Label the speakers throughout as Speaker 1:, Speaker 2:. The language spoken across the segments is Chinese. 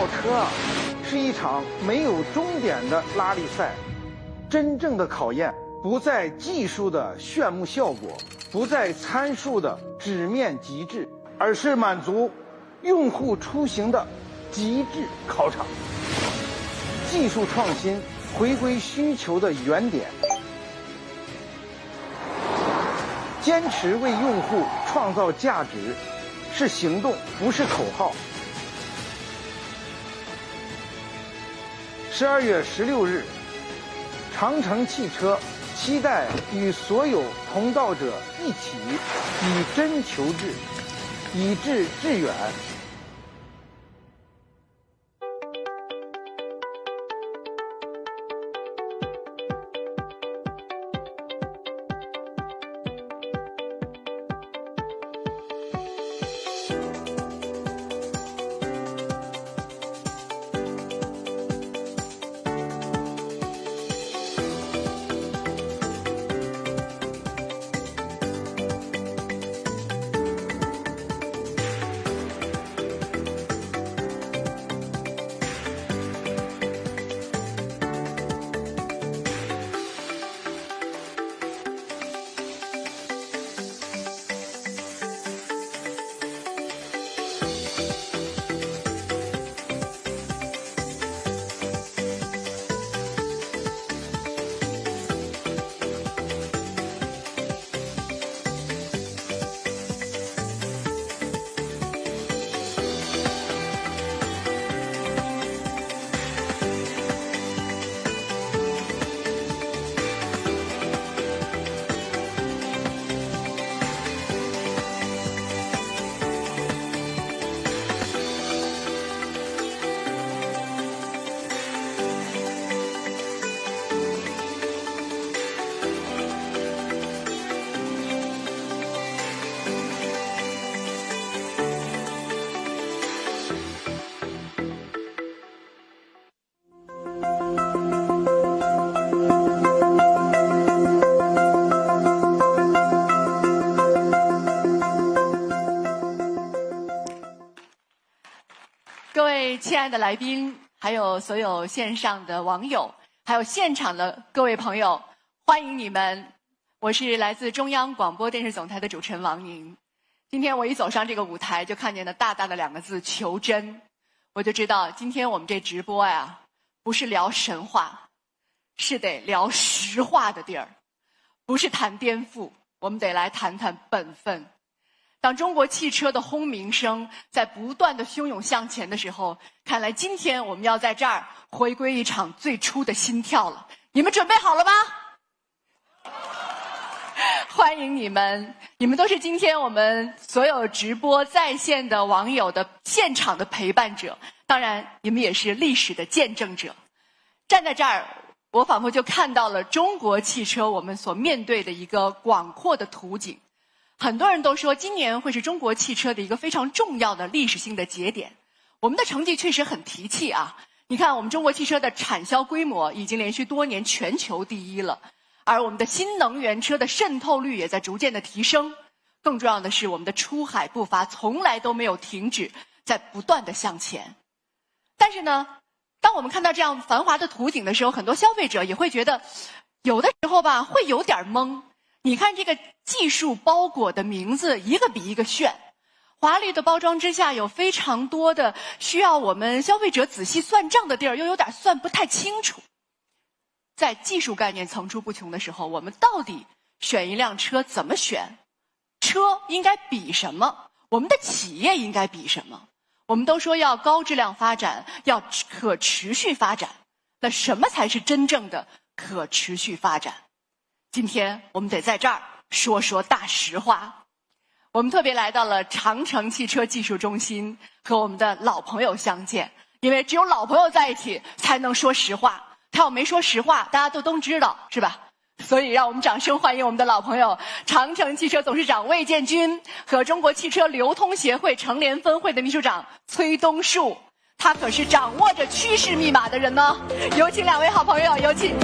Speaker 1: 车啊，是一场没有终点的拉力赛。真正的考验不在技术的炫目效果，不在参数的纸面极致，而是满足用户出行的极致考场。技术创新回归需求的原点，坚持为用户创造价值，是行动，不是口号。12月16日，长城汽车期待与所有同道者一起以真求智，以智致远。
Speaker 2: 各位亲爱的来宾，还有所有线上的网友，还有现场的各位朋友，欢迎你们！我是来自中央广播电视总台的主持人王宁。今天我一走上这个舞台，就看见了大大的2个字“求真”，我就知道今天我们这直播呀，不是聊神话，是得聊实话的地儿，不是谈颠覆，我们得来谈谈本分。当中国汽车的轰鸣声在不断的汹涌向前的时候，看来今天我们要在这儿回归一场最初的心跳了。你们准备好了吗？欢迎你们，你们都是今天我们所有直播在线的网友的现场的陪伴者，当然你们也是历史的见证者。站在这儿，我仿佛就看到了中国汽车我们所面对的一个广阔的图景。很多人都说今年会是中国汽车的一个非常重要的历史性的节点，我们的成绩确实很提气啊！你看，我们中国汽车的产销规模已经连续多年全球第一了，而我们的新能源车的渗透率也在逐渐的提升。更重要的是，我们的出海步伐从来都没有停止，在不断的向前。但是呢，当我们看到这样繁华的图景的时候，很多消费者也会觉得，有的时候吧，会有点懵。你看这个技术包裹的名字一个比一个炫，华丽的包装之下有非常多的需要我们消费者仔细算账的地儿，又有点算不太清楚。在技术概念层出不穷的时候，我们到底选一辆车怎么选？车应该比什么？我们的企业应该比什么？我们都说要高质量发展，要可持续发展，那什么才是真正的可持续发展？今天我们得在这儿说说大实话。我们特别来到了长城汽车技术中心，和我们的老朋友相见，因为只有老朋友在一起才能说实话。他要没说实话，大家都知道，是吧？所以让我们掌声欢迎我们的老朋友长城汽车董事长魏建军和中国汽车流通协会成联分会的秘书长崔东树。他可是掌握着趋势密码的人呢。有请2位好朋友，有请。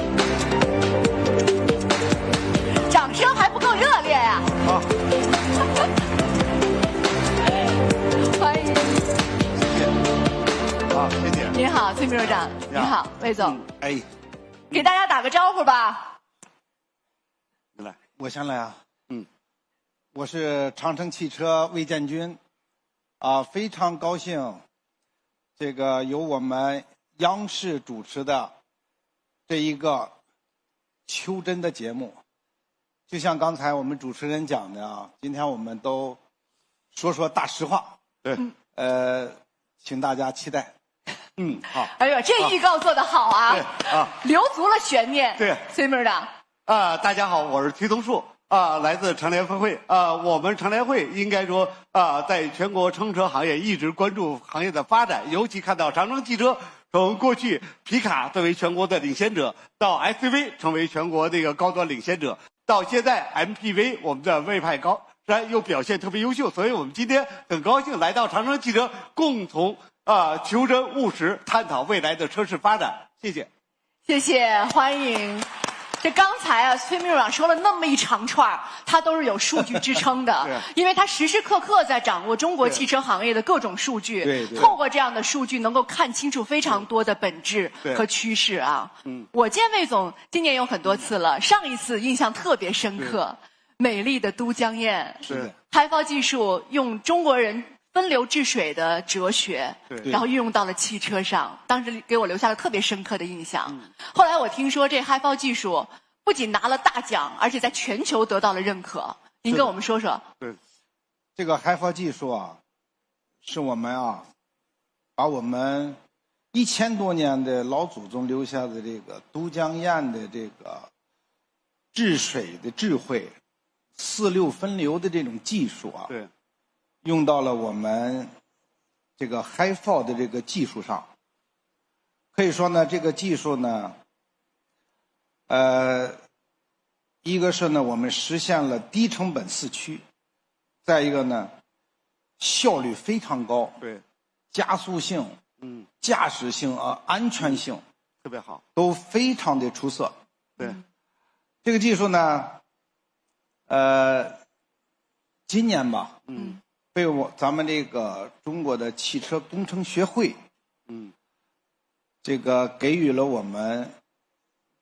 Speaker 2: 掌声还不够热烈呀！
Speaker 1: 好，
Speaker 2: 欢迎，
Speaker 1: 谢谢。好，谢谢。
Speaker 2: 好，崔秘书长，你好，魏总，
Speaker 1: 哎，
Speaker 2: 给大家打个招呼吧。
Speaker 1: 来，我先来啊。我是长城汽车魏建军，非常高兴，这个由我们央视主持的这一个求真的节目，就像刚才我们主持人讲的啊，今天我们都说大实话，对，请大家期待。好。
Speaker 2: 哎呦，这预告做得好啊！
Speaker 3: 对啊，
Speaker 2: 留足了悬念。
Speaker 3: 对，
Speaker 2: 崔秘书长。
Speaker 3: 大家好，我是崔东树来自长联分会我们长联会应该说在全国乘车行业一直关注行业的发展，尤其看到长城汽车从过去皮卡作为全国的领先者，到 SUV 成为全国这个高端领先者，到现在 MPV 我们的魏派高山又表现特别优秀，所以我们今天很高兴来到长城汽车，共同求真务实，探讨未来的车市发展。谢谢，
Speaker 2: 谢谢，欢迎。这刚才啊，崔秘书长说了那么一长串，他都是有数据支撑的，因为他时时刻刻在掌握中国汽车行业的各种数据，透过这样的数据能够看清楚非常多的本质和趋势啊。我见魏总今年有很多次了，上一次印象特别深刻，美丽的都江堰，
Speaker 1: 是
Speaker 2: HiFi技术用中国人分流治水的哲学，然后运用到了汽车上，当时给我留下了特别深刻的印象。后来我听说这 HiFi 技术不仅拿了大奖，而且在全球得到了认可。您跟我们说说。
Speaker 1: 对，这个 HiFi 技术啊，是我们把我们1000多年的老祖宗留下的这个都江堰的这个治水的智慧，4、6分流的这种技术啊，
Speaker 3: 对，
Speaker 1: 用到了我们这个 HiFi 的这个技术上。可以说呢，这个技术呢，一个是呢，我们实现了低成本4驱；再一个呢，效率非常高，
Speaker 3: 对，
Speaker 1: 加速性、驾驶性安全性
Speaker 3: 特别好，
Speaker 1: 都非常的出色。
Speaker 3: 对，
Speaker 1: 这个技术呢，今年吧，被咱们这个中国的汽车工程学会，这个给予了我们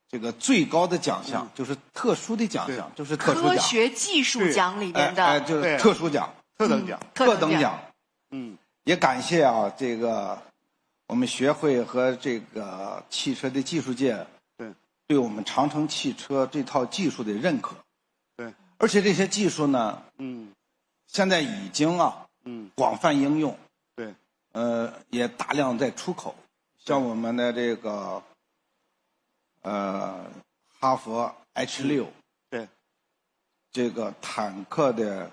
Speaker 1: 这个最高的奖项，就是特殊的奖项，就是特殊奖，
Speaker 2: 科学技术奖里面的，
Speaker 1: 就是特殊奖、
Speaker 3: 特等奖、
Speaker 2: 特等
Speaker 1: 奖。也感谢这个我们学会和这个汽车的技术界对我们长城汽车这套技术的认可。
Speaker 3: 对，
Speaker 1: 而且这些技术呢，现在已经广泛应用。
Speaker 3: 对，
Speaker 1: 也大量在出口。像我们的这个哈佛 H6，
Speaker 3: 对，
Speaker 1: 这个坦克的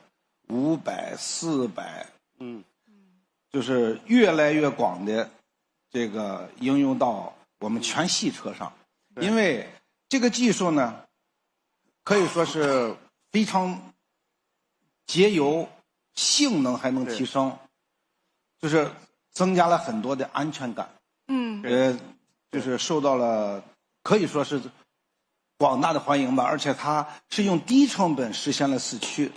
Speaker 1: 500、400，就是越来越广的这个应用到我们全系车上，因为这个技术呢，可以说是非常节油，性能还能提升，就是增加了很多的安全感。就是受到了可以说是广大的欢迎吧，而且它是用低成本实现了4驱。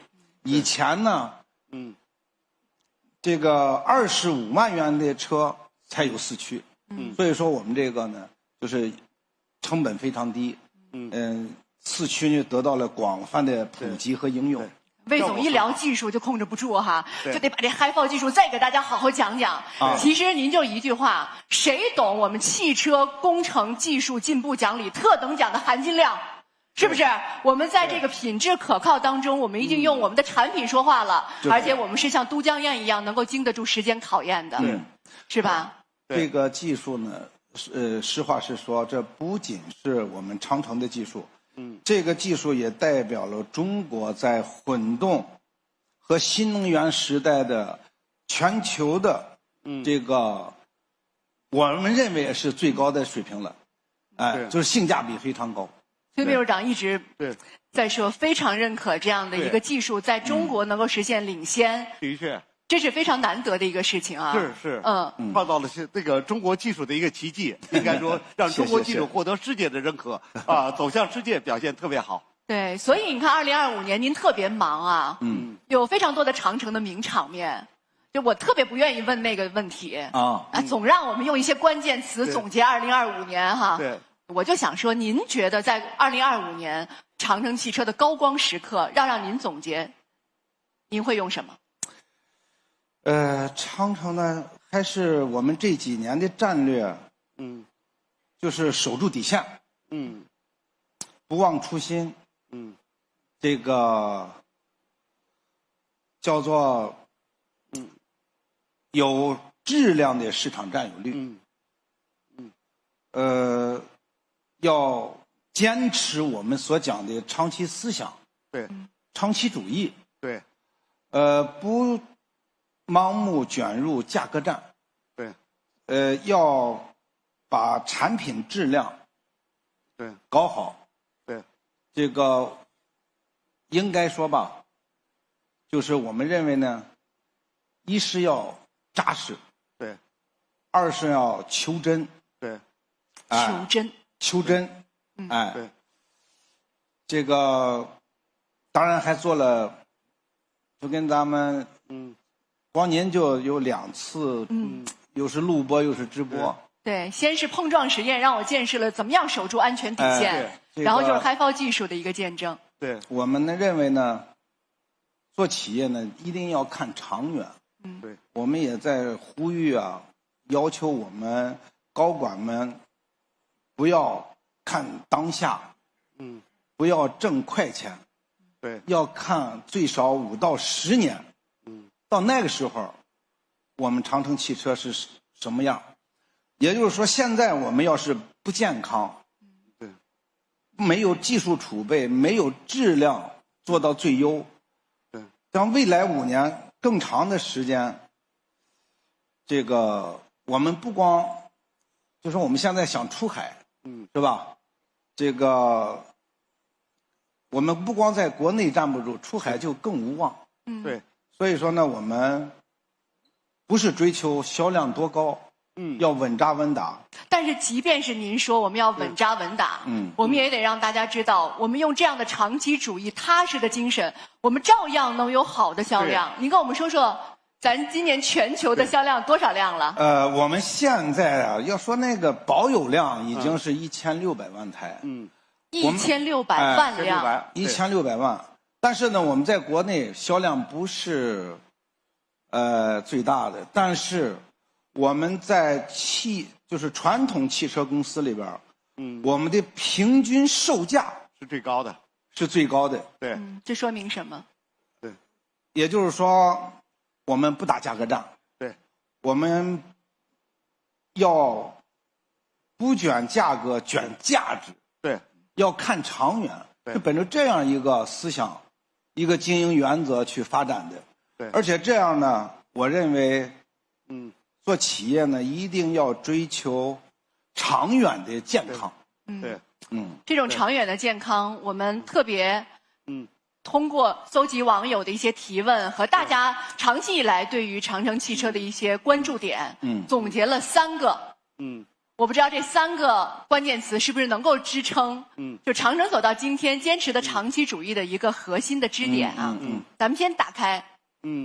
Speaker 1: 以前呢，这个25万元的车才有4驱，所以说我们这个呢，就是成本非常低，4驱呢得到了广泛的普及和应用。
Speaker 2: 魏总一聊技术就控制不住哈，就得把这 HiFi 技术再给大家好好讲讲。其实您就一句话，谁懂我们汽车工程技术进步奖里特等奖的含金量？是不是？我们在这个品质可靠当中，我们已经用我们的产品说话了，而且我们是像都江堰一样能够经得住时间考验的，是吧？
Speaker 1: 这个技术呢，实话实说，这不仅是我们长城的技术。这个技术也代表了中国在混动和新能源时代的全球的这个，我们认为是最高的水平了，就是性价比非常高。
Speaker 2: 崔秘书长一直在说，非常认可这样的一个技术在中国能够实现领先。
Speaker 3: 的确。
Speaker 2: 这是非常难得的一个事情啊！
Speaker 3: 是，创造了这个中国技术的一个奇迹，应该说让中国技术获得世界的认可走向世界表现特别好。
Speaker 2: 对，所以你看，2025年您特别忙啊，有非常多的长城的名场面，就我特别不愿意问那个问题总让我们用一些关键词总结2025年哈。
Speaker 3: 对，
Speaker 2: 我就想说，您觉得在2025年长城汽车的高光时刻，让您总结，您会用什么？
Speaker 1: 长城呢，还是我们这几年的战略，就是守住底线，不忘初心，这个叫做有质量的市场占有率，要坚持我们所讲的长期思想，
Speaker 3: 对，
Speaker 1: 长期主义，
Speaker 3: 对，
Speaker 1: 不盲目卷入价格战，
Speaker 3: 对，
Speaker 1: 要把产品质量
Speaker 3: 对
Speaker 1: 搞好，
Speaker 3: 对，
Speaker 1: 这个应该说吧，就是我们认为呢，一是要扎实，
Speaker 3: 对，
Speaker 1: 二是要求真，
Speaker 3: 对，
Speaker 2: 求真，
Speaker 1: 求真，
Speaker 3: 对，
Speaker 1: 这个当然还做了，就跟咱们光您就有2次，又是录播又是直播。
Speaker 2: 对，先是碰撞实验，让我见识了怎么样守住安全底线，然后就是 HiFi 技术的一个见证。
Speaker 3: 对，
Speaker 1: 我们呢认为呢，做企业呢一定要看长远。
Speaker 3: 对，
Speaker 1: 我们也在呼吁要求我们高管们不要看当下，不要挣快钱，
Speaker 3: 对，
Speaker 1: 要看最少5到10年，到那个时候，我们长城汽车是什么样？也就是说，现在我们要是不健康，
Speaker 3: 对，
Speaker 1: 没有技术储备，没有质量做到最优，
Speaker 3: 对，
Speaker 1: 当未来5年更长的时间，这个我们不光，就说我们现在想出海，是吧？这个我们不光在国内站不住，出海就更无望。
Speaker 3: 对，
Speaker 1: 所以说呢，我们不是追求销量多高，要稳扎稳打。
Speaker 2: 但是即便是您说我们要稳扎稳打，我们也得让大家知道，我们用这样的长期主义、踏实的精神，我们照样能有好的销量。您跟我们说说，咱今年全球的销量多少辆了？
Speaker 1: 我们现在要说那个保有量已经是1600万台
Speaker 2: ，1600万辆
Speaker 1: ，1600万。但是呢，我们在国内销量不是最大的，但是我们在就是传统汽车公司里边，我们的平均售价
Speaker 3: 是最高的，
Speaker 1: 是最高的。
Speaker 3: 对，
Speaker 2: 这说明什么？
Speaker 3: 对，
Speaker 1: 也就是说，我们不打价格战，
Speaker 3: 对，
Speaker 1: 我们要不卷价格，卷价值，
Speaker 3: 对，
Speaker 1: 要看长远，是本着这样一个思想、一个经营原则去发展的。
Speaker 3: 对，
Speaker 1: 而且这样呢，我认为，做企业呢一定要追求长远的健康。
Speaker 3: 对，
Speaker 2: 这种长远的健康，我们特别通过搜集网友的一些提问和大家长期以来对于长城汽车的一些关注点，总结了3个。我不知道这3个关键词是不是能够支撑，就长城走到今天坚持的长期主义的一个核心的支点啊。咱们先打开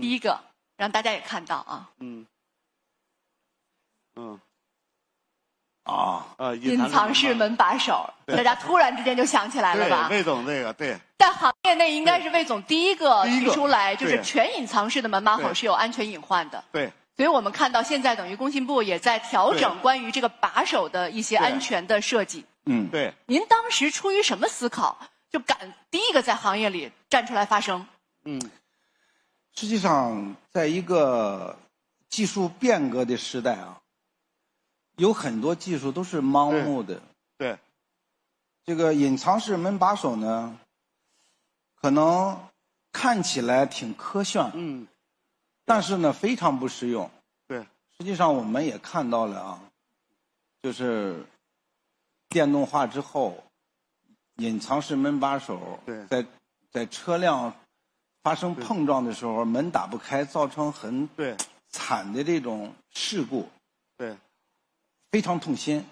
Speaker 2: 第一个，让大家也看到啊。隐藏式门把手，大家突然之间就想起来了吧？
Speaker 3: 对，魏总这个对，
Speaker 2: 在行业内应该是魏总第一个提出来，就是全隐藏式的门把手是有安全隐患的。
Speaker 3: 对，
Speaker 2: 所以我们看到现在等于工信部也在调整关于这个把手的一些安全的设计。
Speaker 3: 对。
Speaker 2: 您当时出于什么思考，就敢第一个在行业里站出来发声？
Speaker 1: 实际上，在一个技术变革的时代啊，有很多技术都是盲目的。
Speaker 3: 对。
Speaker 1: 这个隐藏式门把手呢，可能看起来挺科炫，但是呢非常不实用。
Speaker 3: 对。
Speaker 1: 实际上我们也看到了啊，就是电动化之后，隐藏式门把手在车辆发生碰撞的时候，门打不开，造成很惨的这种事故，非常痛心。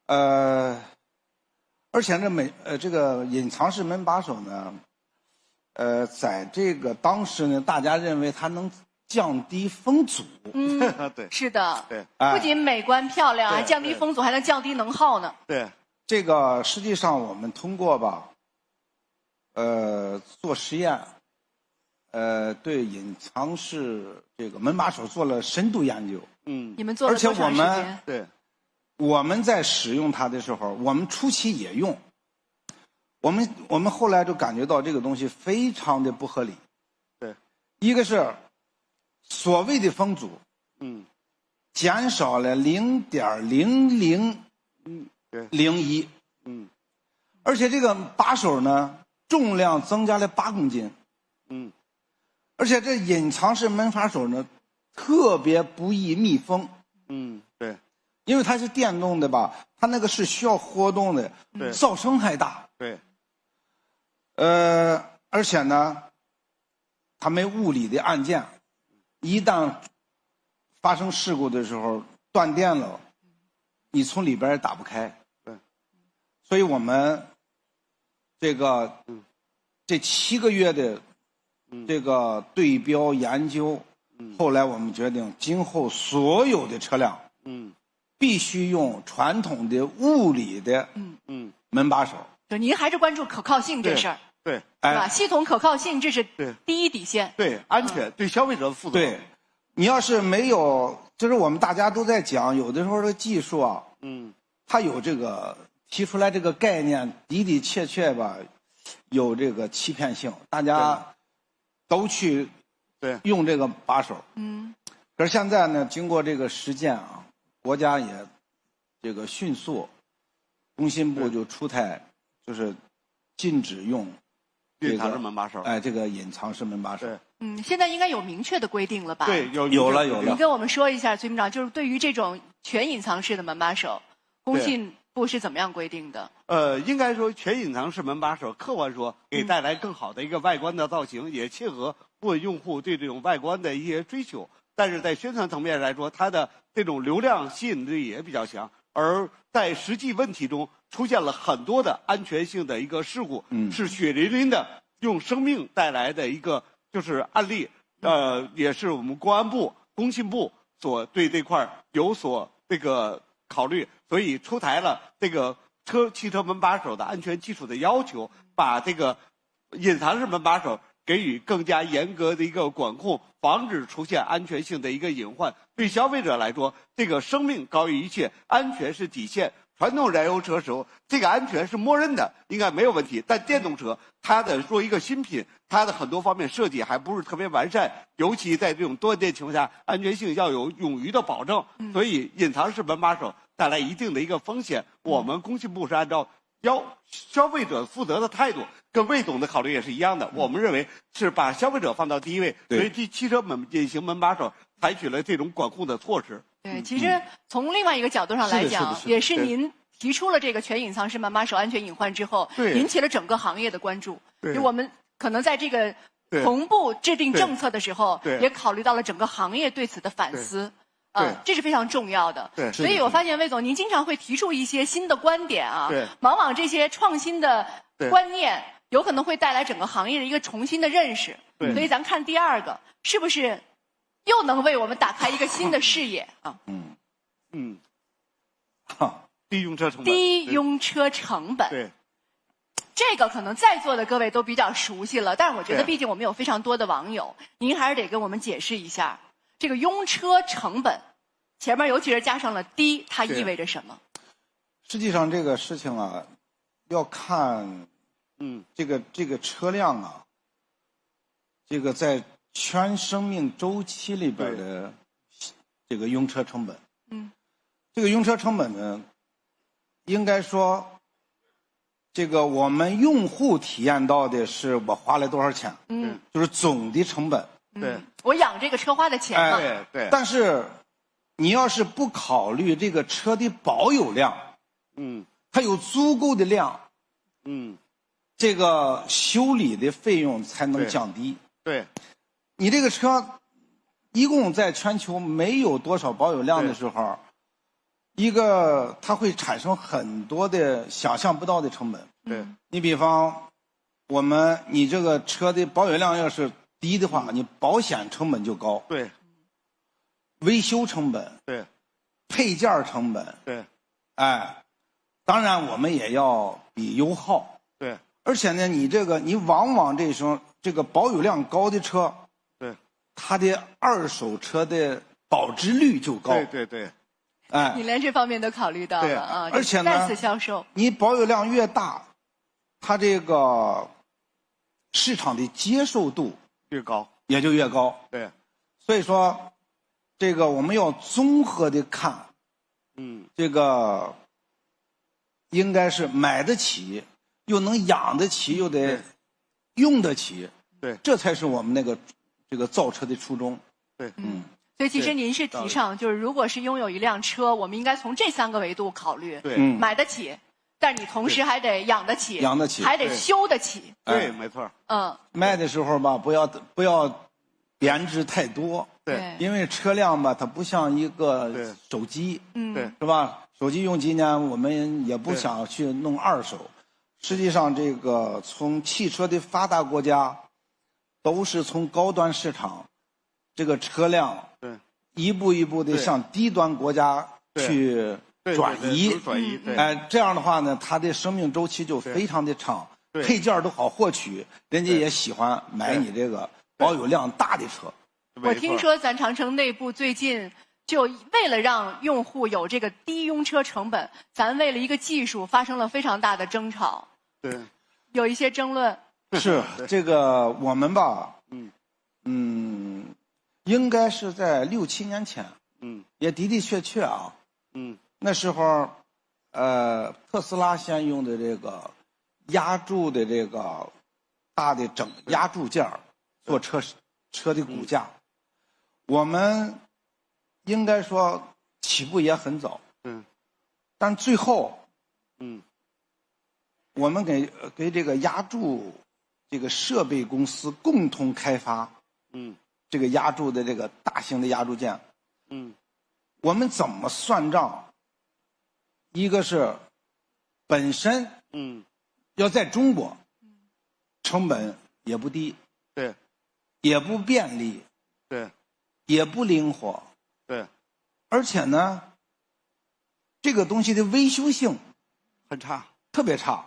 Speaker 1: 而且这个隐藏式门把手呢，在这个当时呢，大家认为它能
Speaker 4: 降低风阻。
Speaker 3: 对
Speaker 2: 是的，
Speaker 3: 对，
Speaker 2: 不仅美观漂亮，还
Speaker 3: 对
Speaker 2: 降低风阻，还能降低能耗呢。
Speaker 3: 对，
Speaker 4: 这个实际上我们通过吧，做实验，对隐藏式这个门把手做了深度研究。
Speaker 2: 你们做了多长时间？
Speaker 3: 对，
Speaker 4: 我们在使用它的时候，我们初期也用，我们后来就感觉到这个东西非常的不合理。
Speaker 3: 对，
Speaker 4: 一个是所谓的风阻，减少了0.0001，而且这个把手呢重量增加了8公斤，而且这隐藏式门把手呢特别不易密封，
Speaker 3: 对，
Speaker 4: 因为它是电动的吧，它那个是需要活动的，
Speaker 3: 对，
Speaker 4: 噪声还大，
Speaker 3: 对，
Speaker 4: 而且呢，它没物理的按键，一旦发生事故的时候断电了，你从里边也打不开。
Speaker 3: 对，
Speaker 4: 所以我们这7个月的这个对标研究，后来我们决定，今后所有的车辆，必须用传统的物理的门把手。
Speaker 2: 就您还是关注可靠性这事儿，
Speaker 3: 对，
Speaker 2: 是吧？系统可靠性这是第一底线。
Speaker 3: 对，安全对消费者负责。
Speaker 4: 对，你要是没有，就是我们大家都在讲，有的时候这个技术啊，它有这个提出来这个概念的确吧，有这个欺骗性，大家都去用这个把手。可是现在呢，经过这个实践啊，国家也这个迅速，工信部就出台，就是禁止用
Speaker 3: 隐藏式门把手。
Speaker 4: 这个隐藏式门把手。
Speaker 2: 现在应该有明确的规定了吧？
Speaker 3: 对，
Speaker 4: 有了。
Speaker 2: 您跟我们说一下，崔部长，就是对于这种全隐藏式的门把手，工信部是怎么样规定的？
Speaker 3: 应该说全隐藏式门把手，客观说给带来更好的一个外观的造型，也切合部分用户对这种外观的一些追求。但是在宣传层面来说，它的这种流量吸引力也比较强，而在实际问题中出现了很多的安全性的一个事故，是血淋淋的用生命带来的一个就是案例。也是我们公安部、工信部所对这块有所这个考虑，所以出台了这个汽车门把手的安全技术的要求，把这个隐藏式门把手给予更加严格的一个管控，防止出现安全性的一个隐患。对消费者来说，这个生命高于一切，安全是底线。传统燃油车时候，这个安全是默认的，应该没有问题。但电动车，它的作为一个新品，它的很多方面设计还不是特别完善，尤其在这种断电情况下，安全性要有冗余的保证。所以，隐藏式门把手带来一定的一个风险。我们工信部是按照消费者负责的态度，跟魏总的考虑也是一样的。我们认为是把消费者放到第一位，所以汽车隐形门把手采取了这种管控的措施。
Speaker 2: 对，其实从另外一个角度上来讲，也是您提出了这个全隐藏式门把手安全隐患之后，引起了整个行业的关注。就我们可能在这个同步制定政策的时候，也考虑到了整个行业对此的反思。这是非常重要的。所以我发现魏总，您经常会提出一些新的观点啊，往往这些创新的观念有可能会带来整个行业的一个重新的认识。所以咱看第二个，是不是又能为我们打开一个新的视野啊？
Speaker 3: 低用车成本。
Speaker 2: 低用车成本。
Speaker 3: 对。
Speaker 2: 这个可能在座的各位都比较熟悉了，但是我觉得毕竟我们有非常多的网友，您还是得跟我们解释一下。这个用车成本，前面尤其是加上了低，它意味着什么？
Speaker 4: 实际上这个事情啊，要看，这个车辆啊，这个在全生命周期里边的这个用车成本。这个用车成本呢，应该说，这个我们用户体验到的是我花了多少钱，就是总的成本。
Speaker 2: 我养这个车花的钱嘛。
Speaker 3: 对。
Speaker 4: 但是，你要是不考虑这个车的保有量，它有足够的量，这个修理的费用才能降低。
Speaker 3: 对。
Speaker 4: 你这个车，一共在全球没有多少保有量的时候，它会产生很多的想象不到的成本。
Speaker 3: 对。
Speaker 4: 你比方，你这个车的保有量要是低的话，你保险成本就高，
Speaker 3: 对，
Speaker 4: 维修成本，
Speaker 3: 对，
Speaker 4: 配件成本，
Speaker 3: 对，
Speaker 4: 哎，当然我们也要比油耗，
Speaker 3: 对，
Speaker 4: 而且呢，你往往这个保有量高的车，
Speaker 3: 对，
Speaker 4: 它的二手车的保值率就高，
Speaker 3: 对对对，
Speaker 4: 哎，
Speaker 2: 你连这方面都考虑到
Speaker 3: 对
Speaker 2: 了啊，
Speaker 4: 而且呢
Speaker 2: 再次销售，
Speaker 4: 你保有量越大，它这个市场的接受度
Speaker 3: 越高，
Speaker 4: 也就越高。
Speaker 3: 对，
Speaker 4: 所以说，这个我们要综合的看，这个应该是买得起，又能养得起，又得用得起，
Speaker 3: 对，
Speaker 4: 这才是我们这个造车的初衷。
Speaker 3: 对，
Speaker 2: 所以其实您是提倡，就是如果是拥有一辆车，我们应该从这3个维度考虑，
Speaker 3: 对，
Speaker 2: 买得起，但是你同时还得养得起，
Speaker 4: 养得起
Speaker 2: 还得修得起，
Speaker 3: 对，没错，
Speaker 4: 卖的时候吧，不要编制太多，
Speaker 3: 对，
Speaker 4: 因为车辆吧，它不像一个
Speaker 3: 对
Speaker 4: 手机，
Speaker 3: 对，
Speaker 4: 是吧？手机用几年，我们也不想去弄二手。实际上，这个从汽车的发达国家，都是从高端市场，这个车辆
Speaker 3: 对，
Speaker 4: 一步一步的
Speaker 3: 对
Speaker 4: 向低端国家去
Speaker 3: 对
Speaker 4: 转移，
Speaker 3: 转移，对，
Speaker 4: 哎，这样的话呢，它的生命周期就非常的长，
Speaker 3: 对
Speaker 4: 配件都好获取，人家也喜欢买你这个保有量大的车。
Speaker 2: 我听说咱长城内部最近就为了让用户有这个低用车成本，咱为了一个技术发生了非常大的争吵，
Speaker 3: 对，
Speaker 2: 有一些争论。
Speaker 4: 是这个我们吧，应该是在6、7年前，也的的确确啊，那时候，特斯拉先用的这个压铸的这个大的压铸件做车的骨架，我们应该说起步也很早，但最后，我们给这个压铸这个设备公司共同开发，这个压铸的这个大型的压铸件，我们怎么算账？一个是本身，要在中国，成本也不低，
Speaker 3: 对，
Speaker 4: 也不便利，
Speaker 3: 对，
Speaker 4: 也不灵活，
Speaker 3: 对，
Speaker 4: 而且呢，这个东西的维修性
Speaker 3: 很差，
Speaker 4: 特别差。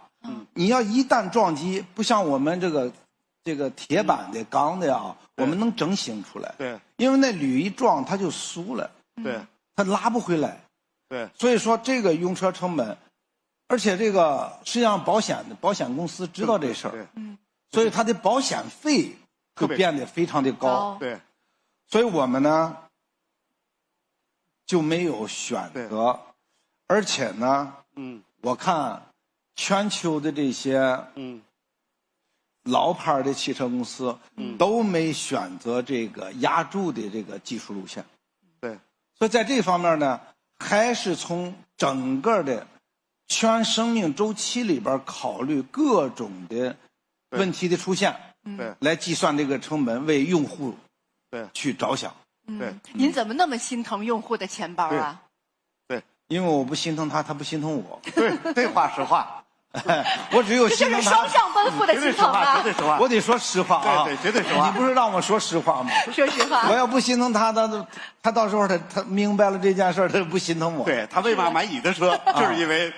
Speaker 4: 你要一旦撞击，不像我们这个铁板的、钢的啊，我们能整醒出来。
Speaker 3: 对，
Speaker 4: 因为那铝一撞它就酥了，
Speaker 3: 对，
Speaker 4: 它拉不回来。
Speaker 3: 对，
Speaker 4: 所以说这个用车成本，而且这个实际上保险公司知道这事儿，所以它的保险费就变得非常的高。
Speaker 3: 对，
Speaker 4: 所以我们呢就没有选择，而且呢，我看全球的这些老牌的汽车公司都没选择这个压铸的这个技术路线。
Speaker 3: 对，
Speaker 4: 所以在这方面呢，还是从整个的全生命周期里边考虑各种的问题的出现，来计算这个成本，为用户去着想。
Speaker 3: 对，
Speaker 2: 您怎么那么心疼用户的钱包啊？
Speaker 3: 对，
Speaker 4: 因为我不心疼他，他不心疼我。
Speaker 3: 对，这话实话。
Speaker 4: 我只有心疼他。
Speaker 2: 这是双向奔赴的心疼啊！
Speaker 3: 绝对实话，
Speaker 4: 我得说实话啊！
Speaker 3: 对，绝对实话。
Speaker 4: 你不是让我说实话吗？
Speaker 2: 说实话。
Speaker 4: 我要不心疼他，他到时候他明白了这件事，他就不心疼我。
Speaker 3: 对，他为嘛买你的车，就是因为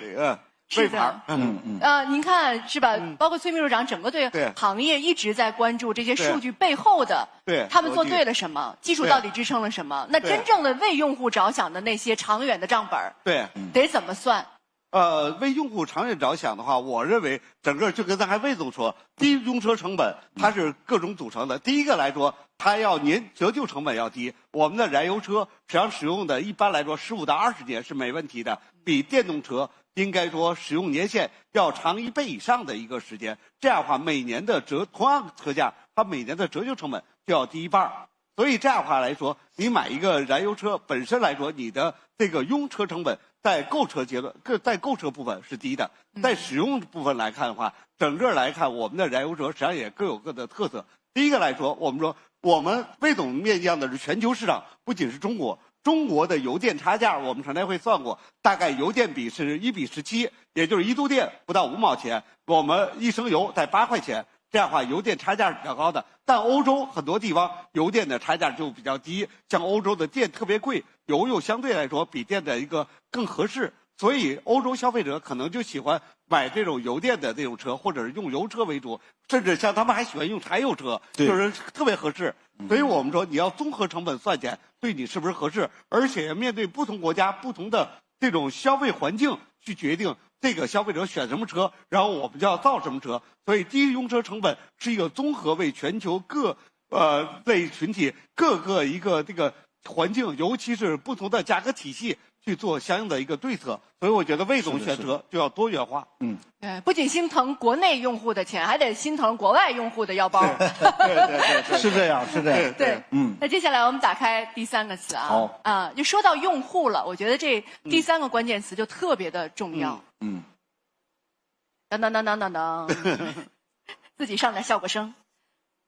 Speaker 2: 是的，您看是吧？包括崔秘书长，整个对行业一直在关注这些数据背后的，他们做对了什么，技术到底支撑了什么？那真正的为用户着想的那些长远的账本，得怎么算？
Speaker 3: 为用户长远着想的话，我认为整个就跟刚才魏总说，低用车成本它是各种组成的。第一个来说，它要年折旧成本要低。我们的燃油车实际上使用的一般来说15到20年是没问题的，比电动车应该说使用年限要长1倍以上的一个时间。这样的话，每年的同样车价，它每年的折旧成本就要低1半。所以这样的话来说，你买一个燃油车本身来说，你的这个用车成本在购车阶段，在购车部分是低的，在使用部分来看的话，整个来看，我们的燃油车实际上也各有各的特色。第一个来说，我们说我们魏总面向的是全球市场，不仅是中国。中国的油电差价，我们常年会算过，大概油电比是1比17，也就是1度电不到5毛钱，我们1升油在8块钱。这样的话油电差价是比较高的。但欧洲很多地方油电的差价就比较低，像欧洲的电特别贵，油又相对来说比电的一个更合适，所以欧洲消费者可能就喜欢买这种油电的这种车，或者是用油车为主，甚至像他们还喜欢用柴油车，就是特别合适。所以我们说你要综合成本算起来，对你是不是合适，而且面对不同国家不同的这种消费环境去决定这个消费者选什么车，然后我们就要造什么车。所以低用车成本是一个综合为全球各类群体各个一个这个环境，尤其是不同的价格体系去做相应的一个对策。所以我觉得魏总选择就要多元化。
Speaker 2: 对，不仅心疼国内用户的钱，还得心疼国外用户的腰包。
Speaker 3: 对，
Speaker 4: 是这样，是这样。
Speaker 2: 对，那接下来我们打开第3个词啊。
Speaker 4: 好
Speaker 2: 啊，就说到用户了，我觉得这第3个关键词就特别的重要。当当当当当当，自己上点效果声。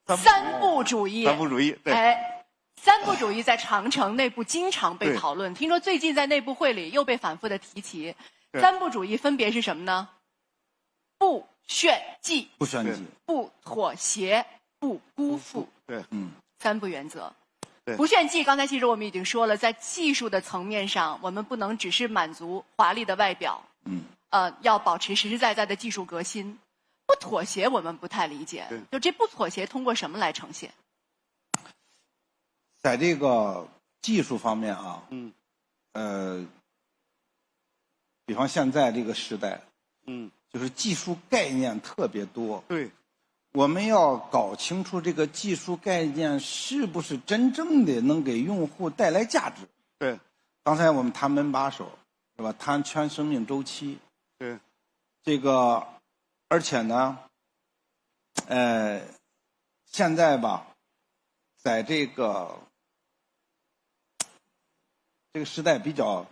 Speaker 2: 三不主义。
Speaker 3: 三不主义，对。
Speaker 2: 哎，三不主义在长城内部经常被讨论，听说最近在内部会里又被反复的提起。三不主义分别是什么呢？不炫技，
Speaker 4: 不炫技，
Speaker 2: 不妥协，不辜负。
Speaker 3: 对，
Speaker 2: 三不原则。
Speaker 3: 对，
Speaker 2: 不炫技，刚才其实我们已经说了，在技术的层面上，我们不能只是满足华丽的外表，要保持实实在在的技术革新。不妥协，我们不太理解，就这不妥协通过什么来呈现？
Speaker 4: 在这个技术方面啊，比方现在这个时代，就是技术概念特别多，
Speaker 3: 对，
Speaker 4: 我们要搞清楚这个技术概念是不是真正的能给用户带来价值。
Speaker 3: 对，
Speaker 4: 刚才我们谈门把手，是吧？谈全生命周期，
Speaker 3: 对，
Speaker 4: 这个，而且呢，现在吧，在这个时代比较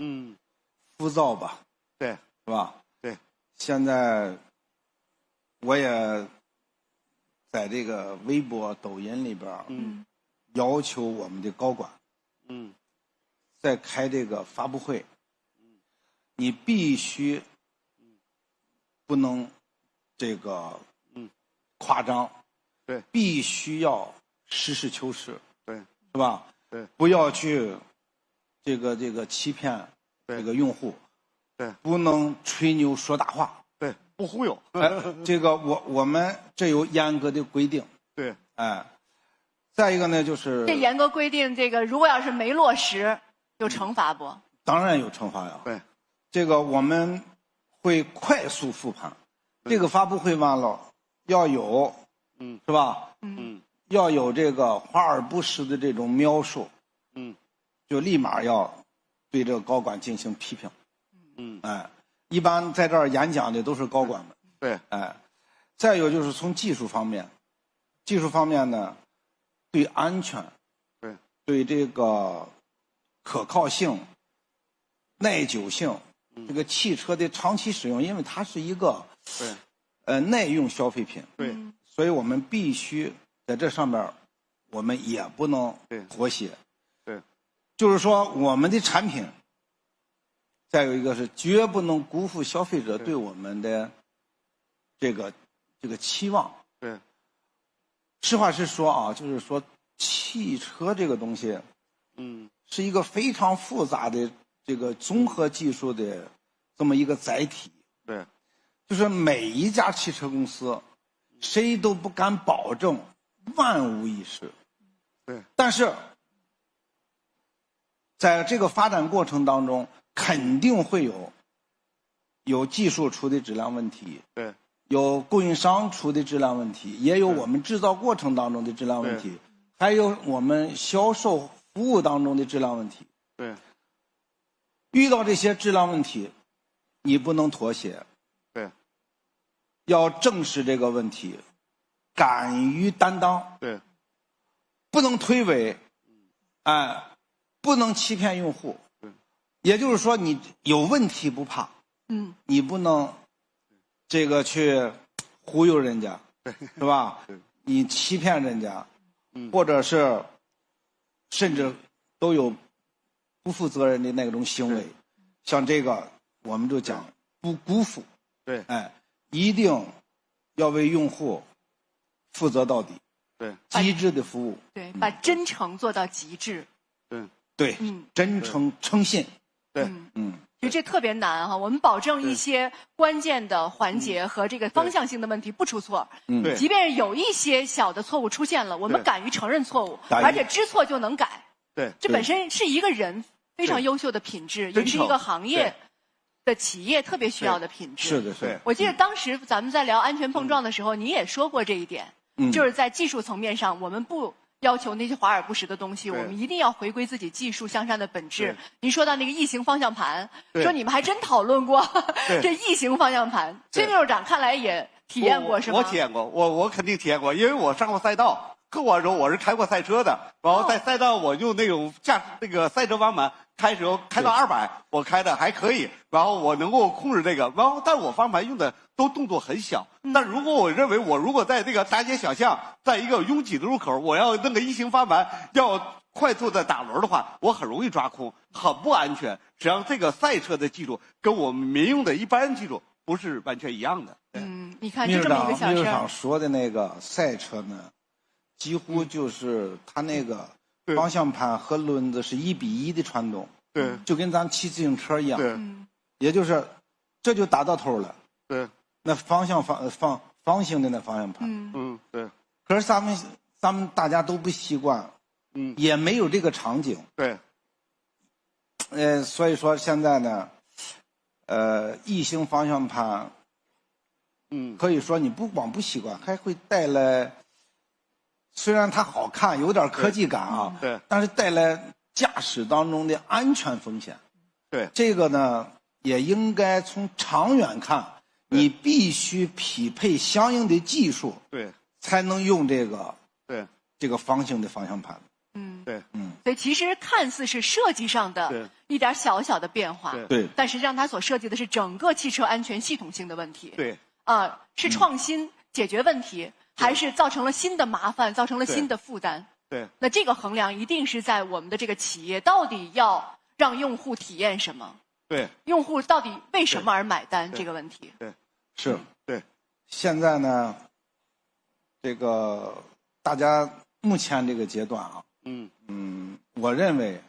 Speaker 4: 浮躁吧，
Speaker 3: 对，
Speaker 4: 是吧？
Speaker 3: 对，
Speaker 4: 现在我也在这个微博、抖音里边，要求我们的高管，在开这个发布会，你必须不能这个夸张，
Speaker 3: 对，
Speaker 4: 必须要实事求是，
Speaker 3: 对，
Speaker 4: 是吧？
Speaker 3: 对，
Speaker 4: 不要去这个欺骗这个用户，
Speaker 3: 对，
Speaker 4: 不能吹牛说大话，
Speaker 3: 对，不忽悠。
Speaker 4: 这个我们这有严格的规定，
Speaker 3: 对，
Speaker 4: 再一个呢就是
Speaker 2: 这严格规定，这个如果要是没落实，有惩罚不？
Speaker 4: 当然有惩罚呀。
Speaker 3: 对，
Speaker 4: 这个我们会快速复盘，这个发布会完了要有，是吧？要有这个华而不实的这种描述，就立马要对这个高管进行批评。一般在这儿演讲的都是高管们。
Speaker 3: 对，
Speaker 4: 再有就是从技术方面呢，对安全，对这个可靠性、耐久性，这个汽车的长期使用，因为它是一个耐用消费品，所以我们必须在这上面，我们也不能妥协。就是说我们的产品，再有一个是绝不能辜负消费者对我们的这个期望。实话实说啊，就是说汽车这个东西，是一个非常复杂的这个综合技术的这么一个载体。就是每一家汽车公司，谁都不敢保证万无一失。但是在这个发展过程当中，肯定会有技术出的质量问题，有供应商出的质量问题，也有我们制造过程当中的质量问题，还有我们销售服务当中的质量问题。遇到这些质量问题，你不能妥协，要正视这个问题，敢于担当，不能推诿，不能欺骗用户。也就是说，你有问题不怕，你不能这个去忽悠人家，是吧？你欺骗人家，或者是甚至都有不负责任的那种行为，像这个我们就讲不辜负，一定要为用户负责到底，
Speaker 3: 对，
Speaker 4: 极致的服务，
Speaker 2: 对，把真诚做到极致。
Speaker 4: 对，真诚诚信，
Speaker 3: 对，
Speaker 2: 其实这特别难哈，我们保证一些关键的环节和这个方向性的问题不出错。
Speaker 3: 对，
Speaker 2: 即便是有一些小的错误出现了，我们敢于承认错误，
Speaker 4: 敢于
Speaker 2: 而且知错就能改。
Speaker 3: 对，
Speaker 2: 这本身是一个人非常优秀的品质，也是一个行业的企业特别需要的品质。
Speaker 4: 是的，是的。
Speaker 2: 我记得当时咱们在聊安全碰撞的时候，你也说过这一点，就是在技术层面上，我们不要求那些华而不实的东西，我们一定要回归自己技术向善的本质。您说到那个异形方向盘，说你们还真讨论过这异形方向盘。崔秘书长看来也体验过是吗？
Speaker 3: 我体验过，我肯定体验过，因为我上过赛道，跟我说我是开过赛车的，然后在赛道我用那种那个赛车方向盘开时候开到200，我开的还可以，然后我能够控制这个，然后但是我方向盘用的都动作很小，但如果我认为我如果在这个大街小巷，在一个拥挤的路口，我要那个异形方向盘要快速的打轮的话，我很容易抓空，很不安全。实际上这个赛车的技术跟我们民用的一般技术不是完全一样的。
Speaker 2: 你看就这么一个小事。
Speaker 4: 秘书长说的那个赛车呢，几乎就是它那个方向盘和轮子是1:1的传动，
Speaker 3: 对，
Speaker 4: 就跟咱骑自行车一样，
Speaker 3: 对，
Speaker 4: 也就是这就打到头了，
Speaker 3: 对，
Speaker 4: 那方形的那方向盘，
Speaker 3: 对。
Speaker 4: 可是咱们大家都不习惯，也没有这个场景，
Speaker 3: 对，
Speaker 4: 所以说现在呢，异形方向盘，可以说你不光不习惯，还会带来，虽然它好看，有点科技感啊，
Speaker 3: 对，
Speaker 4: 但是带来驾驶当中的安全风险。
Speaker 3: 对，
Speaker 4: 这个呢，也应该从长远看，你必须匹配相应的技术，
Speaker 3: 对，
Speaker 4: 才能用这个方形的方向盘。
Speaker 2: 所以其实看似是设计上的一点小小的变化，
Speaker 4: 对，
Speaker 2: 但实际上它所设计的是整个汽车安全系统性的问题。
Speaker 3: 对，
Speaker 2: 是创新解决问题，还是造成了新的麻烦，造成了新的负担？
Speaker 3: 对，
Speaker 2: 那这个衡量一定是在我们的这个企业到底要让用户体验什么？
Speaker 3: 对，
Speaker 2: 用户到底为什么而买单这个问题？
Speaker 3: 对，
Speaker 4: 是，
Speaker 3: 对。
Speaker 4: 现在呢，这个大家目前这个阶段啊，我认为，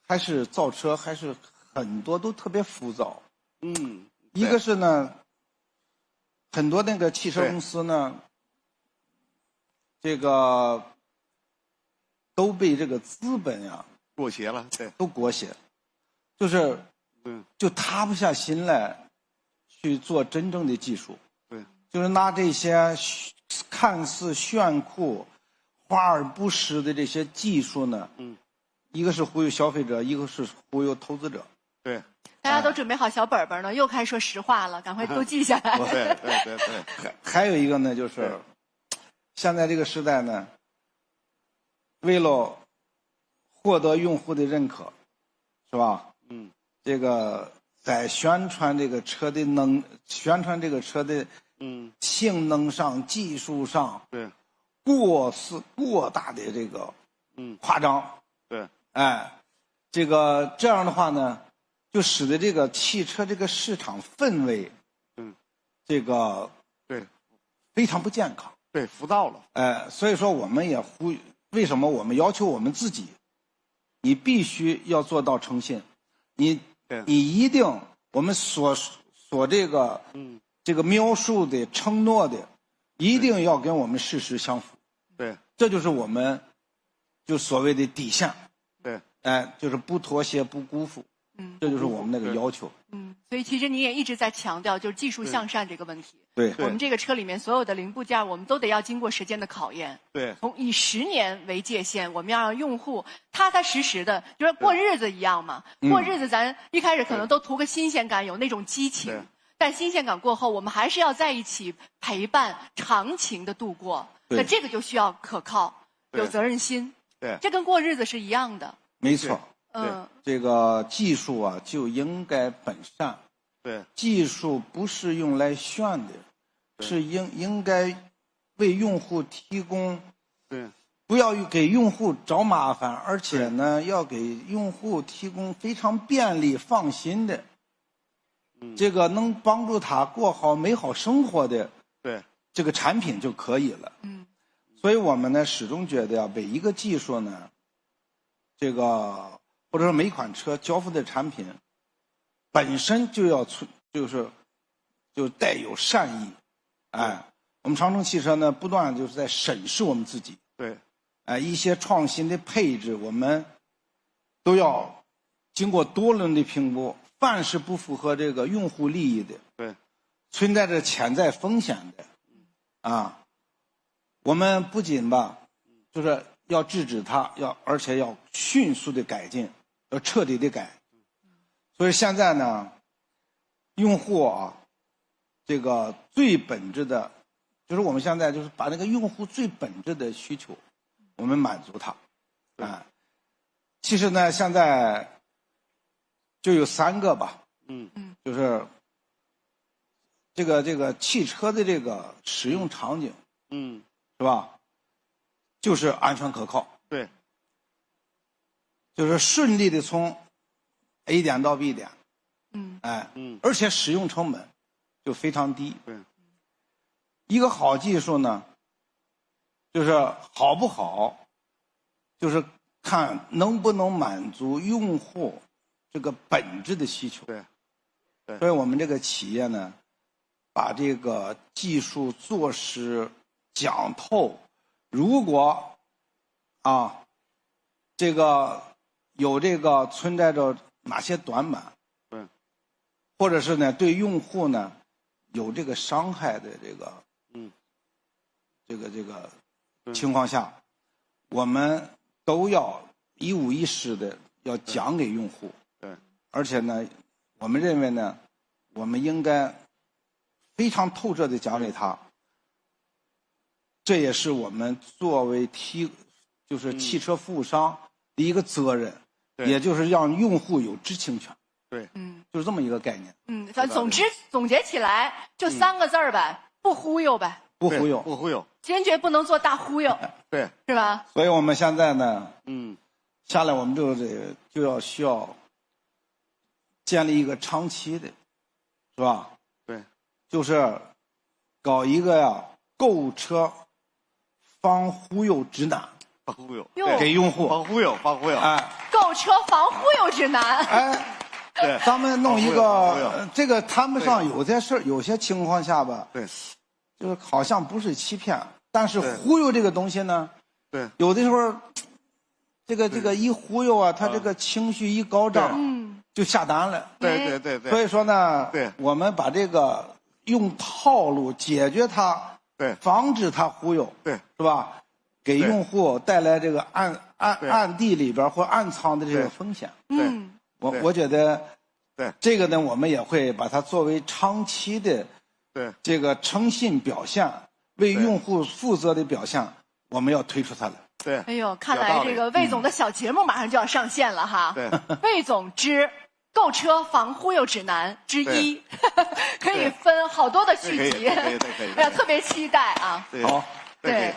Speaker 4: 还是造车还是很多都特别浮躁。一个是呢，很多那个汽车公司呢，这个都被这个资本呀
Speaker 3: 裹挟了，对，
Speaker 4: 都裹挟，就是就塌不下心来去做真正的技术。
Speaker 3: 对，
Speaker 4: 就是拿这些看似炫酷、华而不实的这些技术呢，一个是忽悠消费者，一个是忽悠投资者。
Speaker 3: 对，
Speaker 2: 大家都准备好小本本呢，又开始说实话了，赶快都记下来。
Speaker 3: 对。
Speaker 4: 还有一个呢，就是现在这个时代呢，为了获得用户的认可，是吧？这个在宣传这个车的性能上、技术上，
Speaker 3: 对，
Speaker 4: 过大的这个夸张，
Speaker 3: 对，
Speaker 4: 这样的话呢，就使得这个汽车这个市场氛围，这个非常不健康，
Speaker 3: 对，浮躁了。
Speaker 4: 所以说我们也为什么我们要求我们自己，你必须要做到诚信，你一定我们所这个描述的承诺的，一定要跟我们事实相符。
Speaker 3: 对，
Speaker 4: 这就是我们就所谓的底线。
Speaker 3: 对，
Speaker 4: 就是不妥协、不辜负。这就是我们那个要求。
Speaker 2: 所以其实你也一直在强调，就是技术向善这个问题。
Speaker 4: 对，
Speaker 2: 我们这个车里面所有的零部件，我们都得要经过时间的考验。
Speaker 3: 对，
Speaker 2: 以10年为界限，我们要让用户踏踏实实的，就是过日子一样嘛。过日子咱一开始可能都图个新鲜感，有那种激情。但新鲜感过后，我们还是要在一起陪伴，长情的度过。那这个就需要可靠，有责任心。
Speaker 3: 对，
Speaker 2: 这跟过日子是一样的。
Speaker 4: 没错。这个技术啊，就应该本善。
Speaker 3: 对，
Speaker 4: 技术不是用来炫的，是应该为用户提供。
Speaker 3: 对，
Speaker 4: 不要给用户找麻烦，而且呢，要给用户提供非常便利、放心的，这个能帮助他过好美好生活的这个产品就可以了。所以我们呢始终觉得每一个技术呢，这个或者说每一款车交付的产品本身就要就带有善意。我们长城汽车呢不断就是在审视我们自己。
Speaker 3: 对。
Speaker 4: 一些创新的配置我们都要经过多轮的评估，凡是不符合这个用户利益的，
Speaker 3: 对，
Speaker 4: 存在着潜在风险的，我们不仅就是要制止它，而且要迅速的改进，要彻底的改。所以现在呢，用户这个最本质的，就是我们现在就是把那个用户最本质的需求，我们满足它。其实呢，现在就有3个吧，就是这个汽车的这个使用场景，是吧？就是安全可靠，
Speaker 3: 对，
Speaker 4: 就是顺利的从 A 点到 B 点，而且使用成本就非常低。
Speaker 3: 对，
Speaker 4: 一个好技术呢，就是好不好，就是看能不能满足用户这个本质的需求。
Speaker 3: 对，对。
Speaker 4: 所以我们这个企业呢，把这个技术做实讲透，如果这个有这个存在着哪些短板，
Speaker 3: 对，
Speaker 4: 或者是呢对用户呢有这个伤害的这个情况下，我们都要一五一十的要讲给用户。
Speaker 3: 对，
Speaker 4: 而且呢，我们认为呢，我们应该非常透彻的讲给他。这也是我们作为就是汽车服务商的一个责任，也就是让用户有知情权。
Speaker 3: 对，
Speaker 4: 就是这么一个概念。
Speaker 2: 咱总结起来就3个字儿呗，不忽悠呗。
Speaker 4: 不忽悠，
Speaker 3: 不忽悠，
Speaker 2: 坚决不能做大忽悠。
Speaker 3: 对，
Speaker 2: 是吧？
Speaker 4: 所以我们现在呢，下来我们需要建立一个长期的，是吧？
Speaker 3: 对，
Speaker 4: 就是搞一个购车防忽悠指南，
Speaker 3: 防忽悠，
Speaker 4: 给用户
Speaker 3: 防忽悠。
Speaker 2: 购车防忽悠指南。
Speaker 3: 对，
Speaker 4: 咱们弄一个这个谈不上有些事，有些情况下吧，
Speaker 3: 对，
Speaker 4: 就是好像不是欺骗，但是忽悠这个东西呢，
Speaker 3: 对，
Speaker 4: 有的时候这个一忽悠他这个情绪一高涨，就下单了。
Speaker 3: 对。
Speaker 4: 所以说呢，
Speaker 3: 对，
Speaker 4: 我们把这个用套路解决它，
Speaker 3: 对，
Speaker 4: 防止它忽悠，
Speaker 3: 对，
Speaker 4: 是吧？给用户带来这个暗地里边或暗藏的这个风险。我觉得，
Speaker 3: 对
Speaker 4: 这个呢，我们也会把它作为长期的，
Speaker 3: 对
Speaker 4: 这个诚信表现，为用户负责的表现，我们要推出它来。
Speaker 3: 对，
Speaker 2: 哎呦，看来这个魏总的小节目马上就要上线了哈。
Speaker 3: 对，
Speaker 2: 魏总之购车防忽悠指南之1，可以分好多的续集。
Speaker 3: 可以。
Speaker 2: 哎呀，特别期待啊！
Speaker 4: 好，
Speaker 2: 对。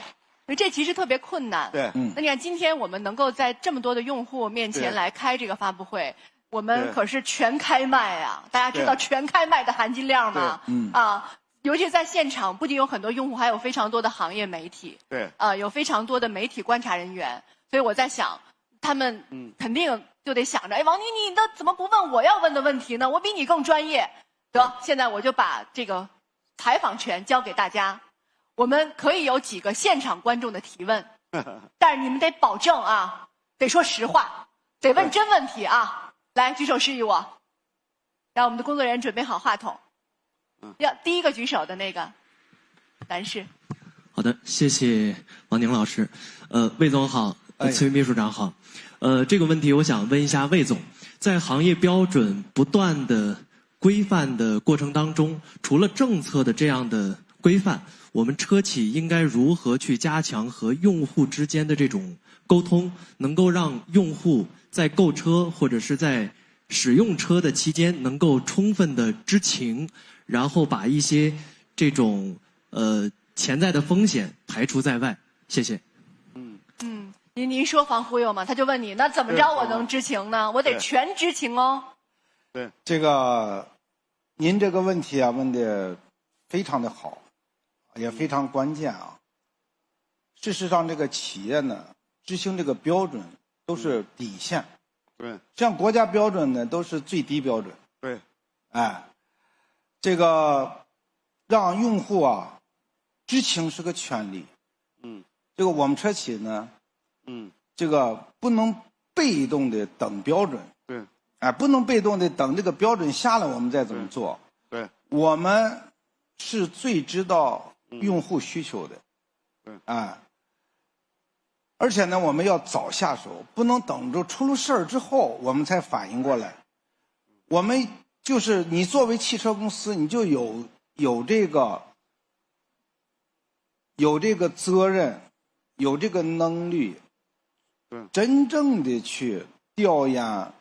Speaker 2: 这其实特别困难。
Speaker 3: 对，
Speaker 2: 那你看，今天我们能够在这么多的用户面前来开这个发布会，我们可是全开麦啊！大家知道全开麦的含金量吗？尤其在现场，不仅有很多用户，还有非常多的行业媒体。
Speaker 3: 对，
Speaker 2: 有非常多的媒体观察人员。所以我在想，他们肯定就得想着，哎，王宁，你怎么不问我要问的问题呢？我比你更专业。得，现在我就把这个采访权交给大家。我们可以有几个现场观众的提问，但是你们得保证得说实话，得问真问题啊！来，举手示意我，让我们的工作人员准备好话筒。第一个举手的那个男士。
Speaker 5: 好的，谢谢王宁老师。魏总好，崔秘书长好。这个问题我想问一下魏总，在行业标准不断的规范的过程当中，除了政策的这样的规范，我们车企应该如何去加强和用户之间的这种沟通，能够让用户在购车或者是在使用车的期间能够充分的知情，然后把一些这种潜在的风险排除在外。谢谢。
Speaker 2: 您说防忽悠吗？他就问你，那怎么着我能知情呢？我得全知情哦。
Speaker 3: 对，
Speaker 4: 这个您这个问题问的非常的好，也非常关键啊。事实上，这个企业呢，执行这个标准都是底线。
Speaker 3: 对。
Speaker 4: 像国家标准呢，都是最低标准。
Speaker 3: 对。
Speaker 4: 哎，这个让用户啊知情是个权利。这个我们车企呢，这个不能被动的等标准。
Speaker 3: 对。
Speaker 4: 哎，不能被动的等这个标准下来我们再怎么做。
Speaker 3: 对。
Speaker 4: 我们是最知道用户需求的。
Speaker 3: 对。
Speaker 4: 哎。而且呢，我们要早下手，不能等着出了事儿之后我们才反应过来。我们就是你作为汽车公司，你就有这个责任，有这个能力，真正的去调研、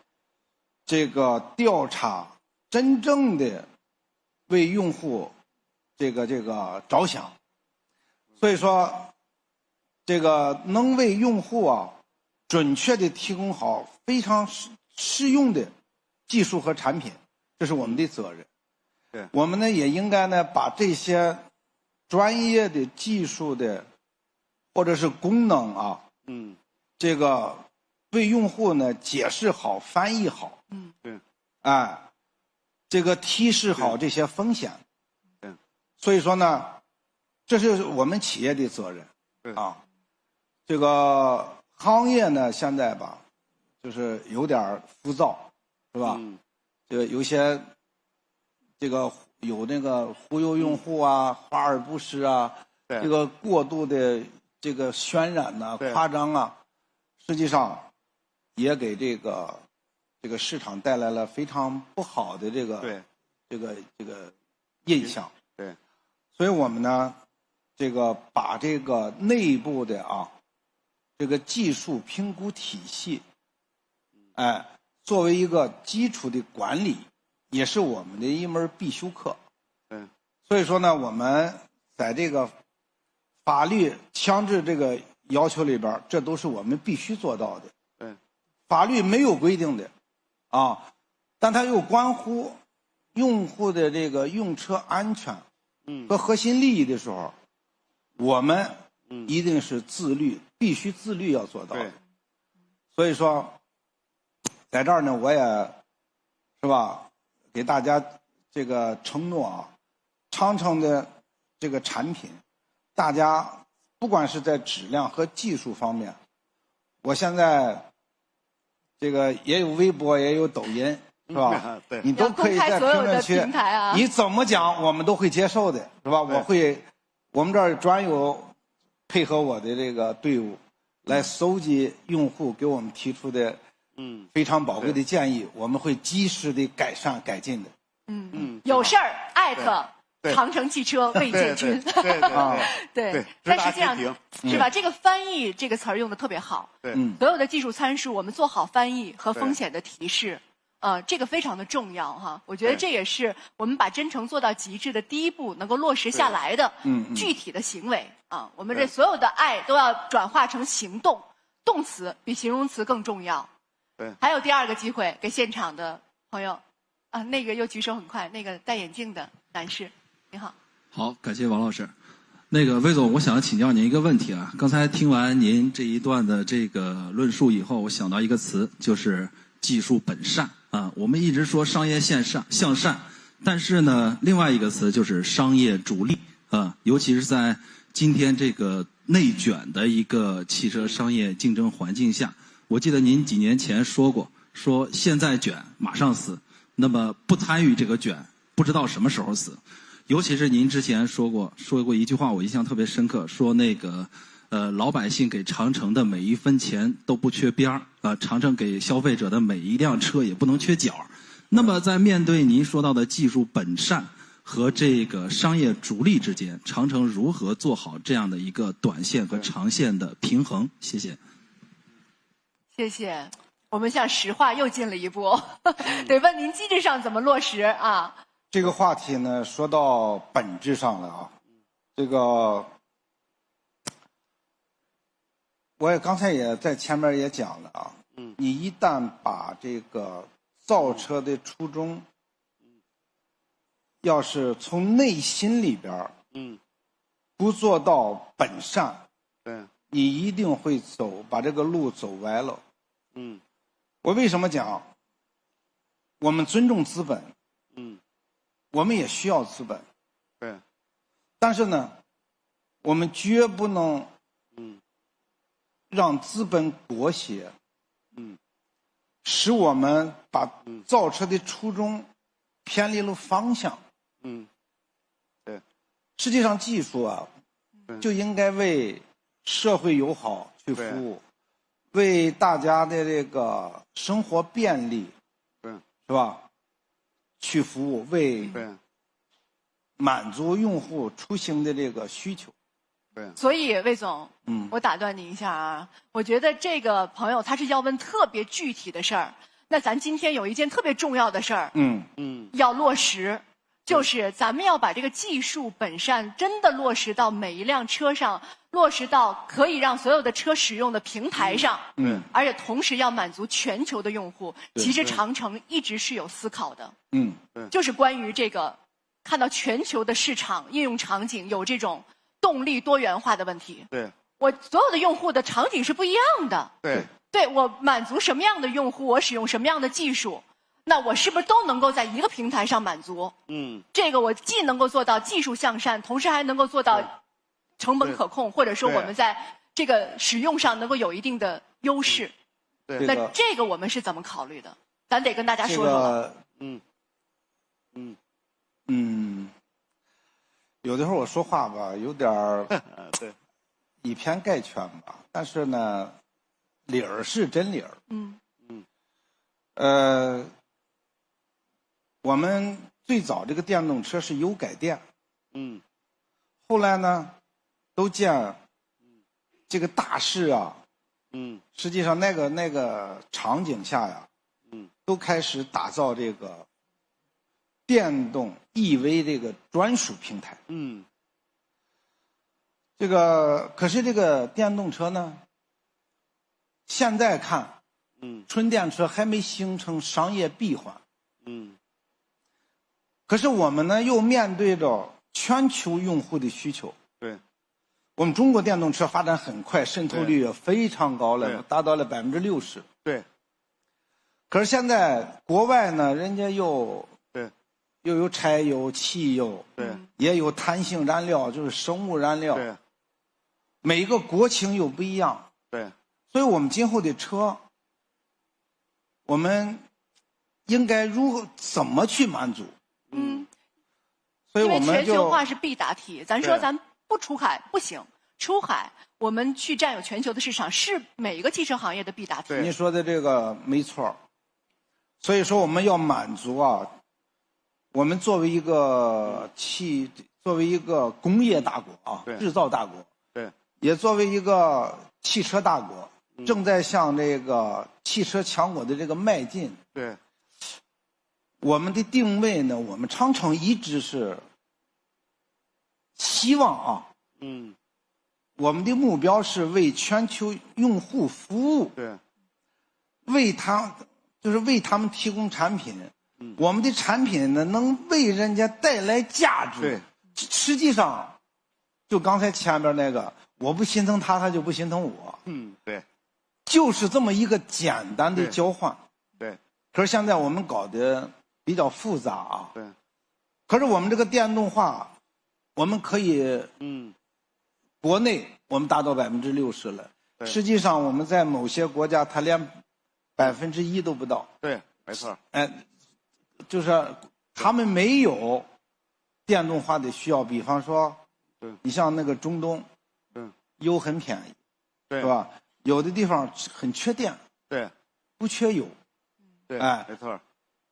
Speaker 4: 这个调查，真正的为用户这个着想。所以说，这个能为用户啊准确的提供好非常适用的技术和产品，这是我们的责任。
Speaker 3: 对，
Speaker 4: 我们呢也应该呢把这些专业的技术的或者是功能啊，这个为用户呢解释好、翻译好，
Speaker 3: 对，
Speaker 4: 哎，这个提示好这些风险。
Speaker 3: 对，
Speaker 4: 所以说呢，这是我们企业的责任。
Speaker 3: 对
Speaker 4: 啊。这个行业呢，现在吧，就是有点浮躁，是吧？这个有些，这个有那个忽悠用户啊，华而不实啊，这个过度的这个渲染呐、夸张啊，实际上也给这个市场带来了非常不好的这个印象。
Speaker 3: 对，
Speaker 4: 所以我们呢，这个把这个内部的啊。这个技术评估体系，哎，作为一个基础的管理，也是我们的一门必修课。所以说呢，我们在这个法律强制这个要求里边，这都是我们必须做到的。法律没有规定的，啊，但它又关乎用户的这个用车安全和核心利益的时候，我们一定是自律。必须自律要做到的，所以说，在这儿呢，我也是吧，给大家这个承诺啊，长城的这个产品，大家不管是在质量和技术方面，我现在这个也有微博，也有抖音，是吧？
Speaker 3: 对，
Speaker 4: 你都可以在评论区，你怎么讲我们都会接受的，是吧？我们这儿专有。配合我的这个队伍来搜集用户给我们提出的非常宝贵的建议，我们会及时的改善改进的。
Speaker 2: 有事儿艾特长城汽车魏建军。
Speaker 3: 对，
Speaker 2: 但是这样是吧？这个翻译这个词儿用的特别好。
Speaker 3: 对，
Speaker 2: 所有的技术参数我们做好翻译和风险的提示。这个非常的重要哈，我觉得这也是我们把真诚做到极致的第一步，能够落实下来的具体的行为啊。我们这所有的爱都要转化成行动，动词比形容词更重要。
Speaker 3: 对，
Speaker 2: 还有第二个机会给现场的朋友啊，那个又举手很快，那个戴眼镜的男士，你好。
Speaker 6: 好，感谢王老师。那个魏总，我想请教您一个问题啊。刚才听完您这一段的这个论述以后，我想到一个词，就是技术本善。我们一直说商业向善，但是呢，另外一个词就是商业逐利尤其是在今天这个内卷的一个汽车商业竞争环境下，我记得您几年前说过，说现在卷马上死，那么不参与这个卷，不知道什么时候死。尤其是您之前说过一句话，我印象特别深刻，说那个老百姓给长城的每一分钱都不缺边儿长城给消费者的每一辆车也不能缺角。那么在面对您说到的技术本善和这个商业逐利之间，长城如何做好这样的一个短线和长线的平衡？谢谢。
Speaker 2: 谢谢。我们向实话又进了一步，得问您机制上怎么落实啊？
Speaker 4: 这个话题呢，说到本质上了啊，这个。我也刚才也在前面也讲了啊，你一旦把这个造车的初衷，要是从内心里边，不做到本善，
Speaker 3: 对，
Speaker 4: 你一定会把这个路走歪了。
Speaker 3: 嗯，
Speaker 4: 我为什么讲？我们尊重资本，我们也需要资本，
Speaker 3: 对，
Speaker 4: 但是呢，我们绝不能，让资本裹挟，使我们把造车的初衷偏离了方向。
Speaker 3: 对，
Speaker 4: 实际上技术啊，就应该为社会友好去服务，为大家的这个生活便利，是吧？去服务，为满足用户出行的这个需求。
Speaker 2: 所以魏总，我打断你一下啊，我觉得这个朋友他是要问特别具体的事儿，那咱今天有一件特别重要的事儿，要落实，就是咱们要把这个技术本善真的落实到每一辆车上，落实到可以让所有的车使用的平台上，而且同时要满足全球的用户。其实长城一直是有思考的，就是关于这个看到全球的市场应用场景有这种动力多元化的问题。
Speaker 3: 对，
Speaker 2: 我所有的用户的场景是不一样的。对，我满足什么样的用户，我使用什么样的技术，那我是不是都能够在一个平台上满足？这个我既能够做到技术向善，同时还能够做到成本可控，或者说我们在这个使用上能够有一定的优势。那这个我们是怎么考虑的？咱得跟大家说说。
Speaker 4: 有的时候我说话吧，有点以偏概全吧，但是呢，理儿是真理儿。我们最早这个电动车是油改电，后来呢，都见这个大势啊，实际上那个场景下呀，都开始打造这个电动 EV 这个专属平台。这个可是这个电动车呢，现在看，纯电车还没形成商业闭环。可是我们呢，又面对着全球用户的需求。我们中国电动车发展很快，渗透率也非常高了，达到了60%。可是现在国外呢，人家又有柴油、汽油，也有碳性燃料，就是生物燃料。每一个国情又不一样。所以我们今后的车，我们应该怎么去满足？所以我们
Speaker 2: 因为全球化是必答题，咱说咱不出海不行，出海我们去占有全球的市场是每一个汽车行业的必答题。
Speaker 4: 您说的这个没错，所以说我们要满足啊，我们作为一个工业大国啊，制造大国，也作为一个汽车大国，正在向这个汽车强国的这个迈进。我们的定位呢，我们长城一直是希望啊，我们的目标是为全球用户服务，为他们提供产品，我们的产品呢能为人家带来价值。实际上，就刚才前边那个，我不心疼他，他就不心疼我。就是这么一个简单的交换。可是现在我们搞得比较复杂啊。可是我们这个电动化，我们可以，国内我们达到60%了。实际上我们在某些国家，它连1%都不到。
Speaker 3: 没错。
Speaker 4: 就是他们没有电动化的需要，比方说，你像那个中东，油很便宜，是吧？有的地方很缺电，不缺油，
Speaker 3: 没错。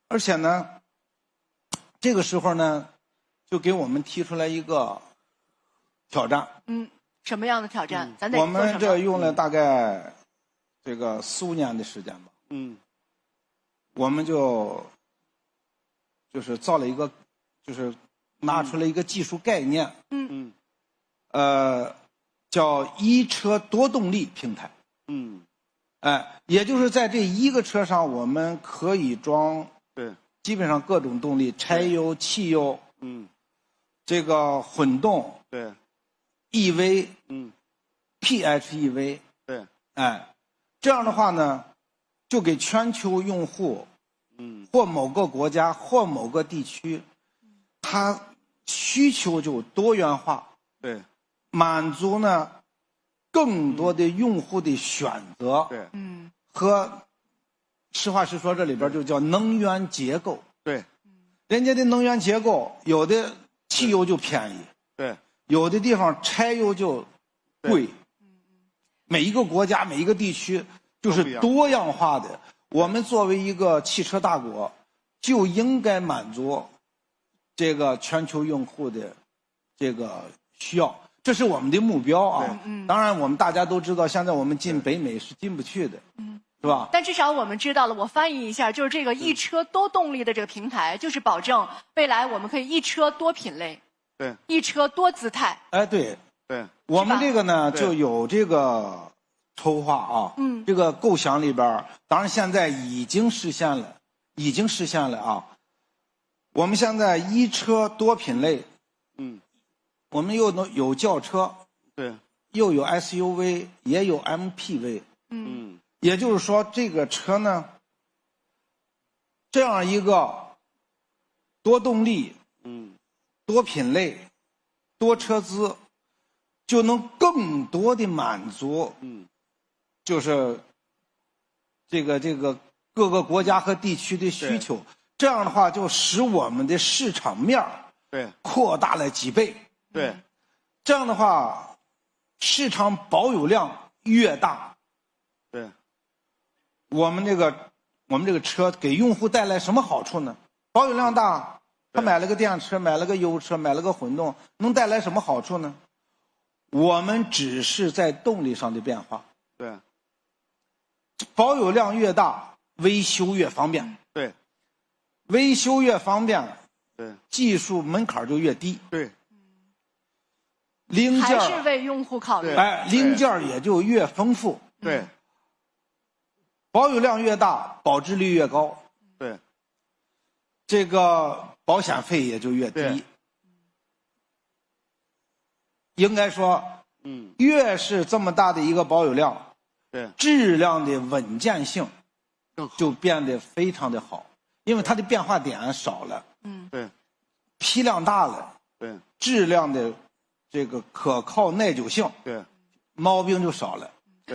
Speaker 4: 而且呢，这个时候呢，就给我们提出来一个挑战。
Speaker 2: 什么样的挑战？咱得
Speaker 4: 我们这用了大概这个4、5年的时间吧。我们就是造了一个，就是拿出了一个技术概念。叫一车多动力平台。也就是在这一个车上，我们可以装基本上各种动力，柴油、汽油，这个混动， EV，
Speaker 3: 嗯
Speaker 4: PHEV，
Speaker 3: 对，
Speaker 4: 哎，这样的话呢，就给全球用户，或某个国家或某个地区，它需求就多元化，
Speaker 3: 对，
Speaker 4: 满足呢更多的用户的选择，
Speaker 3: 对，
Speaker 4: 和实话实说，这里边就叫能源结构。
Speaker 3: 对，
Speaker 4: 人家的能源结构，有的汽油就便宜，
Speaker 3: 对，
Speaker 4: 有的地方柴油就贵。每一个国家、每一个地区就是多样化的。我们作为一个汽车大国，就应该满足这个全球用户的这个需要，这是我们的目标啊。当然，我们大家都知道，现在我们进北美是进不去的，是吧？
Speaker 2: 但至少我们知道了，我翻译一下，就是这个一车多动力的这个平台，就是保证未来我们可以一车多品类，
Speaker 3: 对，
Speaker 2: 一车多姿态。
Speaker 4: 哎，对，
Speaker 3: 对，
Speaker 4: 我们这个呢就有这个筹划啊，这个构想里边，当然现在已经实现了啊。我们现在一车多品类，我们又能有轿车，
Speaker 3: 对，
Speaker 4: 又有 SUV， 也有 MPV，也就是说这个车呢，这样一个多动力，多品类，多车资，就能更多的满足，就是这个各个国家和地区的需求。这样的话，就使我们的市场面扩大了几倍。
Speaker 3: 对，
Speaker 4: 这样的话，市场保有量越大，
Speaker 3: 对，
Speaker 4: 我们这个车给用户带来什么好处呢？保有量大，他买了个电车，买了个油车，买了个混动，能带来什么好处呢？我们只是在动力上的变化。
Speaker 3: 对，
Speaker 4: 保有量越大，维修越方便。
Speaker 3: 对，
Speaker 4: 维修越方便，
Speaker 3: 对，
Speaker 4: 技术门槛就越低。
Speaker 3: 对，
Speaker 4: 零件
Speaker 2: 还是为用户考虑。
Speaker 4: 哎，零件也就越丰富。
Speaker 3: 对，
Speaker 4: 保有量越大，保值率越高。
Speaker 3: 对，
Speaker 4: 这个保险费也就越低。应该说，越是这么大的一个保有量，
Speaker 3: 对，
Speaker 4: 质量的稳健性就变得非常的好，因为它的变化点少了，
Speaker 3: 对，
Speaker 4: 批量大了，
Speaker 3: 对，
Speaker 4: 质量的这个可靠耐久性，
Speaker 3: 对，
Speaker 4: 毛病就少了。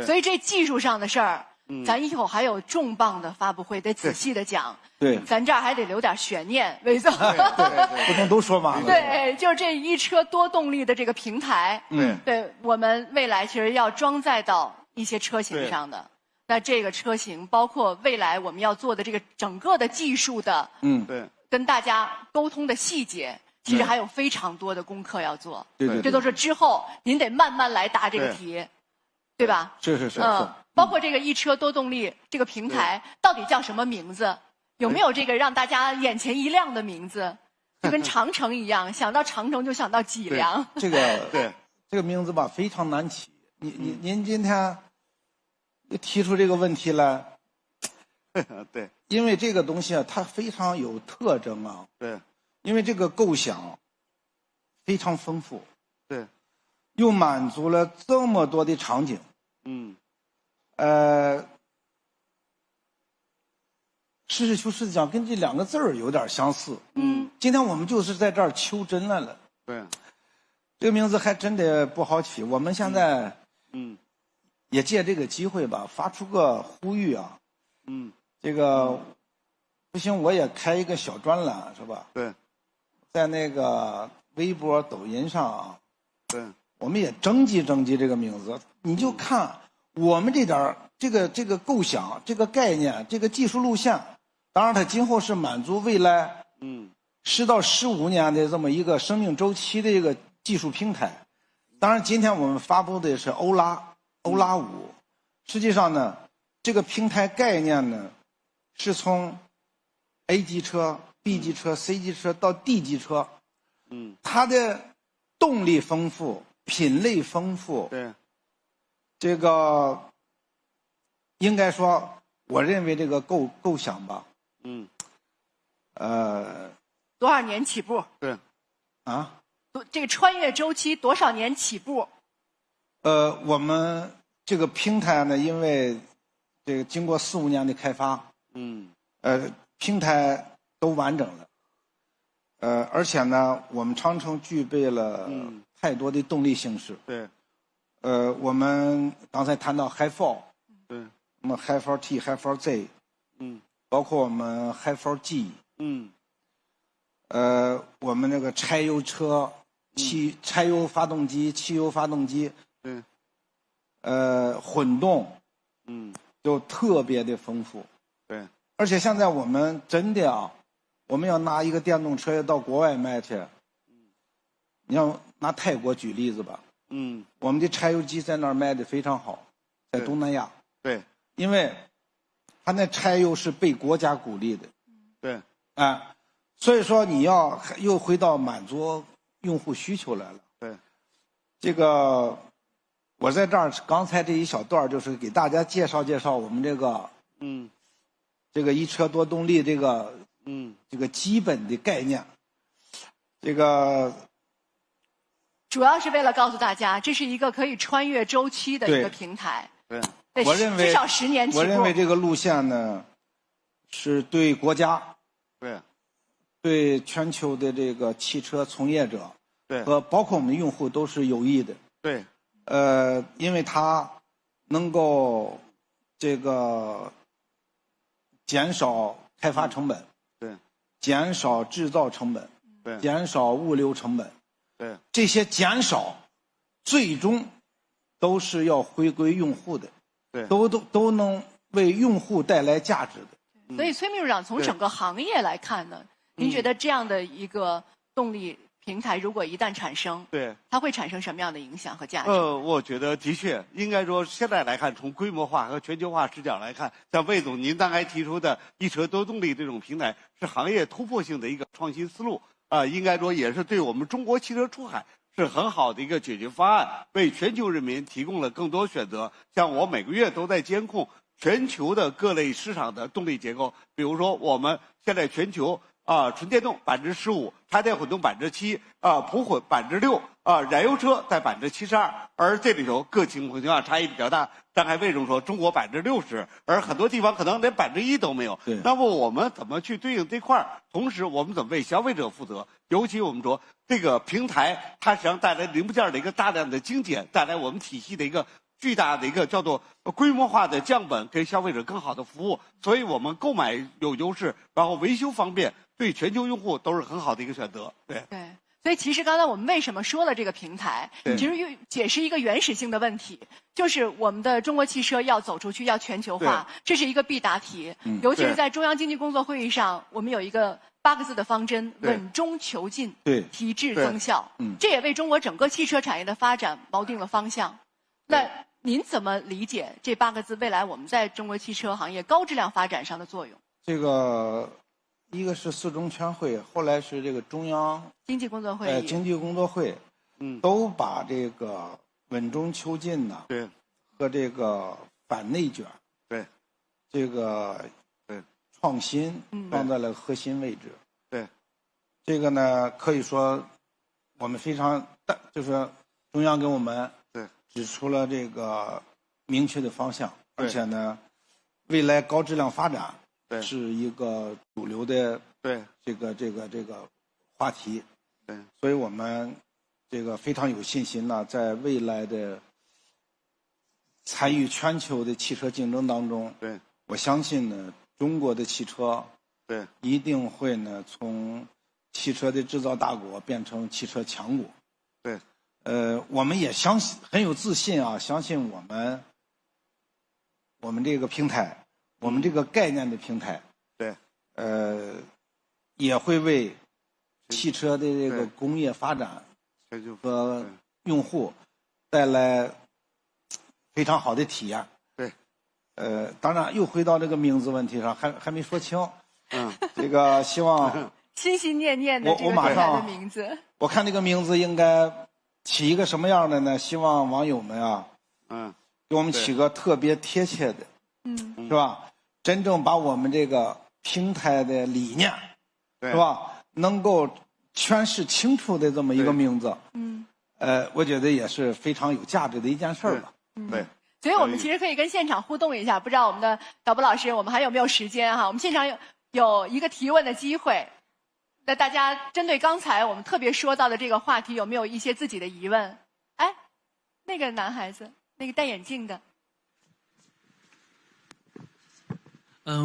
Speaker 2: 所以这技术上的事儿，咱以后还有重磅的发布会，得仔细的讲。
Speaker 4: 对，
Speaker 2: 咱这儿还得留点悬念，魏总。
Speaker 4: 不能都说完了。
Speaker 2: 对，就是这一车多动力的这个平台，对我们未来其实要装载到一些车型上的。那这个车型包括未来我们要做的这个整个的技术的，
Speaker 3: 对，
Speaker 2: 跟大家沟通的细节，其实还有非常多的功课要做。
Speaker 4: 对，
Speaker 2: 这都是之后您得慢慢来答这个题，对吧？
Speaker 4: 是。
Speaker 2: 包括这个一车多动力这个平台到底叫什么名字？有没有这个让大家眼前一亮的名字？就跟长城一样，想到长城就想到脊梁。
Speaker 4: 这个名字吧非常难起。您今天提出这个问题来，
Speaker 3: 对，
Speaker 4: 因为这个东西啊，它非常有特征啊。
Speaker 3: 对，
Speaker 4: 因为这个构想非常丰富，
Speaker 3: 对，
Speaker 4: 又满足了这么多的场景。实事求是的讲，跟这两个字儿有点相似。今天我们就是在这儿求真来了。
Speaker 3: 对，
Speaker 4: 这个名字还真的不好起。我们现在也借这个机会吧，发出个呼吁啊。这个不行，我也开一个小专栏，是吧？
Speaker 3: 对，
Speaker 4: 在那个微博、抖音上啊，
Speaker 3: 对，
Speaker 4: 我们也征集这个名字。你就看我们这点儿这个构想、这个概念、这个技术路线，当然它今后是满足未来10到15年的这么一个生命周期的一个技术平台。当然，今天我们发布的是欧拉5，实际上呢，这个平台概念呢，是从 A 级车、B 级车、C 级车到 D 级车，它的动力丰富，品类丰富，
Speaker 3: 对，
Speaker 4: 这个应该说，我认为这个构想吧，
Speaker 2: 多少年起步？
Speaker 3: 对，
Speaker 4: 啊，
Speaker 2: 这个穿越周期多少年起步？
Speaker 4: 我们这个平台呢，因为这个经过4、5年的开发，平台都完整了，而且呢，我们长城具备了太多的动力形式。
Speaker 3: 对，
Speaker 4: 我们刚才谈到 Hi4，
Speaker 3: 对，
Speaker 4: 那么 Hi4T、Hi4Z， 包括我们 Hi4G， 我们那个柴油车、柴油发动机、汽油发动机，
Speaker 3: 对，
Speaker 4: 混动，就特别的丰富。
Speaker 3: 对，
Speaker 4: 而且现在我们真的啊，我们要拿一个电动车要到国外卖去，你要拿泰国举例子吧，我们的柴油机在那儿卖的非常好，在东南亚。
Speaker 3: 对，
Speaker 4: 因为它那柴油是被国家鼓励的。
Speaker 3: 对，
Speaker 4: 所以说你要又回到满足用户需求来了。
Speaker 3: 对，
Speaker 4: 这个我在这儿刚才这一小段就是给大家介绍介绍我们这个这个一车多动力这个这个基本的概念。这个
Speaker 2: 主要是为了告诉大家，这是一个可以穿越周期的一个平台。
Speaker 3: 对，
Speaker 4: 我认为
Speaker 2: 至少10年起步。
Speaker 4: 我认为这个路线呢，是对国家、对全球的这个汽车从业者，和包括我们用户都是有益的。
Speaker 3: 对，
Speaker 4: 因为它能够这个减少开发成本，减少制造成本，减少物流成本，这些减少，最终都是要回归用户的。都能为用户带来价值的。
Speaker 2: 所以崔秘书长从整个行业来看呢，您觉得这样的一个动力平台如果一旦产生，它会产生什么样的影响和价值？
Speaker 3: 我觉得的确应该说，现在来看，从规模化和全球化视角来看，像魏总您刚才提出的一车多动力这种平台，是行业突破性的一个创新思路应该说也是对我们中国汽车出海是很好的一个解决方案，为全球人民提供了更多选择。像我每个月都在监控全球的各类市场的动力结构，比如说我们现在全球纯电动15%，插电混动7%，普混6%，燃油车在72%，而这里头各情况下差异比较大。刚才魏总说中国60%，而很多地方可能连1%都没有。那么我们怎么去对应这块儿？同时我们怎么为消费者负责？尤其我们说这个平台，它实际上带来零部件的一个大量的精简，带来我们体系的一个巨大的一个叫做规模化的降本，给消费者更好的服务。所以我们购买有优势，然后维修方便，对全球用户都是很好的一个选择。对。
Speaker 2: 所以其实刚才我们为什么说了这个平台，其实又解释一个原始性的问题，就是我们的中国汽车要走出去，要全球化，这是一个必答题。尤其是在中央经济工作会议上，我们有一个8个字的方针：稳中求进，提质增效。这也为中国整个汽车产业的发展锚定了方向。那您怎么理解这8个字未来我们在中国汽车行业高质量发展上的作用？
Speaker 4: 这个一个是4中全会，后来是这个中央
Speaker 2: 经济工作会议，
Speaker 4: 经济工作会，都把这个稳中求进呢，和这个反内卷，这个创新放在了核心位置。这个呢可以说我们非常就是中央给我们指出了这个明确的方向，而且呢，未来高质量发展是一个主流的这个话题。所以我们这个非常有信心呢，在未来的参与全球的汽车竞争当中，我相信呢，中国的汽车一定会呢从汽车的制造大国变成汽车强国。我们也相信很有自信啊，相信我们这个平台，我们这个概念的平台，也会为汽车的这个工业发展和用户带来非常好的体验。当然又回到这个名字问题上，还没说清。这个希望
Speaker 2: 心心念念的这个平台的名字，
Speaker 4: 我看这个名字应该起一个什么样的呢？希望网友们啊，给我们起个特别贴切的，是吧？真正把我们这个平台的理念，是吧？能够诠释清楚的这么一个名字，
Speaker 2: 嗯，
Speaker 4: 我觉得也是非常有价值的一件事儿吧。
Speaker 3: 对。
Speaker 2: 所以我们其实可以跟现场互动一下，不知道我们的导播老师，我们还有没有时间哈？我们现场有一个提问的机会，那大家针对刚才我们特别说到的这个话题，有没有一些自己的疑问？哎，那个男孩子，那个戴眼镜的。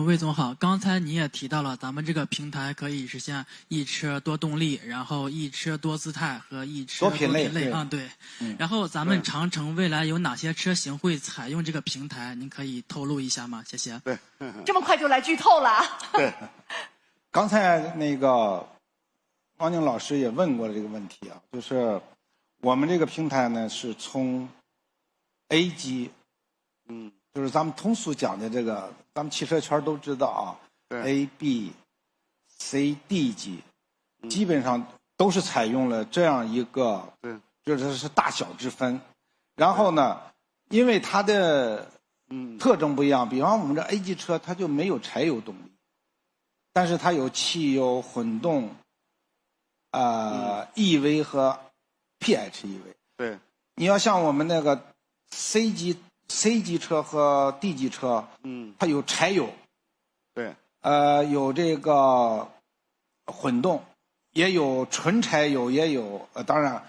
Speaker 7: 魏总好，刚才你也提到了，咱们这个平台可以实现一车多动力，然后一车多姿态和一车多品类。对。然后咱们长城未来有哪些车型会采用这个平台？您可以透露一下吗？谢谢。
Speaker 3: 对。
Speaker 2: 这么快就来剧透了？
Speaker 3: 对。
Speaker 4: 刚才那个王宁老师也问过了这个问题啊，就是我们这个平台呢是从 A 级，就是咱们通俗讲的这个，咱们汽车圈都知道啊 ，A、B、C、D 级，基本上都是采用了这样一个，就是大小之分。然后呢，因为它的特征不一样，比方我们这 A 级车它就没有柴油动力，但是它有汽油、混动、EV 和 PHEV。
Speaker 3: 对，
Speaker 4: 你要像我们那个 C 级车和 D 级车，它有柴油，
Speaker 3: 对，
Speaker 4: 有这个混动，也有纯柴油，也有当然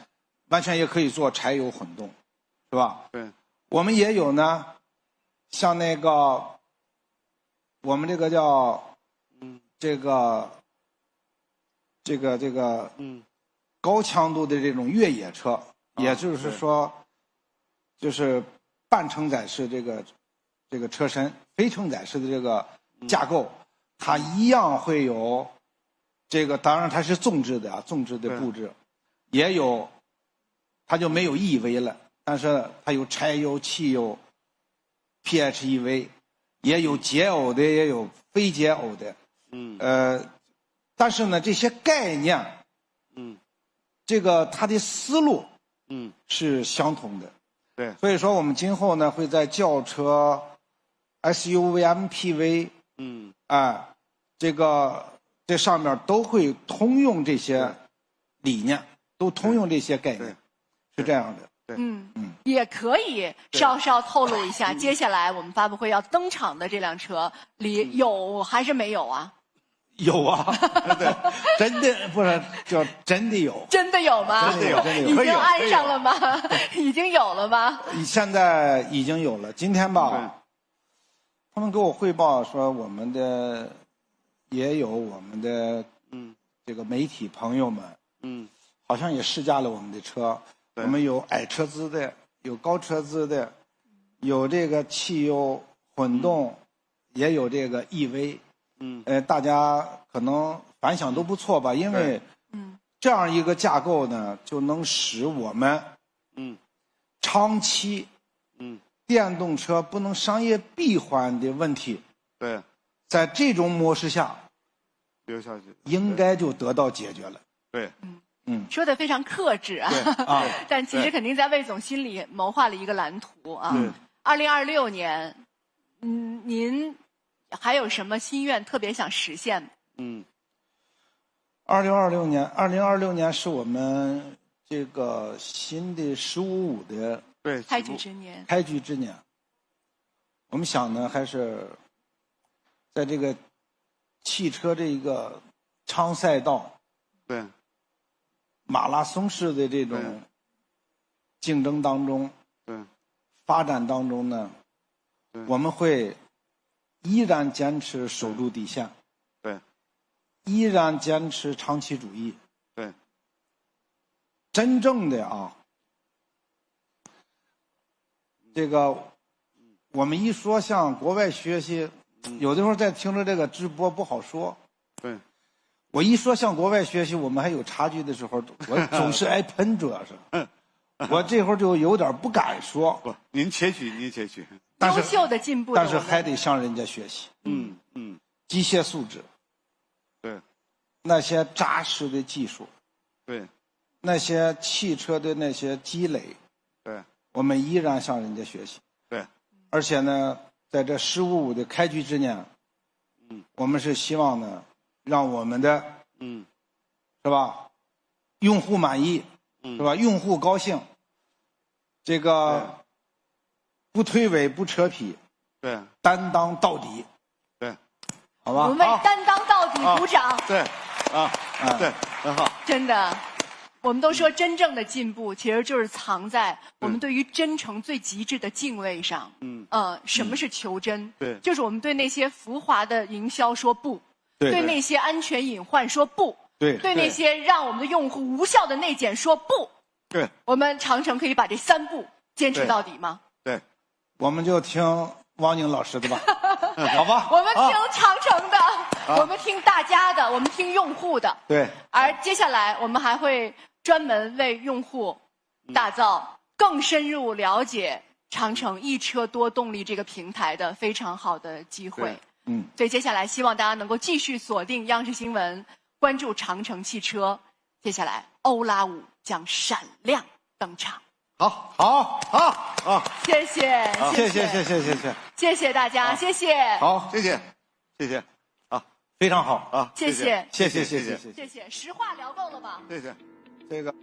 Speaker 4: 完全也可以做柴油混动，是吧？
Speaker 3: 对，
Speaker 4: 我们也有呢，像那个我们这个叫这个高强度的这种越野车，也就是说就是半承载式这个车身，非承载式的这个架构，它一样会有这个，当然它是纵置的啊，纵置的布置，也有，它就没有 EV 了，但是它有柴油、汽油、PHEV， 也有解耦的，也有非解耦的，但是呢，这些概念，这个它的思路，是相同的。
Speaker 3: 对，
Speaker 4: 所以说我们今后呢会在轿车、SUV、MPV，这上面都会通用这些理念，都通用这些概念，是这样的。
Speaker 2: 也可以稍稍透露一下，接下来我们发布会要登场的这辆车里有还是没有啊？
Speaker 4: 有啊，对，真的不是叫真的有，
Speaker 2: 真的有吗？
Speaker 4: 真的有，真的有，
Speaker 2: 已经安上了吗？已经有了吗？
Speaker 4: 现在已经有了。今天吧，他们给我汇报说，我们的也有我们的这个媒体朋友们，好像也试驾了我们的车。我们有矮车资的，有高车资的，有这个汽油混动，也有这个 EV。大家可能反响都不错吧，因为这样一个架构呢，就能使我们长期电动车不能商业闭环的问题，在这种模式下
Speaker 3: 留下去，
Speaker 4: 应该就得到解决了。
Speaker 3: 对，
Speaker 2: 说的非常克制啊，但其实肯定在魏总心里谋划了一个蓝图啊。2026年，您还有什么心愿特别想实现吗
Speaker 4: ？2026年是我们这个新的15.5的
Speaker 2: 开局之年。
Speaker 4: 开局之年，我们想呢，还是在这个汽车这一个长赛道，马拉松式的这种竞争当中，发展当中呢，我们会依然坚持守住底线，依然坚持长期主义，真正的这个我们一说向国外学习，有的时候在听着这个直播不好说，我一说向国外学习，我们还有差距的时候，我总是挨喷，主要是，我这会儿就有点不敢说。
Speaker 3: 不，您谦虚，
Speaker 2: 优秀的进步，
Speaker 4: 但是还得向人家学习。机械素质，那些扎实的技术，那些汽车的那些积累，我们依然向人家学习。而且呢，在这15.5的开局之年，我们是希望呢，让我们的，是吧？用户满意，是吧？用户高兴，这个不推诿不扯皮，
Speaker 3: 对，
Speaker 4: 担当到底，
Speaker 3: 对，
Speaker 4: 好吧？
Speaker 2: 我们为担当到底鼓掌。
Speaker 3: 对，对，很好。
Speaker 2: 真的，我们都说真正的进步其实就是藏在我们对于真诚最极致的敬畏上。什么是求真？
Speaker 3: 对，
Speaker 2: 就是我们对那些浮华的营销说不，
Speaker 4: 对
Speaker 2: 那些安全隐患说不，
Speaker 4: 对
Speaker 2: 那些让我们的用户无效的内检说不。
Speaker 3: 对，
Speaker 2: 我们长城可以把这3不坚持到底吗？
Speaker 3: 对，
Speaker 4: 我们就听汪宁老师的吧，好吧？
Speaker 2: 我们听长城的，我们听大家的，我们听用户的。
Speaker 4: 对。
Speaker 2: 而接下来我们还会专门为用户打造更深入了解长城一车多动力这个平台的非常好的机会。所以接下来希望大家能够继续锁定央视新闻，关注长城汽车。接下来欧拉5将闪亮登场。
Speaker 3: 好，
Speaker 2: 谢谢
Speaker 4: 谢谢
Speaker 2: 大家，谢谢。
Speaker 4: 好，
Speaker 3: 谢谢，
Speaker 4: 非常好啊，
Speaker 2: 谢谢，实话聊够了吧？
Speaker 3: 谢谢，
Speaker 4: 这个。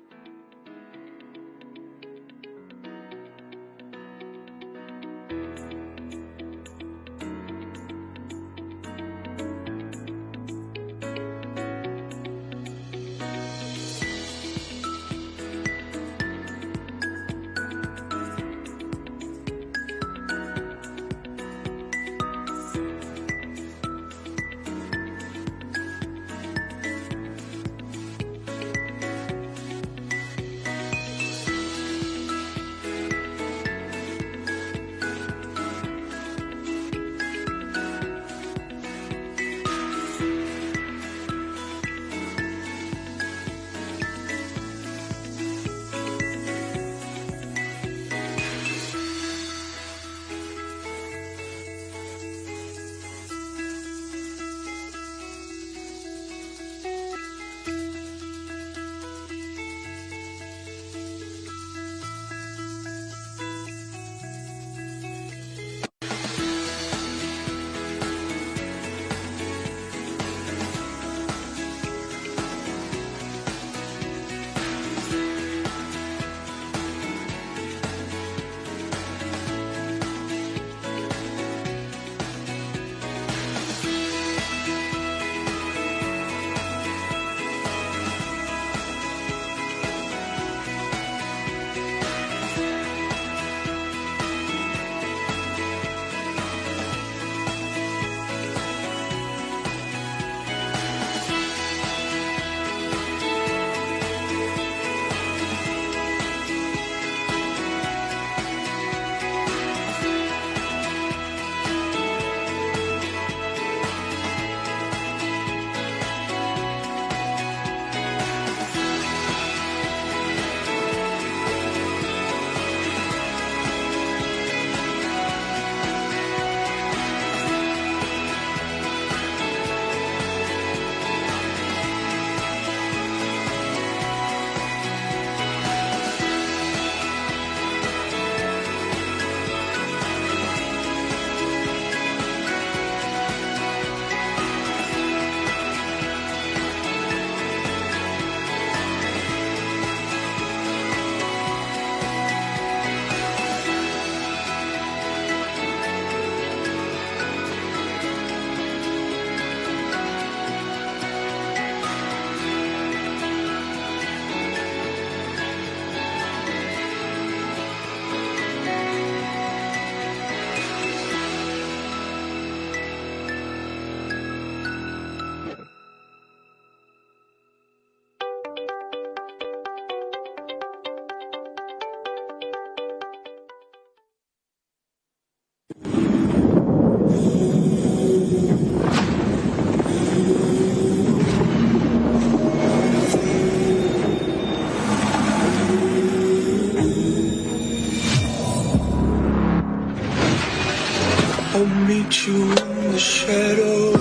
Speaker 8: I'll meet you in the shadow.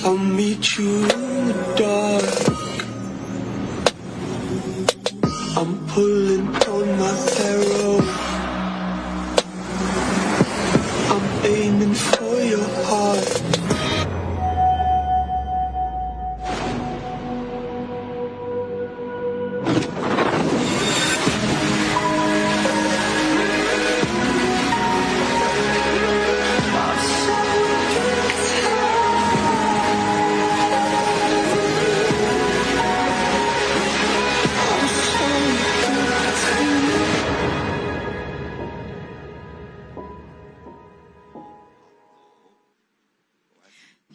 Speaker 8: I'll meet you in the dark. I'm pulling on my arrow. I'm aiming for your heart.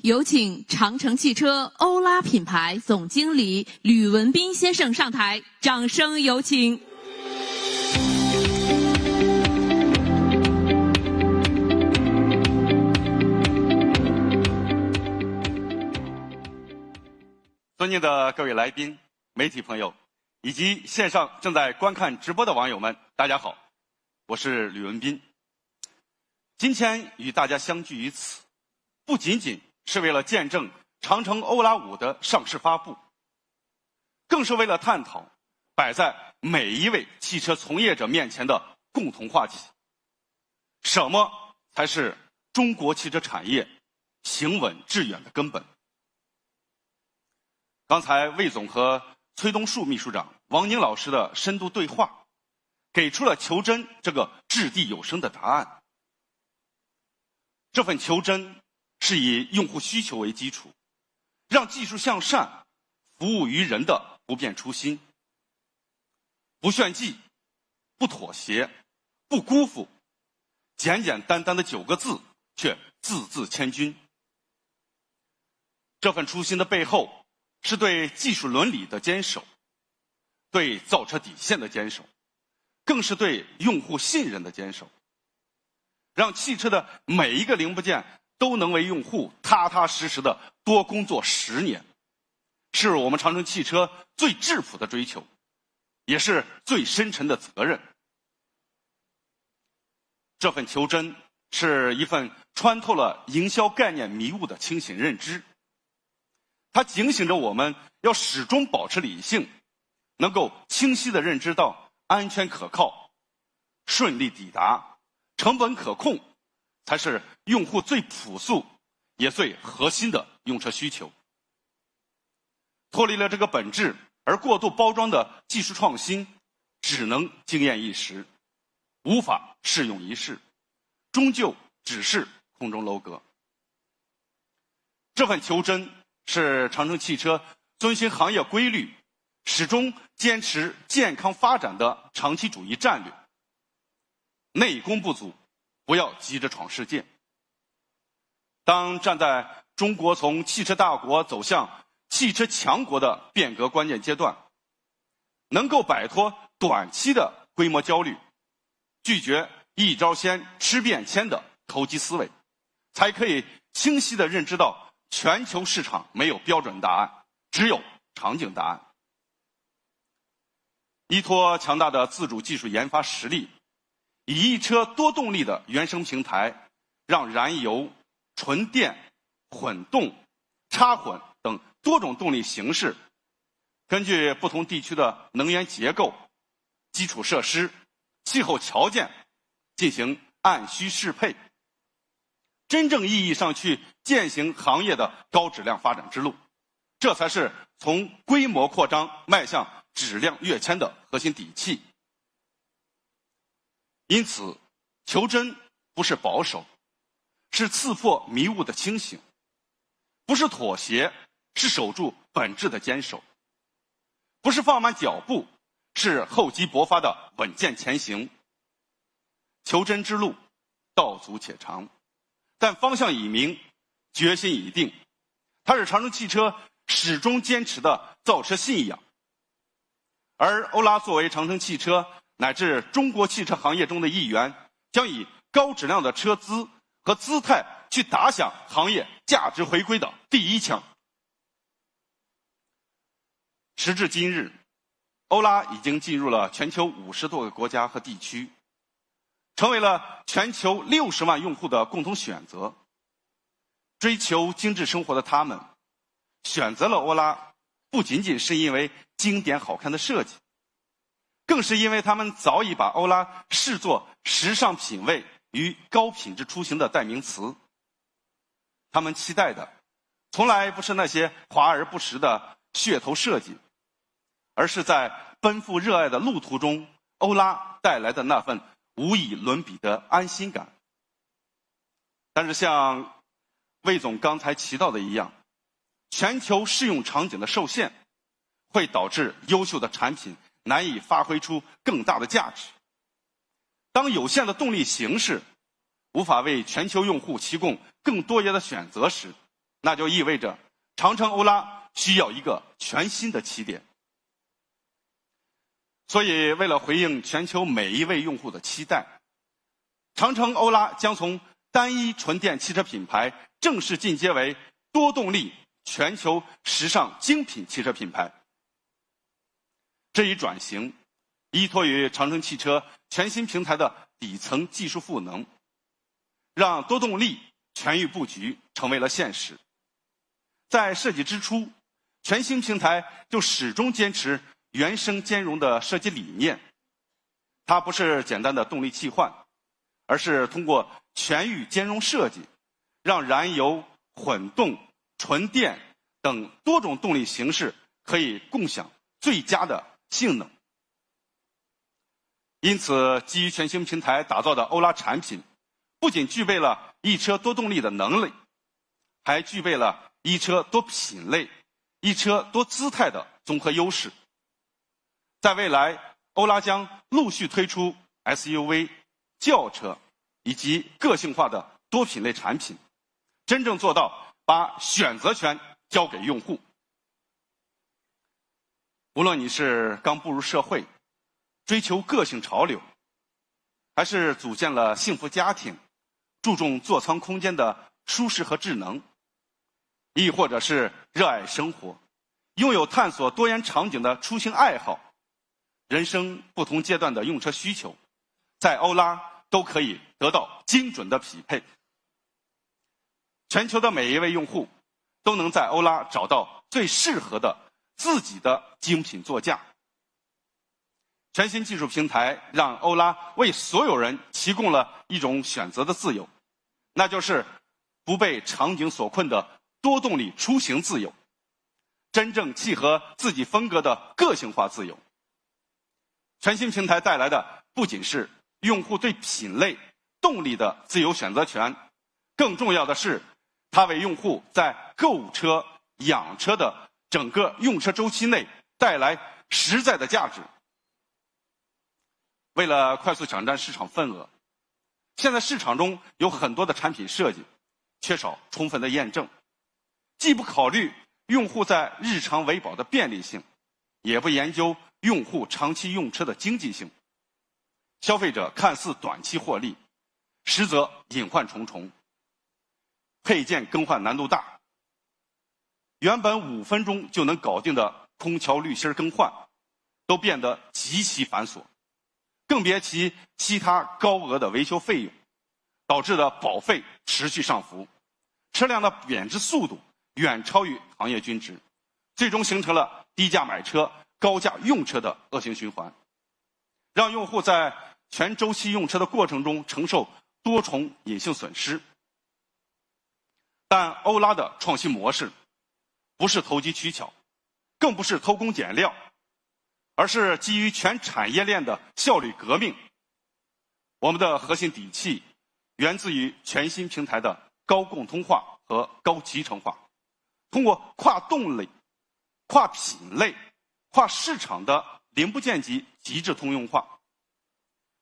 Speaker 9: 有请长城汽车欧拉品牌总经理吕文斌先生上台，掌声有请。
Speaker 10: 尊敬的各位来宾、媒体朋友，以及线上正在观看直播的网友们，大家好，我是吕文斌。今天与大家相聚于此，不仅仅是为了见证长城欧拉5的上市发布，更是为了探讨摆在每一位汽车从业者面前的共同话题：什么才是中国汽车产业行稳致远的根本？刚才魏总和崔东树秘书长、王宁老师的深度对话，给出了求真这个掷地有声的答案。这份求真是以用户需求为基础，让技术向善服务于人的不变初心。不炫技，不妥协，不辜负，简简单单的9个字，却字字千钧。这份初心的背后，是对技术伦理的坚守，对造车底线的坚守，更是对用户信任的坚守。让汽车的每一个零部件都能为用户踏踏实实的多工作10年，是我们长城汽车最质朴的追求，也是最深沉的责任。这份求真是一份穿透了营销概念迷雾的清醒认知，它警醒着我们要始终保持理性，能够清晰地认知到安全可靠、顺利抵达、成本可控，才是用户最朴素也最核心的用车需求。脱离了这个本质而过度包装的技术创新，只能惊艳一时，无法适用一世，终究只是空中楼阁。这份求真是长城汽车遵循行业规律，始终坚持健康发展的长期主义战略。内功不足，不要急着闯世界。当站在中国从汽车大国走向汽车强国的变革关键阶段，能够摆脱短期的规模焦虑，拒绝一招鲜吃遍天的投机思维，才可以清晰地认知到全球市场没有标准答案，只有场景答案。依托强大的自主技术研发实力，以一车多动力的原生平台，让燃油、纯电、混动、插混等多种动力形式，根据不同地区的能源结构、基础设施、气候条件进行按需适配，真正意义上去践行行业的高质量发展之路，这才是从规模扩张迈向质量跃迁的核心底气。因此，求真不是保守，是刺破迷雾的清醒；不是妥协，是守住本质的坚守；不是放慢脚步，是厚积薄发的稳健前行。求真之路，道阻且长，但方向已明，决心已定。它是长城汽车始终坚持的造车信仰。而欧拉作为长城汽车乃至中国汽车行业中的一员，将以高质量的车资和姿态去打响行业价值回归的第一枪。时至今日，欧拉已经进入了全球50多个国家和地区，成为了全球60万用户的共同选择。追求精致生活的他们，选择了欧拉，不仅仅是因为经典好看的设计，更是因为他们早已把欧拉视作时尚品味与高品质出行的代名词。他们期待的，从来不是那些华而不实的噱头设计，而是在奔赴热爱的路途中，欧拉带来的那份无以伦比的安心感。但是像魏总刚才提到的一样，全球适用场景的受限，会导致优秀的产品难以发挥出更大的价值。当有限的动力形式无法为全球用户提供更多元的选择时，那就意味着长城欧拉需要一个全新的起点。所以，为了回应全球每一位用户的期待，长城欧拉将从单一纯电汽车品牌正式进阶为多动力全球时尚精品汽车品牌。这一转型依托于长城汽车全新平台的底层技术赋能，让多动力全域布局成为了现实。在设计之初，全新平台就始终坚持原生兼容的设计理念，它不是简单的动力替换，而是通过全域兼容设计，让燃油、混动、纯电等多种动力形式可以共享最佳的性能。因此，基于全新平台打造的欧拉产品，不仅具备了一车多动力的能力，还具备了一车多品类、一车多姿态的综合优势。在未来，欧拉将陆续推出 SUV、轿车以及个性化的多品类产品，真正做到把选择权交给用户。无论你是刚步入社会，追求个性潮流，还是组建了幸福家庭，注重座舱空间的舒适和智能，亦或者是热爱生活，拥有探索多元场景的出行爱好，人生不同阶段的用车需求，在欧拉都可以得到精准的匹配。全球的每一位用户都能在欧拉找到最适合的自己的精品座驾。全新技术平台让欧拉为所有人提供了一种选择的自由，那就是不被场景所困的多动力出行自由，真正契合自己风格的个性化自由。全新平台带来的不仅是用户对品类、动力的自由选择权，更重要的是，它为用户在购物车、养车的整个用车周期内带来实在的价值。为了快速抢占市场份额，现在市场中有很多的产品设计缺少充分的验证，既不考虑用户在日常维保的便利性，也不研究用户长期用车的经济性。消费者看似短期获利，实则隐患重重。配件更换难度大，原本5分钟就能搞定的空调滤芯更换，都变得极其繁琐，更别提其他高额的维修费用，导致的保费持续上浮，车辆的贬值速度远超于行业均值，最终形成了低价买车、高价用车的恶性循环，让用户在全周期用车的过程中承受多重隐性损失。但欧拉的创新模式不是投机取巧，更不是偷工减料，而是基于全产业链的效率革命。我们的核心底气源自于全新平台的高共通化和高集成化，通过跨动力、跨品类、跨市场的零部件级极致通用化，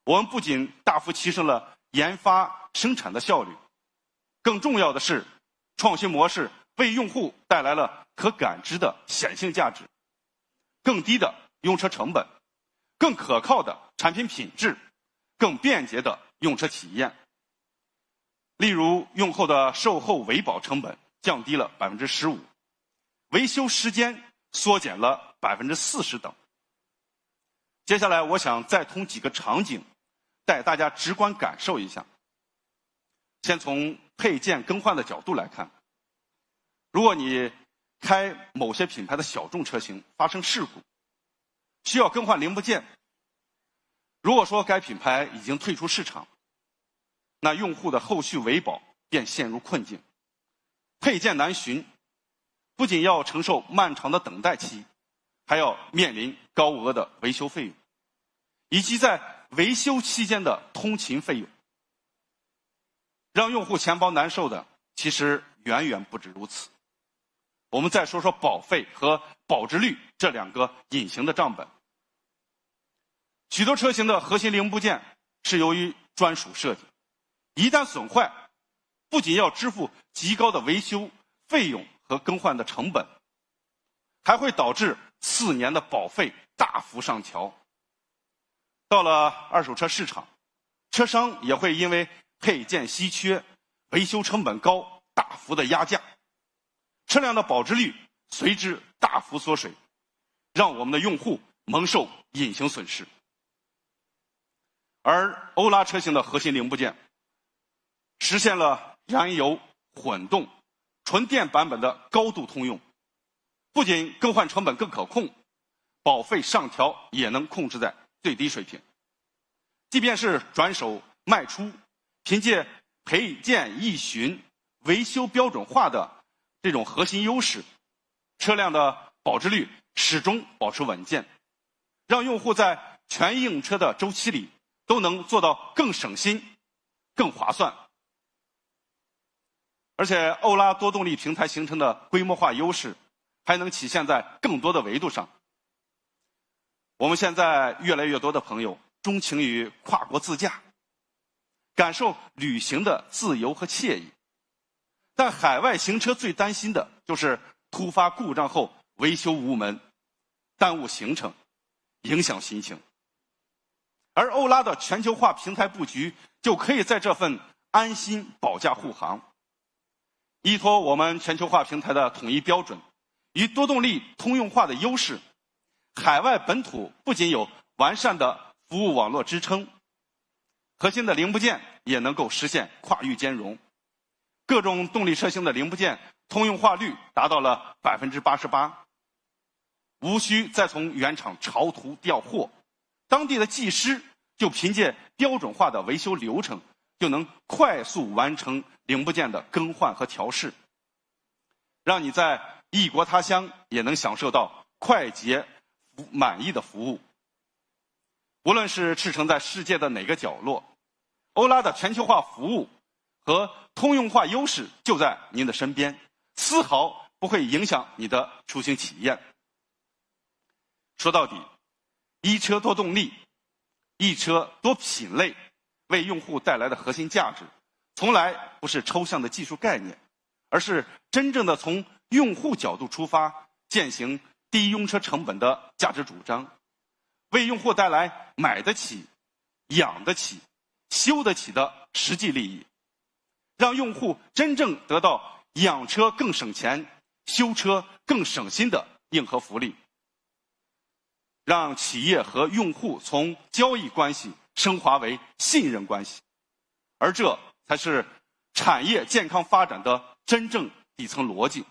Speaker 10: 我们不仅大幅提升了研发生产的效率，更重要的是，创新模式为用户带来了可感知的显性价值，更低的用车成本，更可靠的产品品质，更便捷的用车体验。例如，用后的售后维保成本降低了15%，维修时间缩减了40%等。接下来，我想再从几个场景带大家直观感受一下。先从配件更换的角度来看，如果你开某些品牌的小众车型发生事故，需要更换零部件，如果说该品牌已经退出市场，那用户的后续维保便陷入困境，配件难寻，不仅要承受漫长的等待期，还要面临高额的维修费用，以及在维修期间的通勤费用。让用户钱包难受的其实远远不止如此。我们再说说保费和保值率这两个隐形的账本。许多车型的核心零部件是由于专属设计，一旦损坏，不仅要支付极高的维修费用和更换的成本，还会导致4年的保费大幅上调。到了二手车市场，车商也会因为配件稀缺、维修成本高，大幅的压价，车辆的保值率随之大幅缩水，让我们的用户蒙受隐形损失。而欧拉车型的核心零部件实现了燃油、混动、纯电版本的高度通用，不仅更换成本更可控，保费上调也能控制在最低水平。即便是转手卖出，凭借配件易寻、维修标准化的这种核心优势，车辆的保值率始终保持稳健，让用户在全用车的周期里都能做到更省心、更划算。而且欧拉多动力平台形成的规模化优势还能体现在更多的维度上。我们现在越来越多的朋友钟情于跨国自驾，感受旅行的自由和惬意，但海外行车最担心的就是突发故障后维修无门，耽误行程，影响心情。而欧拉的全球化平台布局就可以在这份安心保驾护航。依托我们全球化平台的统一标准与多动力通用化的优势，海外本土不仅有完善的服务网络支撑，核心的零部件也能够实现跨域兼容，各种动力车型的零部件通用化率达到了88%，无需再从原厂潮途调货，当地的技师就凭借标准化的维修流程，就能快速完成零部件的更换和调试，让你在异国他乡也能享受到快捷满意的服务。无论是驰骋在世界的哪个角落，欧拉的全球化服务和通用化优势就在您的身边，丝毫不会影响你的出行体验。说到底，一车多动力、一车多品类为用户带来的核心价值，从来不是抽象的技术概念，而是真正的从用户角度出发，践行低用车成本的价值主张，为用户带来买得起、养得起、修得起的实际利益，让用户真正得到养车更省钱、修车更省心的硬核福利，让企业和用户从交易关系升华为信任关系，而这才是产业健康发展的真正底层逻辑。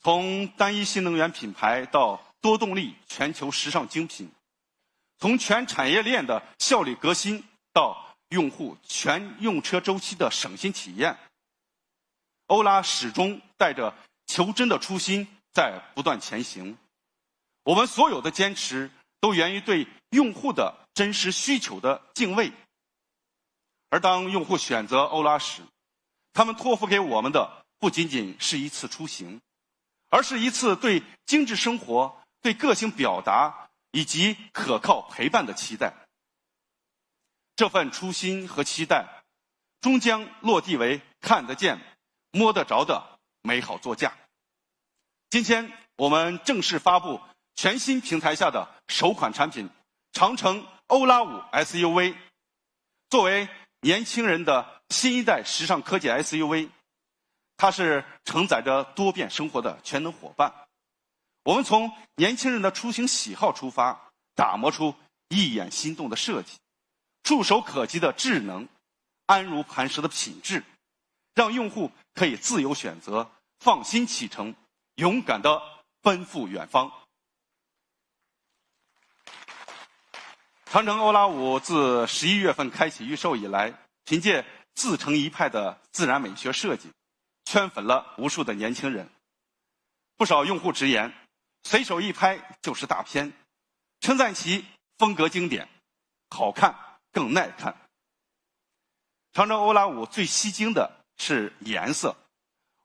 Speaker 10: 从单一新能源品牌到多动力全球时尚精品，从全产业链的效率革新到用户全用车周期的省心体验，欧拉始终带着求真的初心在不断前行。我们所有的坚持都源于对用户的真实需求的敬畏。而当用户选择欧拉时，他们托付给我们的不仅仅是一次出行，而是一次对精致生活、对个性表达以及可靠陪伴的期待。这份初心和期待终将落地为看得见、摸得着的美好座驾。今天我们正式发布全新平台下的首款产品长城欧拉5 SUV。 作为年轻人的新一代时尚科技 SUV， 它是承载着多变生活的全能伙伴。我们从年轻人的出行喜好出发，打磨出一眼心动的设计，触手可及的智能，安如磐石的品质，让用户可以自由选择，放心启程，勇敢地奔赴远方。长城欧拉5自11月份开启预售以来，凭借自成一派的自然美学设计，圈粉了无数的年轻人。不少用户直言，随手一拍就是大片，称赞其风格经典，好看更耐看。长城欧拉5最吸睛的是颜色，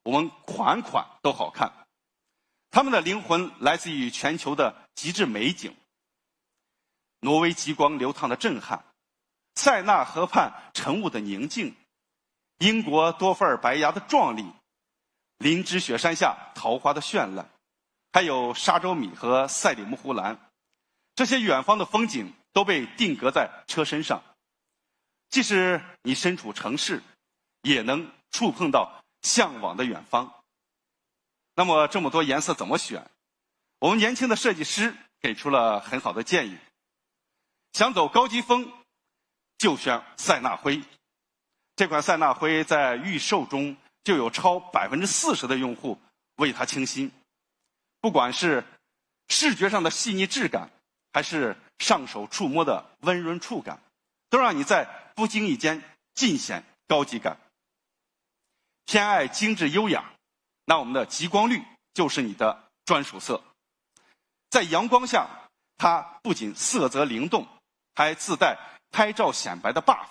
Speaker 10: 我们款款都好看。它们的灵魂来自于全球的极致美景，挪威极光流淌的震撼，塞纳河畔晨雾的宁静，英国多佛尔白崖的壮丽，林芝雪山下桃花的绚烂，还有沙洲米和赛里木湖蓝，这些远方的风景都被定格在车身上。即使你身处城市，也能触碰到向往的远方。那么这么多颜色怎么选？我们年轻的设计师给出了很好的建议。想走高级风，就选塞纳灰。这款塞纳灰在预售中就有超40%的用户为它倾心。不管是视觉上的细腻质感，还是上手触摸的温润触感，都让你在不经意间尽显高级感。偏爱精致优雅，那我们的极光绿就是你的专属色。在阳光下，它不仅色泽灵动，还自带拍照显白的 buff，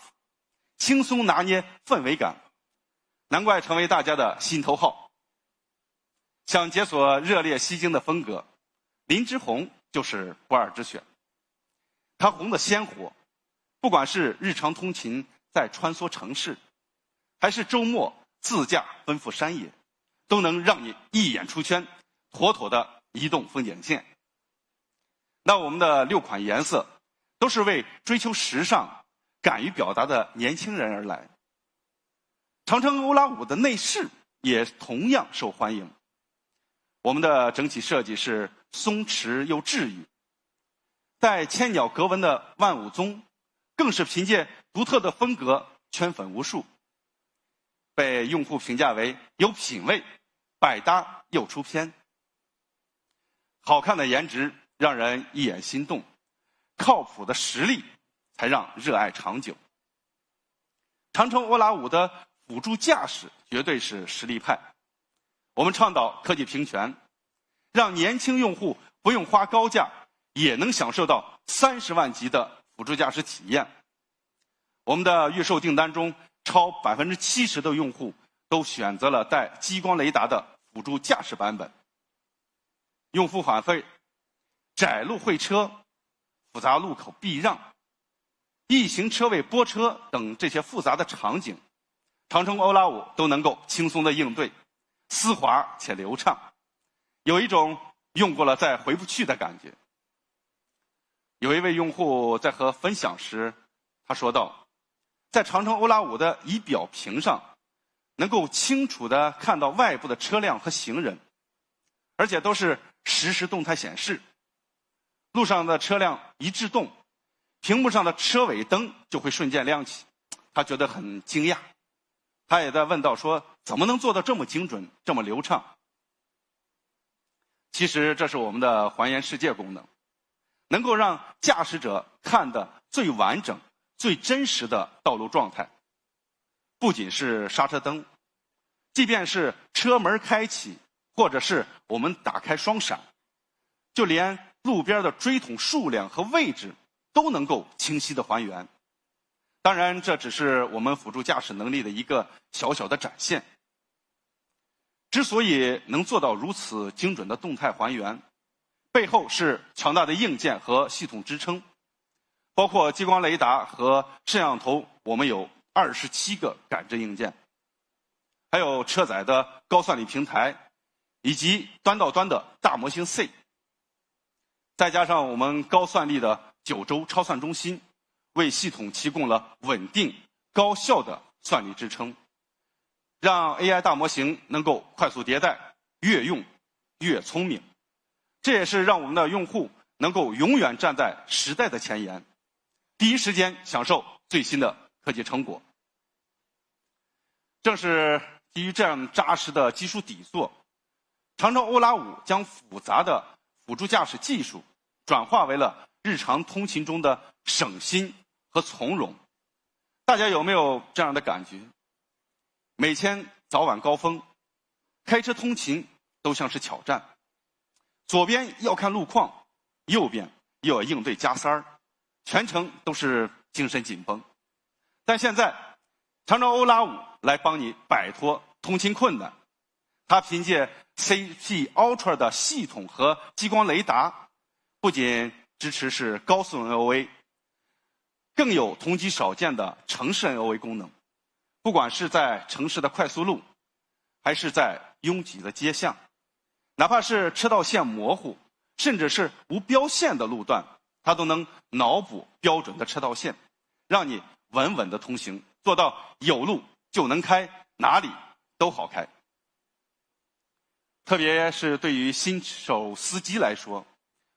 Speaker 10: 轻松拿捏氛围感，难怪成为大家的心头好。想解锁热烈吸睛的风格，林芝红就是不二之选。它红的鲜活，不管是日常通勤在穿梭城市，还是周末自驾奔赴山野，都能让你一眼出圈，妥妥的移动风景线。那我们的6款颜色都是为追求时尚、敢于表达的年轻人而来。长城欧拉5的内饰也同样受欢迎。我们的整体设计是松弛又治愈，带千鸟格纹的万物棕更是凭借独特的风格圈粉无数，被用户评价为有品位、百搭又出片。好看的颜值让人一眼心动，靠谱的实力才让热爱长久。长城欧拉5的辅助驾驶绝对是实力派。我们倡导科技平权，让年轻用户不用花高价也能享受到30万级的辅助驾驶体验。我们的预售订单中，超70%的用户都选择了带激光雷达的辅助驾驶版本。用户反馈，窄路会车、复杂路口避让、异形车位拨车等这些复杂的场景，长城欧拉5都能够轻松的应对，丝滑且流畅，有一种用过了再回不去的感觉。有一位用户在和分享时，他说道，在长城欧拉5的仪表屏上，能够清楚地看到外部的车辆和行人，而且都是实时动态显示。路上的车辆一制动，屏幕上的车尾灯就会瞬间亮起，他觉得很惊讶。他也在问到说，怎么能做到这么精准，这么流畅？其实这是我们的还原世界功能，能够让驾驶者看得最完整、最真实的道路状态。不仅是刹车灯，即便是车门开启，或者是我们打开双闪，就连路边的锥桶数量和位置都能够清晰的还原。当然，这只是我们辅助驾驶能力的一个小小的展现。之所以能做到如此精准的动态还原，背后是强大的硬件和系统支撑，包括激光雷达和摄像头，我们有27个感知硬件，还有车载的高算力平台，以及端到端的大模型 C， 再加上我们高算力的9轴超算中心，为系统提供了稳定高效的算力支撑，让 AI 大模型能够快速迭代，越用越聪明。这也是让我们的用户能够永远站在时代的前沿，第一时间享受最新的科技成果。正是基于这样扎实的技术底座，长城欧拉5将复杂的辅助驾驶技术转化为了日常通勤中的省心和从容。大家有没有这样的感觉？每天早晚高峰，开车通勤都像是挑战，左边要看路况，右边又要应对加塞儿，全程都是精神紧绷。但现在长城欧拉5来帮你摆脱通勤困难，它凭借 CP Ultra 的系统和激光雷达，不仅支持是高速 NOA， 更有同级少见的城市 NOA 功能。不管是在城市的快速路，还是在拥挤的街巷，哪怕是车道线模糊，甚至是无标线的路段，它都能脑补标准的车道线，让你稳稳的通行，做到有路就能开，哪里都好开。特别是对于新手司机来说，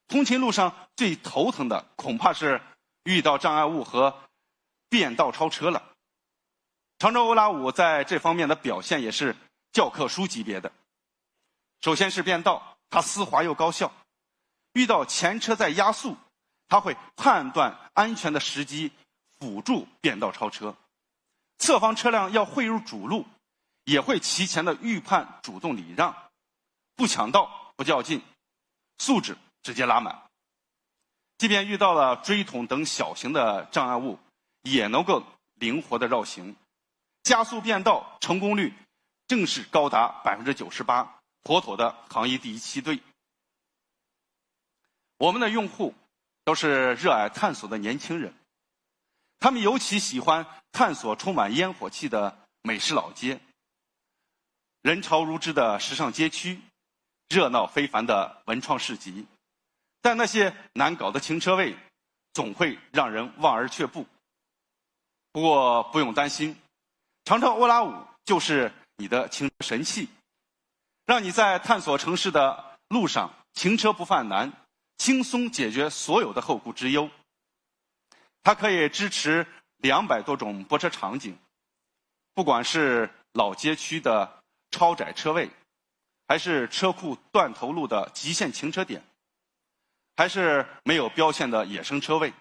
Speaker 10: 通勤路上最头疼的恐怕是遇到障碍物和变道超车了。长城欧拉5在这方面的表现也是教科书级别的。首先是变道，它丝滑又高效。遇到前车在压速，它会判断安全的时机，辅助变道超车。侧方车辆要汇入主路，也会提前的预判主动礼让，不抢道不较劲，素质直接拉满。即便遇到了锥桶等小型的障碍物，也能够灵活的绕行。加速变道成功率正是高达98%，妥妥的行业第一梯队。我们的用户都是热爱探索的年轻人，他们尤其喜欢探索充满烟火气的美食老街、人潮如织的时尚街区、热闹非凡的文创市集。但那些难搞的停车位总会让人望而却步。不过不用担心，长城欧拉5就是你的停车神器，让你在探索城市的路上停车不犯难，轻松解决所有的后顾之忧。它可以支持200多种泊车场景，不管是老街区的超窄车位，还是车库断头路的极限停车点，还是没有标线的野生车位，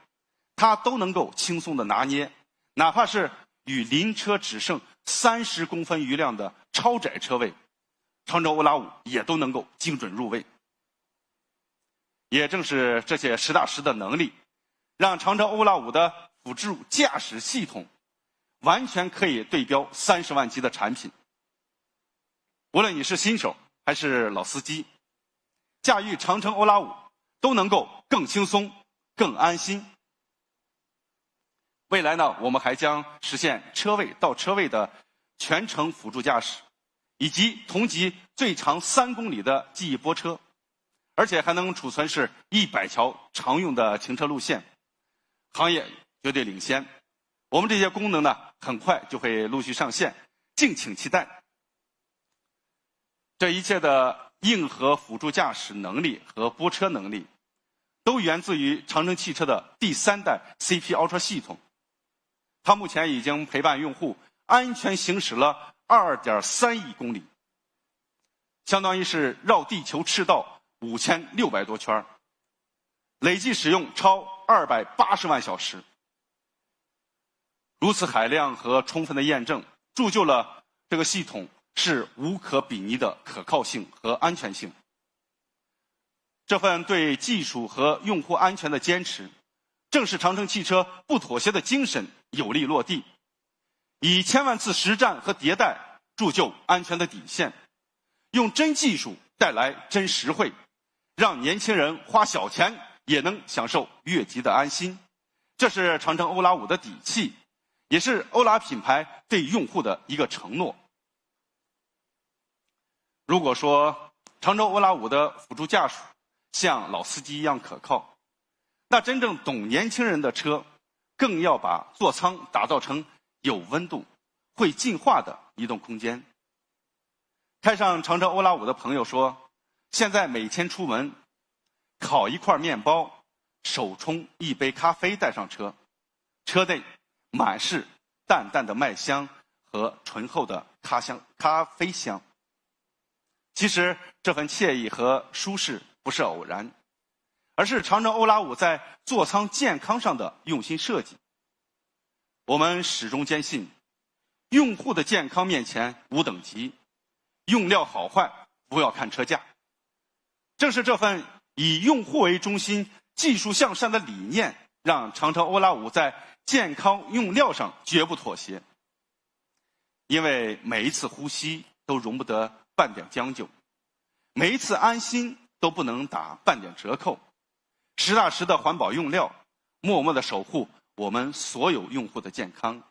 Speaker 10: 它都能够轻松的拿捏。哪怕是与邻车只剩30公分余量的超窄车位，长城欧拉5也都能够精准入位。也正是这些实打实的能力，让长城欧拉5的辅助驾驶系统完全可以对标30万级的产品。无论你是新手还是老司机，驾驭长城欧拉5都能够更轻松、更安心。未来呢，我们还将实现车位到车位的全程辅助驾驶，以及同级最长3公里的记忆泊车，而且还能储存是100条常用的停车路线，行业绝对领先。我们这些功能呢，很快就会陆续上线，敬请期待。这一切的硬核辅助驾驶能力和泊车能力，都源自于长城汽车的第3代 CP Ultra 系统。它目前已经陪伴用户安全行驶了2.3亿公里，相当于是绕地球赤道5600多圈，累计使用超280万小时。如此海量和充分的验证，铸就了这个系统是无可比拟的可靠性和安全性。这份对技术和用户安全的坚持，正是长城汽车不妥协的精神有力落地，以1000万次实战和迭代铸就安全的底线，用真技术带来真实惠，让年轻人花小钱也能享受越级的安心。这是长城欧拉5的底气，也是欧拉品牌对用户的一个承诺。如果说长城欧拉5的辅助驾驶像老司机一样可靠，那真正懂年轻人的车，更要把座舱打造成有温度、会进化的移动空间。开上长城欧拉5的朋友说，现在每天出门，烤一块面包，手冲一杯咖啡带上车，车内满是淡淡的麦香和醇厚的咖啡香。其实这份惬意和舒适不是偶然，而是长城欧拉5在座舱健康上的用心设计。我们始终坚信，用户的健康面前无等级，用料好坏不要看车价。正是这份以用户为中心、技术向善的理念，让长城欧拉5在健康用料上绝不妥协。因为每一次呼吸都容不得半点将就，每一次安心都不能打半点折扣，实打实的环保用料，默默的守护我们所有用户的健康。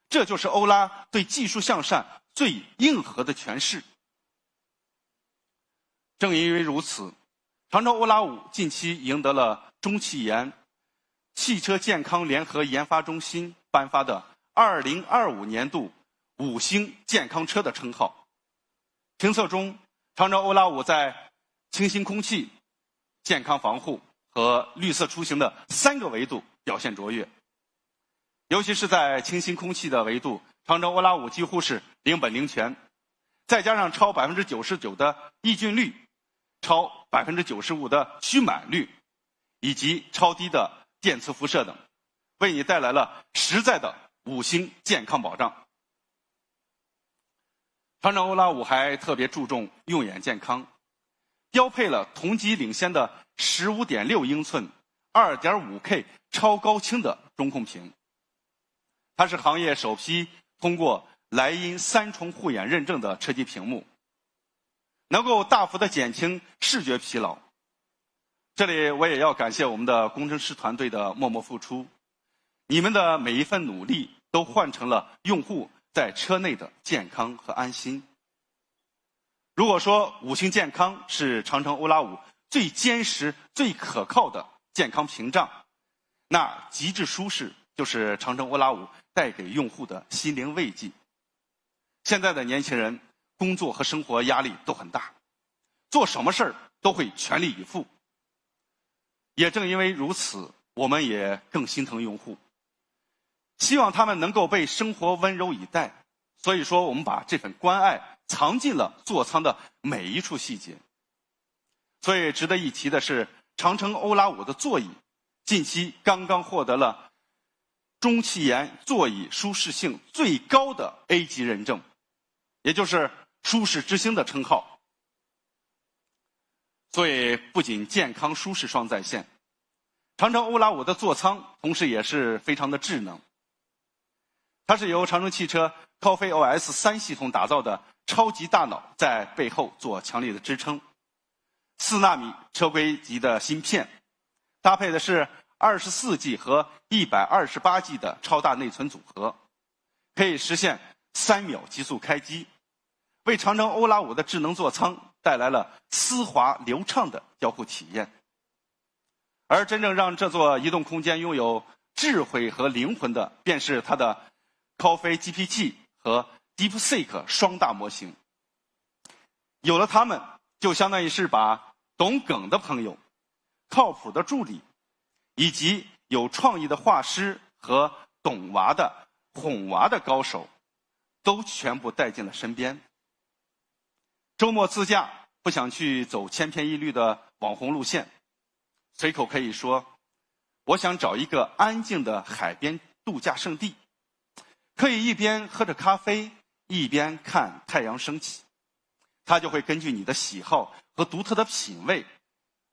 Speaker 10: 这就是欧拉对技术向善最硬核的诠释。正因为如此，常州欧拉5近期赢得了中汽研汽车健康联合研发中心颁发的2025年度5星健康车的称号。评测中，常州欧拉5在清新空气、健康防护和绿色出行的3个维度表现卓越。尤其是在清新空气的维度，常州欧拉5几乎是零本零全，再加上超99%的抑菌率、超95%的驱螨率，以及超低的电磁辐射等，为你带来了实在的5星健康保障。常州欧拉5还特别注重用眼健康，标配了同级领先的15.6英寸 2.5K 超高清的中控屏。它是行业首批通过莱茵3重护眼认证的车机屏幕，能够大幅的减轻视觉疲劳。这里我也要感谢我们的工程师团队的默默付出，你们的每一份努力都换成了用户在车内的健康和安心。如果说5星健康是长城欧拉5最坚实、最可靠的健康屏障，那极致舒适就是长城欧拉5带给用户的心灵慰藉。现在的年轻人工作和生活压力都很大，做什么事儿都会全力以赴。也正因为如此，我们也更心疼用户，希望他们能够被生活温柔以待。所以说，我们把这份关爱藏进了座舱的每一处细节。所以值得一提的是，长城欧拉5的座椅近期刚刚获得了中汽研座椅舒适性最高的 A 级认证，也就是舒适之星的称号。所以不仅健康舒适双在线，长城欧拉5的座舱同时也是非常的智能。它是由长城汽车高飞 OS 3系统打造的超级大脑在背后做强力的支撑，4纳米车规级的芯片，搭配的是24G 和128G 的超大内存组合，可以实现3秒极速开机，为长城欧拉5的智能座舱带来了丝滑流畅的交互体验。而真正让这座移动空间拥有智慧和灵魂的，便是它的高飞 GPT 和 DeepSeek 双大模型。有了它们，就相当于是把懂梗的朋友、靠谱的助理，以及有创意的画师和懂娃的哄娃的高手，都全部带进了身边。周末自驾不想去走千篇一律的网红路线，随口可以说，我想找一个安静的海边度假胜地，可以一边喝着咖啡，一边看太阳升起。它就会根据你的喜好和独特的品味，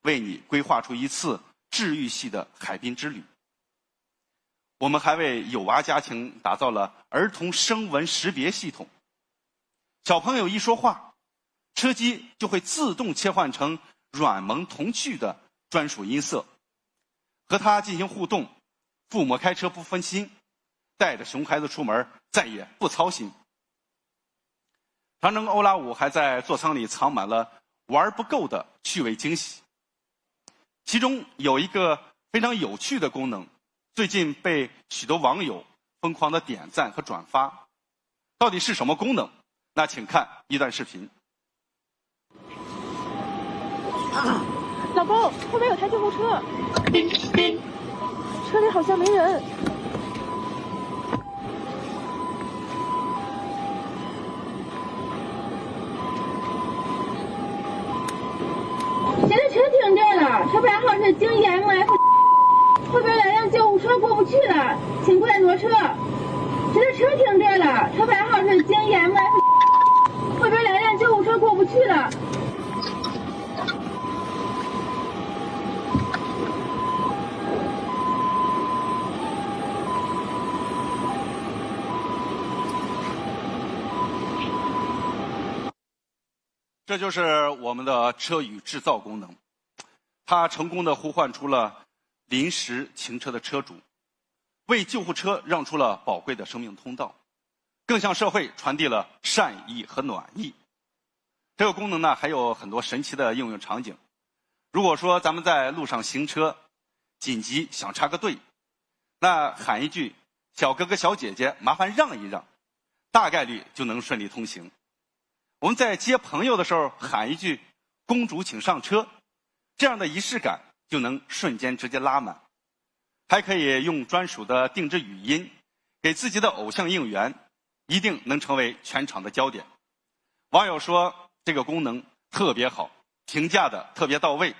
Speaker 10: 为你规划出一次治愈系的海滨之旅。我们还为有娃家庭打造了儿童声纹识别系统，小朋友一说话，车机就会自动切换成软萌童趣的专属音色，和它进行互动，父母开车不分心，带着熊孩子出门再也不操心。长城欧拉5还在座舱里藏满了玩不够的趣味惊喜，其中有一个非常有趣的功能，最近被许多网友疯狂的点赞和转发。到底是什么功能？那请看一段视频。
Speaker 11: 老公，后面有台救护车，车里好像没人。
Speaker 12: 现在车停这儿了，车牌号是京 EMF， 后边来辆救护车过不去了，请过来挪车。现在车停这儿了，车牌号是京 EMF， 后边来辆救护车过不去了。
Speaker 10: 这就是我们的车语制造功能，它成功的呼唤出了临时停车的车主，为救护车让出了宝贵的生命通道，更向社会传递了善意和暖意。这个功能呢还有很多神奇的应用场景。如果说咱们在路上行车，紧急想插个队，那喊一句“小哥哥小姐姐，麻烦让一让”，大概率就能顺利通行。我们在接朋友的时候喊一句“公主请上车”，这样的仪式感就能瞬间直接拉满。还可以用专属的定制语音给自己的偶像应援，一定能成为全场的焦点。网友说这个功能特别好，评价的特别到位。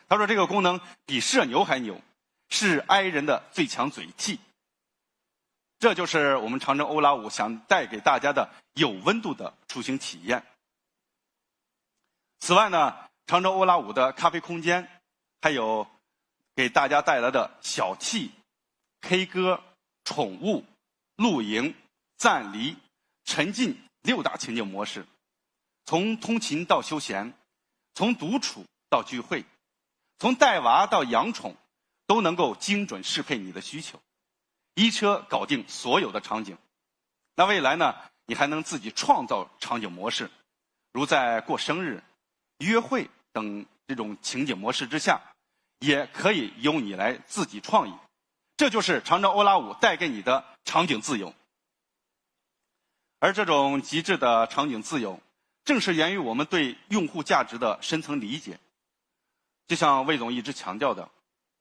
Speaker 10: 他说这个功能比社牛还牛，是 i 人的最强嘴替。这就是我们长征欧拉5想带给大家的有温度的出行体验。此外呢，长征欧拉5的咖啡空间还有给大家带来的小憩、K 歌、宠物、露营、暂离、沉浸6大情景模式，从通勤到休闲，从独处到聚会，从带娃到养宠，都能够精准适配你的需求，一车搞定所有的场景。那未来呢，你还能自己创造场景模式，如在过生日、约会等这种情景模式之下，也可以由你来自己创意。这就是长征欧拉5带给你的场景自由。而这种极致的场景自由，正是源于我们对用户价值的深层理解。就像魏总一直强调的，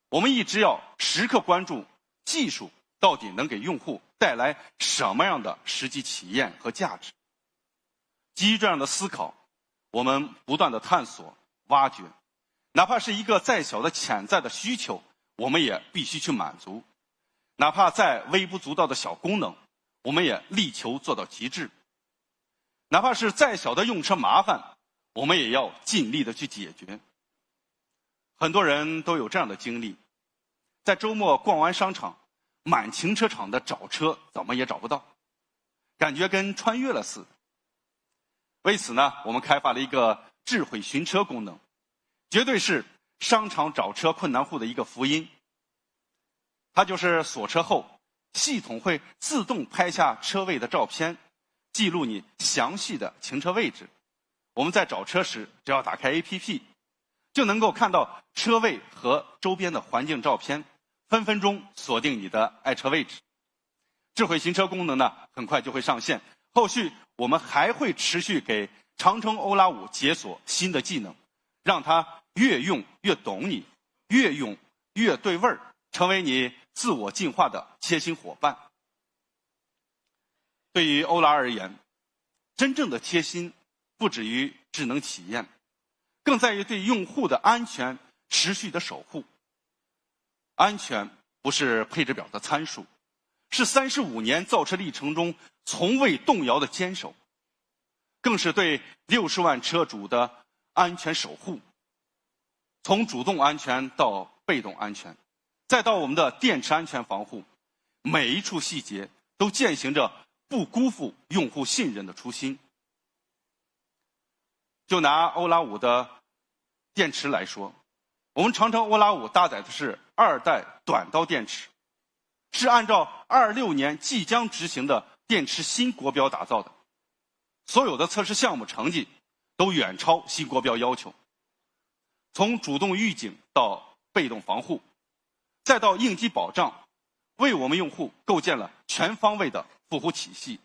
Speaker 10: 我们一直要时刻关注技术到底能给用户带来什么样的实际体验和价值。基于这样的思考，我们不断的探索、挖掘，哪怕是一个再小的潜在的需求，我们也必须去满足；哪怕再微不足道的小功能，我们也力求做到极致；哪怕是再小的用车麻烦，我们也要尽力的去解决。很多人都有这样的经历，在周末逛完商场，满停车场的找车怎么也找不到，感觉跟穿越了似的。为此呢，我们开发了一个智慧寻车功能，绝对是商场找车困难户的一个福音。它就是锁车后，系统会自动拍下车位的照片，记录你详细的停车位置。我们在找车时，只要打开 APP， 就能够看到车位和周边的环境照片，分分钟锁定你的爱车位置。智慧寻车功能呢，很快就会上线。后续我们还会持续给长征欧拉5解锁新的技能，让它越用越懂你，越用越对味儿，成为你自我进化的贴心伙伴。对于欧拉而言，真正的贴心不止于智能体验，更在于对用户的安全持续的守护。安全不是配置表的参数，是35年造车历程中从未动摇的坚守，更是对60万车主的安全守护。从主动安全到被动安全，再到我们的电池安全防护，每一处细节都践行着不辜负用户信任的初心。就拿欧拉5的电池来说，我们长征欧拉5搭载的是2代短刀电池，是按照26年即将执行的电池新国标打造的，所有的测试项目成绩都远超新国标要求。从主动预警到被动防护，再到应急保障，为我们用户构建了全方位的护护体系。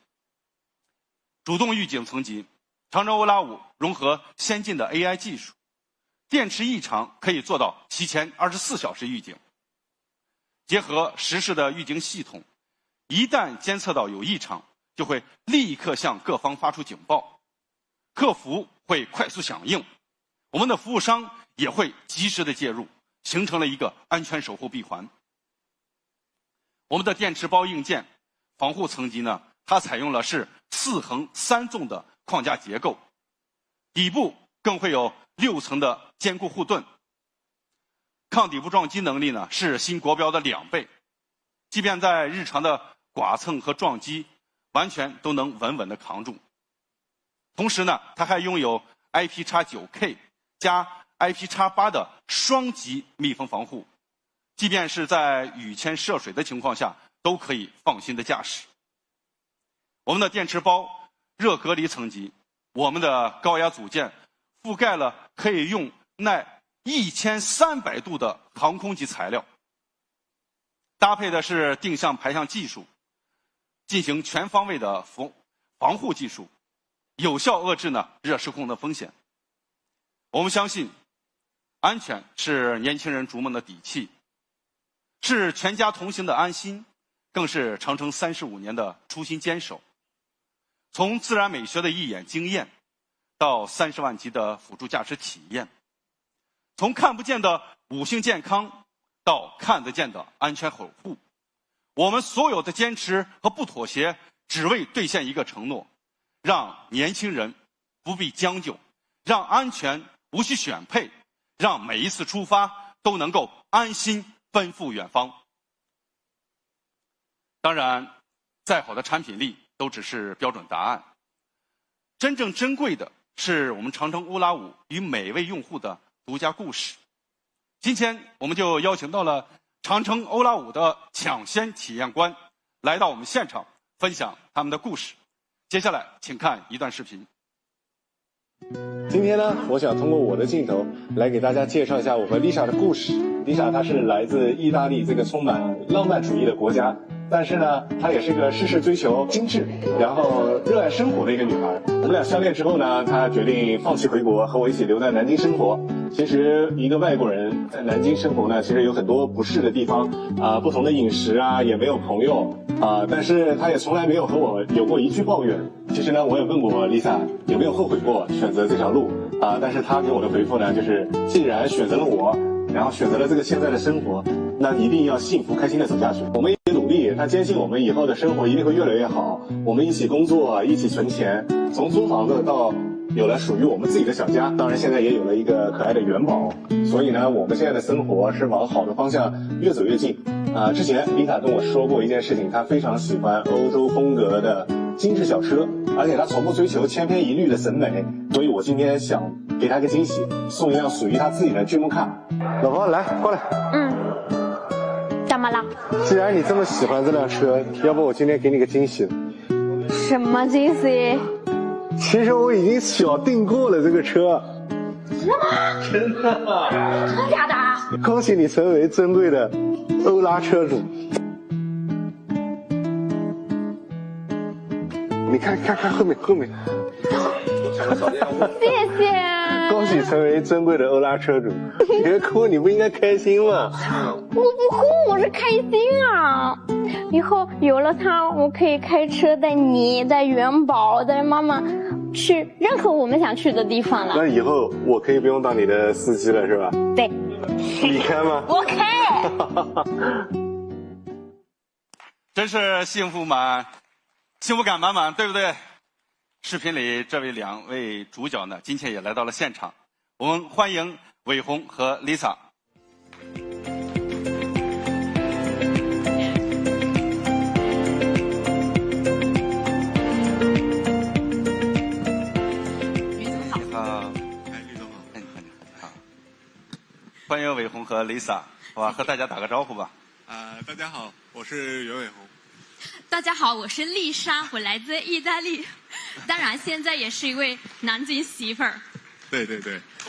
Speaker 10: 主动预警层级，长征欧拉5融合先进的 AI 技术，电池异常可以做到提前24小时预警。结合实时的预警系统，一旦监测到有异常，就会立刻向各方发出警报，客服会快速响应，我们的服务商也会及时的介入，形成了一个安全守护闭环。我们的电池包硬件防护层级呢，它采用了是4横3纵的框架结构，底部更会有6层的坚固护盾，抗底部撞击能力呢是新国标的2倍，即便在日常的剐蹭和撞击，完全都能稳稳的扛住。同时呢，它还拥有 IP_9K 加 IP_8 的双级密封防护，即便是在雨天涉水的情况下，都可以放心的驾驶。我们的电池包热隔离层级我们的高压组件覆盖了可以用耐1300度的航空级材料，搭配的是定向排向技术，进行全方位的防护技术，有效遏制热失控的风险。我们相信，安全是年轻人逐梦的底气，是全家同行的安心，更是长城35年的初心坚守。从自然美学的一眼惊艳，到30万级的辅助驾驶体验，从看不见的五星健康到看得见的安全守护，我们所有的坚持和不妥协，只为兑现一个承诺：让年轻人不必将就，让安全无需选配，让每一次出发都能够安心奔赴远方。当然，再好的产品力都只是标准答案，真正珍贵的是我们长城欧拉5与每位用户的独家故事。今天我们就邀请到了长城欧拉5的抢先体验官来到我们现场，分享他们的故事。接下来请看一段视频。
Speaker 13: 今天呢，我想通过我的镜头来给大家介绍一下我和丽莎的故事。丽莎她是来自意大利这个充满浪漫主义的国家，但是呢，她也是个事事追求精致，然后热爱生活的一个女孩。我们俩相恋之后呢，她决定放弃回国，和我一起留在南京生活。其实一个外国人在南京生活呢，其实有很多不适的地方不同的饮食啊，也没有朋友但是她也从来没有和我有过一句抱怨。其实呢，我也问过丽莎有没有后悔过选择这条路但是她给我的回复呢，就是既然选择了我，然后选择了这个现在的生活，那一定要幸福开心的走下去。我们也努力，她坚信我们以后的生活一定会越来越好。我们一起工作，一起存钱，从租房子到有了属于我们自己的小家，当然现在也有了一个可爱的元宝。所以呢，我们现在的生活是往好的方向越走越近。之前丽莎跟我说过一件事情，她非常喜欢欧洲风格的精致小车，而且她从不追求千篇一律的审美。所以我今天想给她个惊喜，送一辆属于她自己的巨幕卡。老婆，来过来。
Speaker 11: 怎么了？
Speaker 13: 既然你这么喜欢这辆车，要不我今天给你个惊喜。
Speaker 11: 什么惊喜？
Speaker 13: 其实我已经小订过了这个车。
Speaker 11: 什么？
Speaker 13: 真的？
Speaker 11: 真的假的？
Speaker 13: 恭喜你成为珍贵的欧拉车主。你看后面。
Speaker 11: 谢谢。
Speaker 13: 恭喜成为珍贵的欧拉车主。你别哭，你不应该开心吗？
Speaker 11: 我不哭，我是开心啊！以后有了它，我可以开车带你、带元宝、带妈妈去任何我们想去的地方了。
Speaker 13: 那以后我可以不用当你的司机了，是吧？
Speaker 11: 对。
Speaker 13: 你开吗？
Speaker 11: 我开。
Speaker 10: 真是幸福感满满，对不对？视频里这两位主角呢，今天也来到了现场，我们欢迎伟鸿和 Lisa。欢迎伟鸿和 Lisa， 好吧，和大家打个招呼吧。
Speaker 14: 大家好，我是袁伟鸿。
Speaker 9: 大家好，我是丽莎，我来自意大利，当然现在也是一位南京媳妇儿。
Speaker 14: 对，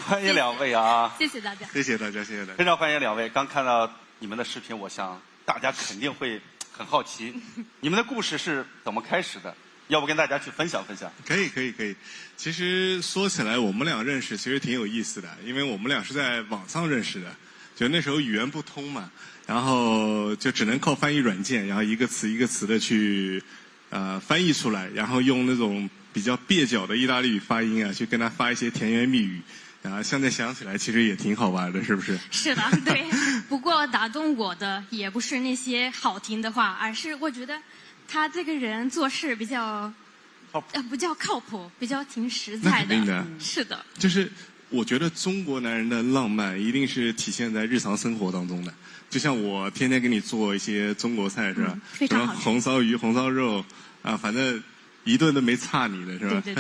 Speaker 10: 欢迎两位啊！
Speaker 9: 谢谢大家，
Speaker 14: 谢谢大家。
Speaker 10: 非常欢迎两位。刚看到你们的视频，我想大家肯定会很好奇，你们的故事是怎么开始的？要不跟大家去分享分享？
Speaker 14: 可以。其实说起来，我们俩认识其实挺有意思的，因为我们俩是在网上认识的，就那时候语言不通嘛，然后就只能靠翻译软件，然后一个词一个词的去翻译出来，然后用那种比较蹩脚的意大利语发音去跟他发一些甜言蜜语。现在想起来其实也挺好玩的，是不是？
Speaker 9: 是的，对。不过打动我的也不是那些好听的话，而是我觉得他这个人做事比较靠谱，比较挺实在的。
Speaker 14: 那肯定的。
Speaker 9: 是的。
Speaker 14: 就是我觉得中国男人的浪漫一定是体现在日常生活当中的。就像我天天给你做一些中国菜，是吧？
Speaker 9: 非常好吃。
Speaker 14: 什么红烧鱼、红烧肉反正一顿都没差你的，是吧？
Speaker 9: 对，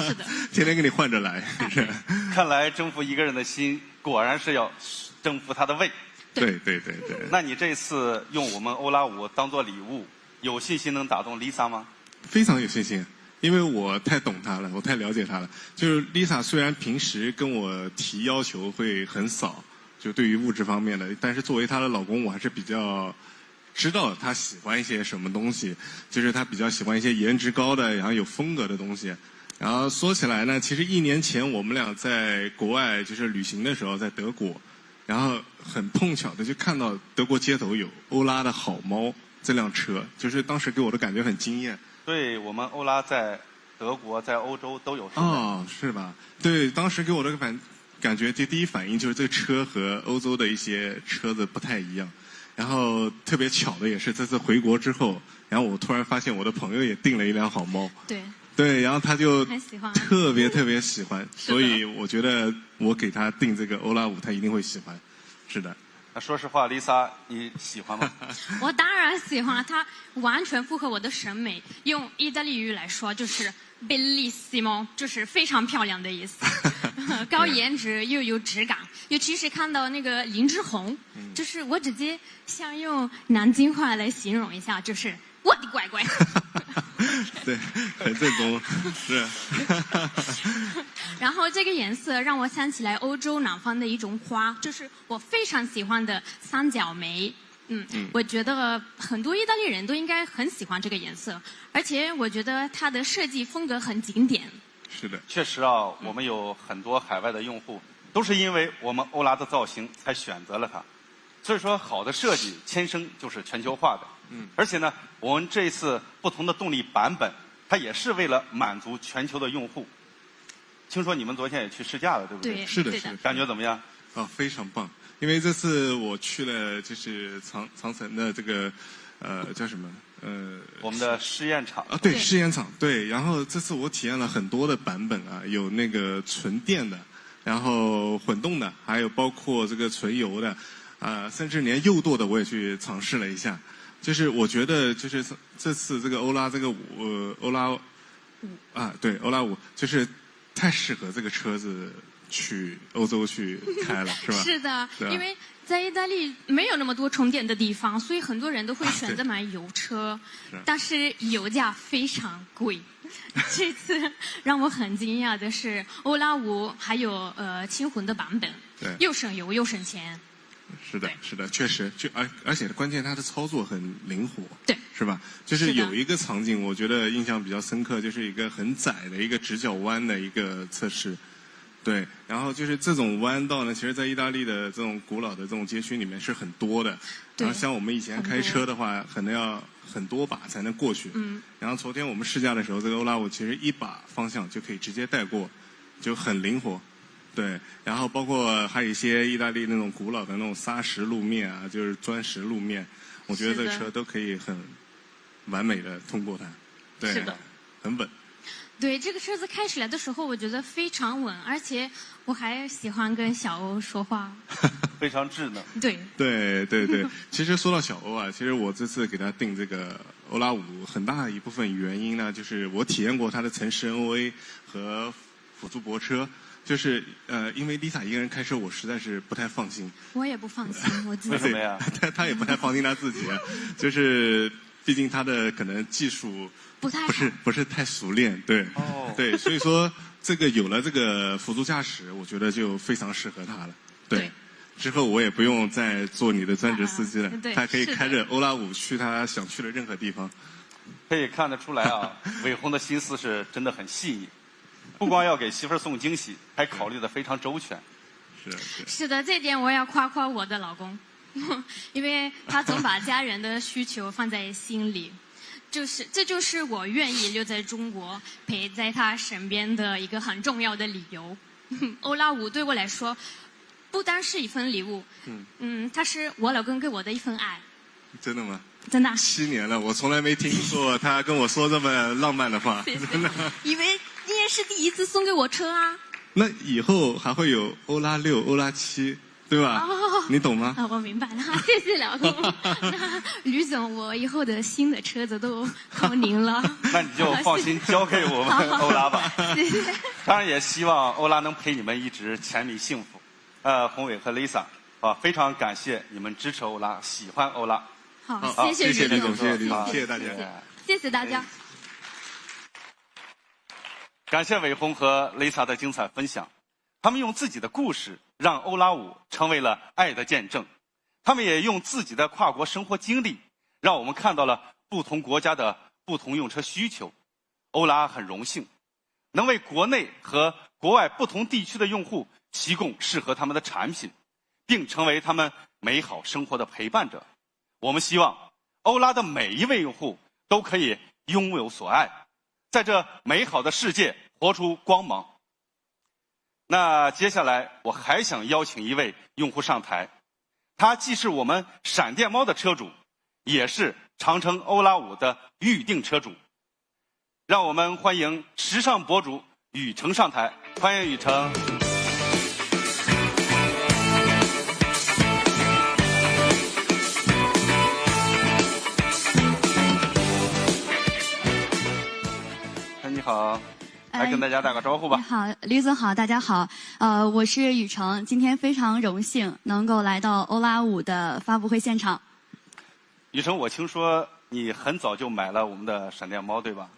Speaker 9: 是的。
Speaker 14: 天天给你换着来，是。
Speaker 10: 看来征服一个人的心，果然是要征服他的胃。
Speaker 14: 对。
Speaker 10: 那你这次用我们欧拉5当做礼物，有信心能打动 Lisa 吗？
Speaker 14: 非常有信心。因为我太懂她了，我太了解她了。就是 Lisa 虽然平时跟我提要求会很少，就对于物质方面的，但是作为她的老公，我还是比较知道她喜欢一些什么东西，就是她比较喜欢一些颜值高的，然后有风格的东西。然后说起来呢，其实1年前我们俩在国外就是旅行的时候，在德国。然后很碰巧的就看到德国街头有欧拉的好猫这辆车，就是当时给我的感觉很惊艳。
Speaker 10: 对，我们欧拉在德国、在欧洲都有售卖。
Speaker 14: 哦，是吧？对，当时给我的感觉，就第一反应就是这个车和欧洲的一些车子不太一样。然后特别巧的也是这次回国之后，然后我突然发现我的朋友也订了一辆好猫。
Speaker 9: 对。
Speaker 14: 对，然后他就
Speaker 9: 很喜欢，
Speaker 14: 特别喜欢，所以我觉得我给他订这个欧拉5，他一定会喜欢。是的。
Speaker 10: 那说实话，Lisa，你喜欢吗？
Speaker 9: 我当然喜欢，它完全符合我的审美。用意大利语来说就是 bellissimo， 就是非常漂亮的意思。高颜值又有质感，尤其是看到那个林志宏，就是我直接想用南京话来形容一下，就是我的乖乖。
Speaker 14: 对，很正宗，是。
Speaker 9: 然后这个颜色让我想起来欧洲南方的一种花，就是我非常喜欢的三角梅。我觉得很多意大利人都应该很喜欢这个颜色，而且我觉得它的设计风格很经典。
Speaker 14: 是的，
Speaker 10: 确实啊，我们有很多海外的用户，都是因为我们欧拉的造型才选择了它。所以说，好的设计天生就是全球化的。而且呢，我们这一次不同的动力版本，它也是为了满足全球的用户。听说你们昨天也去试驾了，对不对？
Speaker 9: 对，
Speaker 14: 是的，
Speaker 10: 感觉怎么样？
Speaker 14: 哦，非常棒！因为这次我去了，就是长城的这个叫什么？
Speaker 10: 我们的试验场
Speaker 14: 啊，对，试验场对。然后这次我体验了很多的版本啊，有那个纯电的，然后混动的，还有包括这个纯油的，甚至连右舵的我也去尝试了一下。就是我觉得，就是这次这个欧拉这个欧拉5啊，对，欧拉5就是太适合这个车子去欧洲去开了，是吧？
Speaker 9: 是的，因为在意大利没有那么多充电的地方，所以很多人都会选择买油车，但是油价非常贵。这次让我很惊讶的是，欧拉5还有轻混的版本，又省油又省钱。
Speaker 14: 是的，是的，确实，而且关键它的操作很灵活，
Speaker 9: 对，
Speaker 14: 是吧？就是有一个场景，我觉得印象比较深刻，就是一个很窄的一个直角弯的一个测试，对，然后就是这种弯道呢，其实在意大利的这种古老的这种街区里面是很多的，然后像我们以前开车的话，可能要很多把才能过去，然后昨天我们试驾的时候，这个欧拉5其实一把方向就可以直接带过，就很灵活。对，然后包括还有一些意大利那种古老的那种砂石路面啊，就是砖石路面，我觉得这个车都可以很完美的通过它。对，
Speaker 9: 是的，
Speaker 14: 很稳。
Speaker 9: 对，这个车子开起来的时候，我觉得非常稳，而且我还喜欢跟小欧说话，
Speaker 10: 非常智能。
Speaker 9: 对，
Speaker 14: 其实说到小欧啊，其实我这次给他订这个欧拉5，很大一部分原因呢，就是我体验过它的城市 NOA 和辅助泊车。就是因为 Lisa 一个人开车，我实在是不太放心。
Speaker 9: 我也不放心，我自己。
Speaker 10: 为什么呀？
Speaker 14: 他也不太放心他自己，就是毕竟他的可能技术不是太熟练，对，对，所以说这个有了这个辅助驾驶，我觉得就非常适合他了。对，之后我也不用再做你的专职司机了，他可以开着欧拉5去他想去的任何地方。
Speaker 10: 可以看得出来啊，伟鸿的心思是真的很细腻。不光要给媳妇儿送惊喜，还考虑得非常周全。
Speaker 9: 是的，这点我要夸夸我的老公，因为他总把家人的需求放在心里，这就是我愿意留在中国陪在他身边的一个很重要的理由。欧拉5对我来说，不单是一份礼物，它是我老公给我的一份爱。
Speaker 14: 真的吗？
Speaker 9: 真的。
Speaker 14: 7年了，我从来没听过他跟我说这么浪漫的话。真的。
Speaker 9: 因为你也是第一次送给我车啊。
Speaker 14: 那以后还会有欧拉6、欧拉7，对吧？你懂吗？
Speaker 9: 我明白了，谢谢老公。那吕总，我以后的新的车子都靠您了。
Speaker 10: 那你就放心交给我们欧拉吧。
Speaker 9: 谢谢。
Speaker 10: 当然也希望欧拉能陪你们一直甜蜜幸福。宏伟和 Lisa 非常感谢你们支持欧拉，喜欢欧拉。
Speaker 9: 好，谢谢
Speaker 14: 李总，谢谢李总，谢谢大家，
Speaker 9: 谢谢大家。
Speaker 10: 感谢伟鸿和雷萨的精彩分享，他们用自己的故事让欧拉5成为了爱的见证，他们也用自己的跨国生活经历，让我们看到了不同国家的不同用车需求。欧拉很荣幸能为国内和国外不同地区的用户提供适合他们的产品，并成为他们美好生活的陪伴者。我们希望欧拉的每一位用户都可以拥有所爱，在这美好的世界活出光芒。那接下来我还想邀请一位用户上台，他既是我们闪电猫的车主，也是长城欧拉5的预定车主。让我们欢迎时尚博主雨橙上台，欢迎雨橙。你好，来跟大家打个招呼吧。
Speaker 15: 你好，吕总好，大家好。我是雨橙，今天非常荣幸能够来到欧拉5的发布会现场。
Speaker 10: 雨橙，我听说你很早就买了我们的闪电猫，对吧？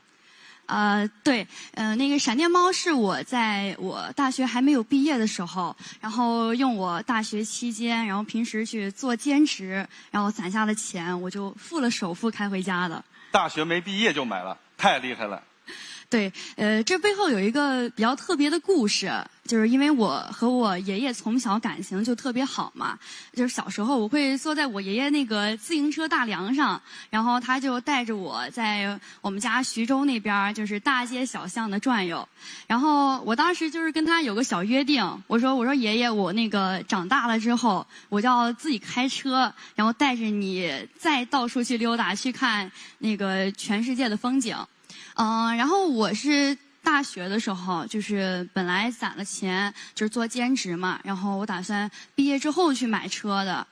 Speaker 15: 对，那个闪电猫是我在我大学还没有毕业的时候，然后用我大学期间，然后平时去做兼职，然后攒下的钱，我就付了首付开回家的。
Speaker 10: 大学没毕业就买了，太厉害了。
Speaker 15: 对，这背后有一个比较特别的故事，就是因为我和我爷爷从小感情就特别好嘛，就是小时候我会坐在我爷爷那个自行车大梁上，然后他就带着我在我们家徐州那边就是大街小巷的转悠，然后我当时就是跟他有个小约定，我说爷爷，我那个长大了之后我就要自己开车，然后带着你再到处去溜达，去看那个全世界的风景。然后我是大学的时候，就是本来攒了钱，就是做兼职嘛，然后我打算毕业之后去买车的，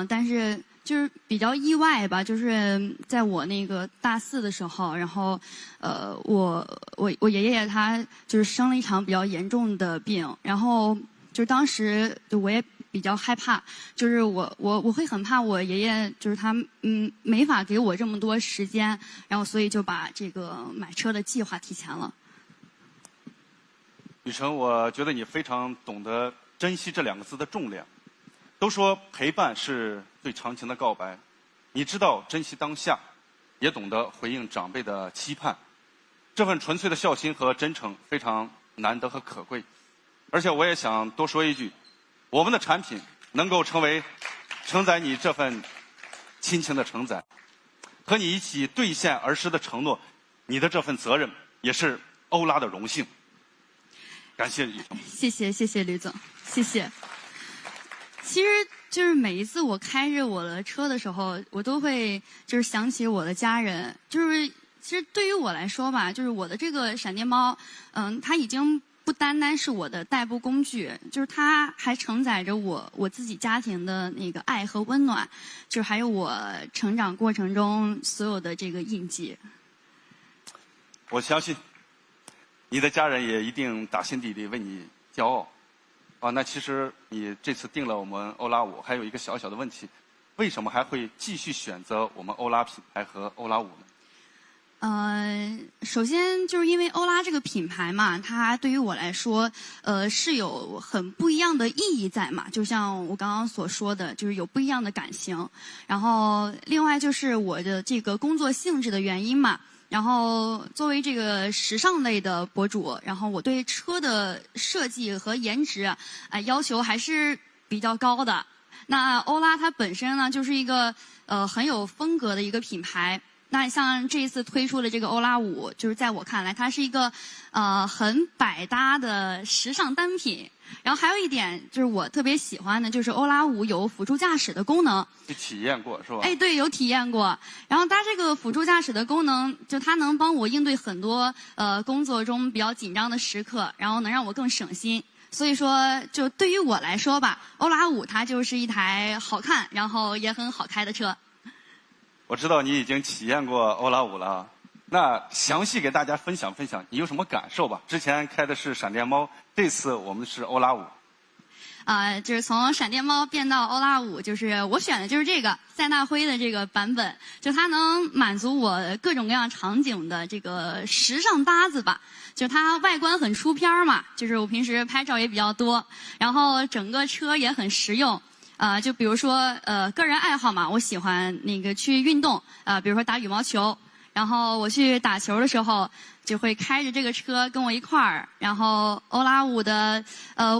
Speaker 15: 但是就是比较意外吧，就是在我那个大4的时候，然后我爷爷他就是生了一场比较严重的病，然后就当时就我也比较害怕，就是我会很怕我爷爷就是他没法给我这么多时间，然后所以就把这个买车的计划提前了。
Speaker 10: 雨橙，我觉得你非常懂得珍惜这2个字的重量。都说陪伴是最长情的告白，你知道珍惜当下，也懂得回应长辈的期盼，这份纯粹的孝心和真诚非常难得和可贵。而且我也想多说一句，我们的产品能够成为承载你这份亲情的承载，和你一起兑现儿时的承诺，你的这份责任也是欧拉的荣幸。感谢雨橙。
Speaker 15: 谢谢吕总，谢谢。其实就是每一次我开着我的车的时候，我都会就是想起我的家人。就是其实对于我来说吧，就是我的这个闪电猫，它已经不单单是我的代步工具，就是它还承载着我自己家庭的那个爱和温暖，就是还有我成长过程中所有的这个印记。
Speaker 10: 我相信你的家人也一定打心底里为你骄傲。那其实你这次订了我们欧拉5，还有一个小小的问题，为什么还会继续选择我们欧拉品牌和欧拉5呢？
Speaker 15: 首先就是因为欧拉这个品牌嘛，它对于我来说，是有很不一样的意义在嘛。就像我刚刚所说的，就是有不一样的感情。然后另外就是我的这个工作性质的原因嘛。然后作为这个时尚类的博主，然后我对车的设计和颜值，要求还是比较高的。那欧拉它本身呢，就是一个很有风格的一个品牌。那像这一次推出的这个欧拉5，就是在我看来，它是一个很百搭的时尚单品。然后还有一点就是我特别喜欢的，就是欧拉5有辅助驾驶的功能。
Speaker 10: 你体验过是吧？
Speaker 15: 哎，对，有体验过。然后它这个辅助驾驶的功能，就它能帮我应对很多工作中比较紧张的时刻，然后能让我更省心。所以说，就对于我来说吧，欧拉5它就是一台好看，然后也很好开的车。
Speaker 10: 我知道你已经体验过欧拉5了，那详细给大家分享分享你有什么感受吧？之前开的是闪电猫，这次我们是欧拉5。
Speaker 15: 就是从闪电猫变到欧拉5，就是我选的就是这个塞纳灰的这个版本，就它能满足我各种各样场景的这个时尚搭子吧。就它外观很出片嘛，就是我平时拍照也比较多，然后整个车也很实用。就比如说个人爱好嘛，我喜欢那个去运动，比如说打羽毛球，然后我去打球的时候就会开着这个车跟我一块儿，然后欧拉5的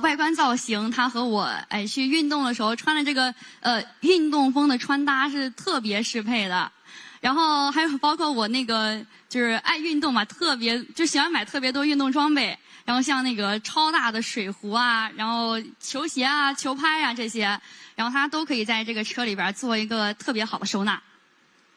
Speaker 15: 外观造型，它和我去运动的时候穿的这个运动风的穿搭是特别适配的。然后还有包括我那个就是爱运动嘛，特别就喜欢买特别多运动装备，然后像那个超大的水壶啊，然后球鞋啊、球拍啊这些，然后它都可以在这个车里边做一个特别好的收纳。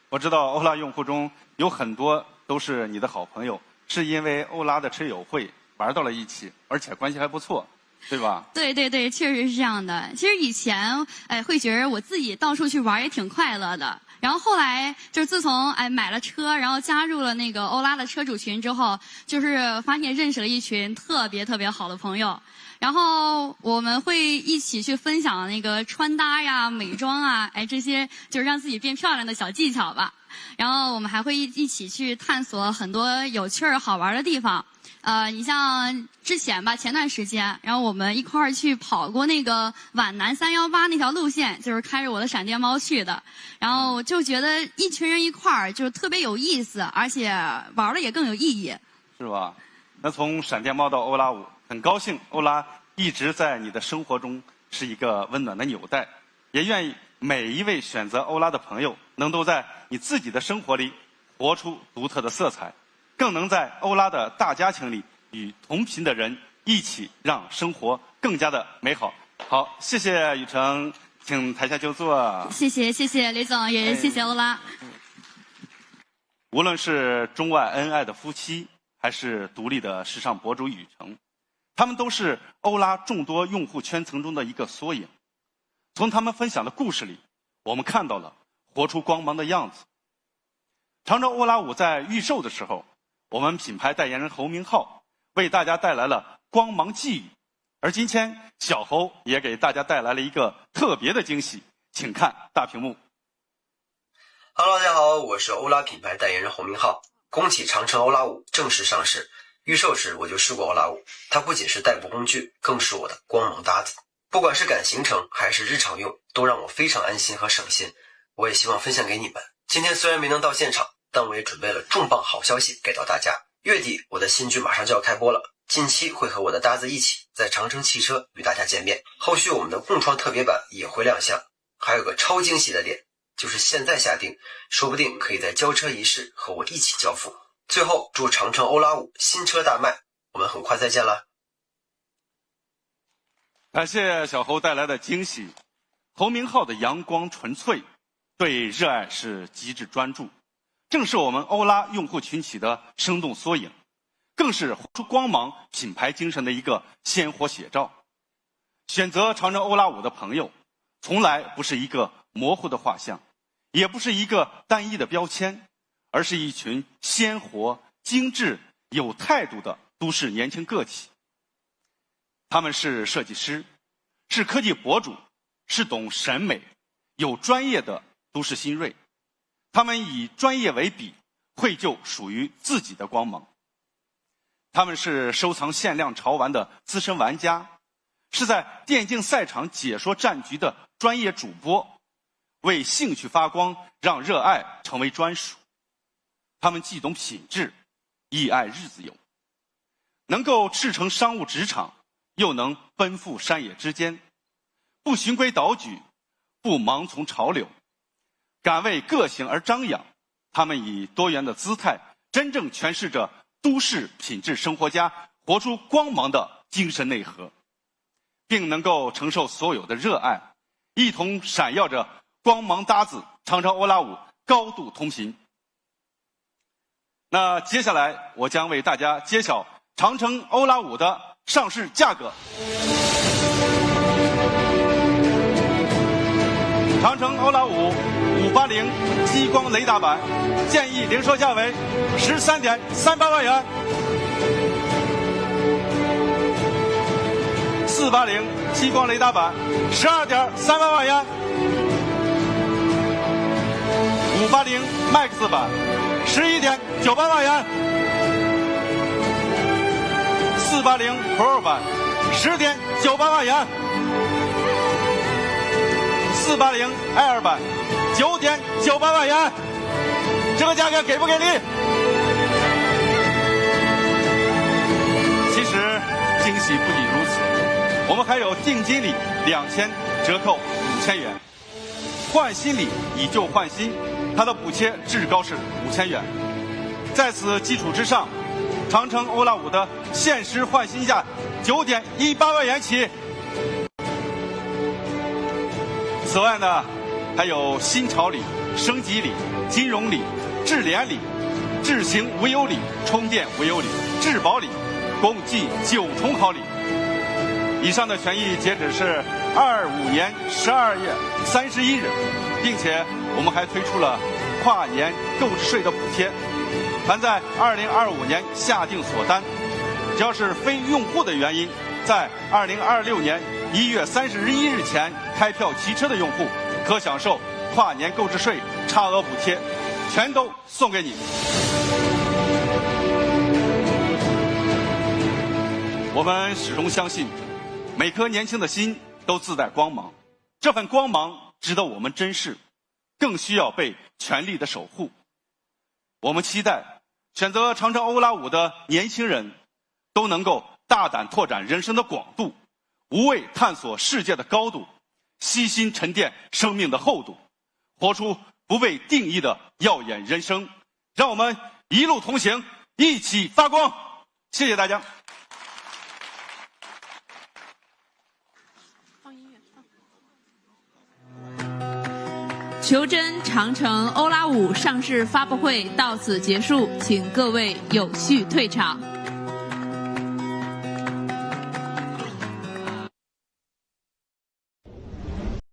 Speaker 10: 我知道欧拉用户中有很多都是你的好朋友，是因为欧拉的车友会玩到了一起，而且关系还不错，对吧？
Speaker 15: 对对对，确实是这样的。其实以前会觉得我自己到处去玩也挺快乐的。然后后来就是自从买了车，然后加入了那个欧拉的车主群之后，就是发现认识了一群特别特别好的朋友，然后我们会一起去分享那个穿搭呀、美妆啊，这些就是让自己变漂亮的小技巧吧。然后我们还会一起去探索很多有趣儿好玩的地方。你像之前吧，前段时间，然后我们一块儿去跑过那个皖南318那条路线，就是开着我的闪电猫去的，然后就觉得一群人一块儿就特别有意思，而且玩的也更有意义，
Speaker 10: 是吧？那从闪电猫到欧拉5，很高兴欧拉一直在你的生活中是一个温暖的纽带，也愿意每一位选择欧拉的朋友能都在你自己的生活里活出独特的色彩，更能在欧拉的大家庭里与同频的人一起让生活更加的美好。好，谢谢雨辰，请台下就坐。
Speaker 15: 谢谢谢谢雷总，也谢谢欧拉。
Speaker 10: 无论是中外恩爱的夫妻，还是独立的时尚博主雨辰，他们都是欧拉众多用户圈层中的一个缩影。从他们分享的故事里，我们看到了活出光芒的样子。长城欧拉5在预售的时候，我们品牌代言人侯明昊为大家带来了光芒寄语，而今天小侯也给大家带来了一个特别的惊喜，请看大屏幕。
Speaker 16: Hello， 大家好，我是欧拉品牌代言人侯明昊。恭喜长城欧拉5正式上市。预售时我就试过欧拉5，它不仅是代步工具，更是我的光芒搭子。不管是赶行程还是日常用，都让我非常安心和省心。我也希望分享给你们。今天虽然没能到现场，但我也准备了重磅好消息给到大家。月底我的新剧马上就要开播了，近期会和我的搭子一起在长城汽车与大家见面。后续我们的共创特别版也会亮相，还有个超惊喜的点，就是现在下定，说不定可以在交车仪式和我一起交付。最后祝长城欧拉5新车大卖，我们很快再见啦！
Speaker 10: 感谢小侯带来的惊喜。侯明昊的阳光纯粹，对热爱是极致专注，正是我们欧拉用户群体的生动缩影，更是活出光芒品牌精神的一个鲜活写照。选择长城欧拉5的朋友，从来不是一个模糊的画像，也不是一个单一的标签，而是一群鲜活、精致、有态度的都市年轻个体。他们是设计师，是科技博主，是懂审美、有专业的都市新锐。他们以专业为笔，绘就属于自己的光芒。他们是收藏限量潮玩的资深玩家，是在电竞赛场解说战局的专业主播，为兴趣发光，让热爱成为专属。他们既懂品质，亦爱日子有，能够赤诚商务职场，又能奔赴山野之间，不循规蹈矩，不盲从潮流，敢为个性而张扬。他们以多元的姿态，真正诠释着都市品质生活家活出光芒的精神内核，并能够承受所有的热爱，一同闪耀着光芒搭子长城欧拉5高度同频。那接下来我将为大家揭晓长城欧拉5的上市价格。长城欧拉5 580激光雷达版建议零售价为13.38万元。480激光雷达版12.3万元，580 Max 版11.98万元，480 Pro 版10.98万元，480 Air 版9.98万元，这个价格给不给力？其实惊喜不仅如此，我们还有定金礼2000，折扣5000元，换新礼以旧换新，它的补贴至高是5000元。在此基础之上，长城欧拉5的限时换新价9.18万元起。此外呢，还有新潮礼、升级礼、金融礼、智联礼、智行无忧礼、充电无忧礼、质保礼，共计9重好礼。以上的权益截止是25年12月31日，并且我们还推出了跨年购置税的补贴，凡在2025年下定锁单，只要是非用户的原因，在2026年1月31日前开票提车的用户，可享受跨年购置税差额补贴，全都送给你。我们始终相信，每颗年轻的心都自带光芒，这份光芒值得我们珍视，更需要被全力的守护。我们期待选择长城欧拉5的年轻人都能够大胆拓展人生的广度，无畏探索世界的高度，悉心沉淀生命的厚度，活出不被定义的耀眼人生。让我们一路同行，一起发光。谢谢大家。
Speaker 17: 求真长城欧拉5上市发布会到此结束，请各位有序退场。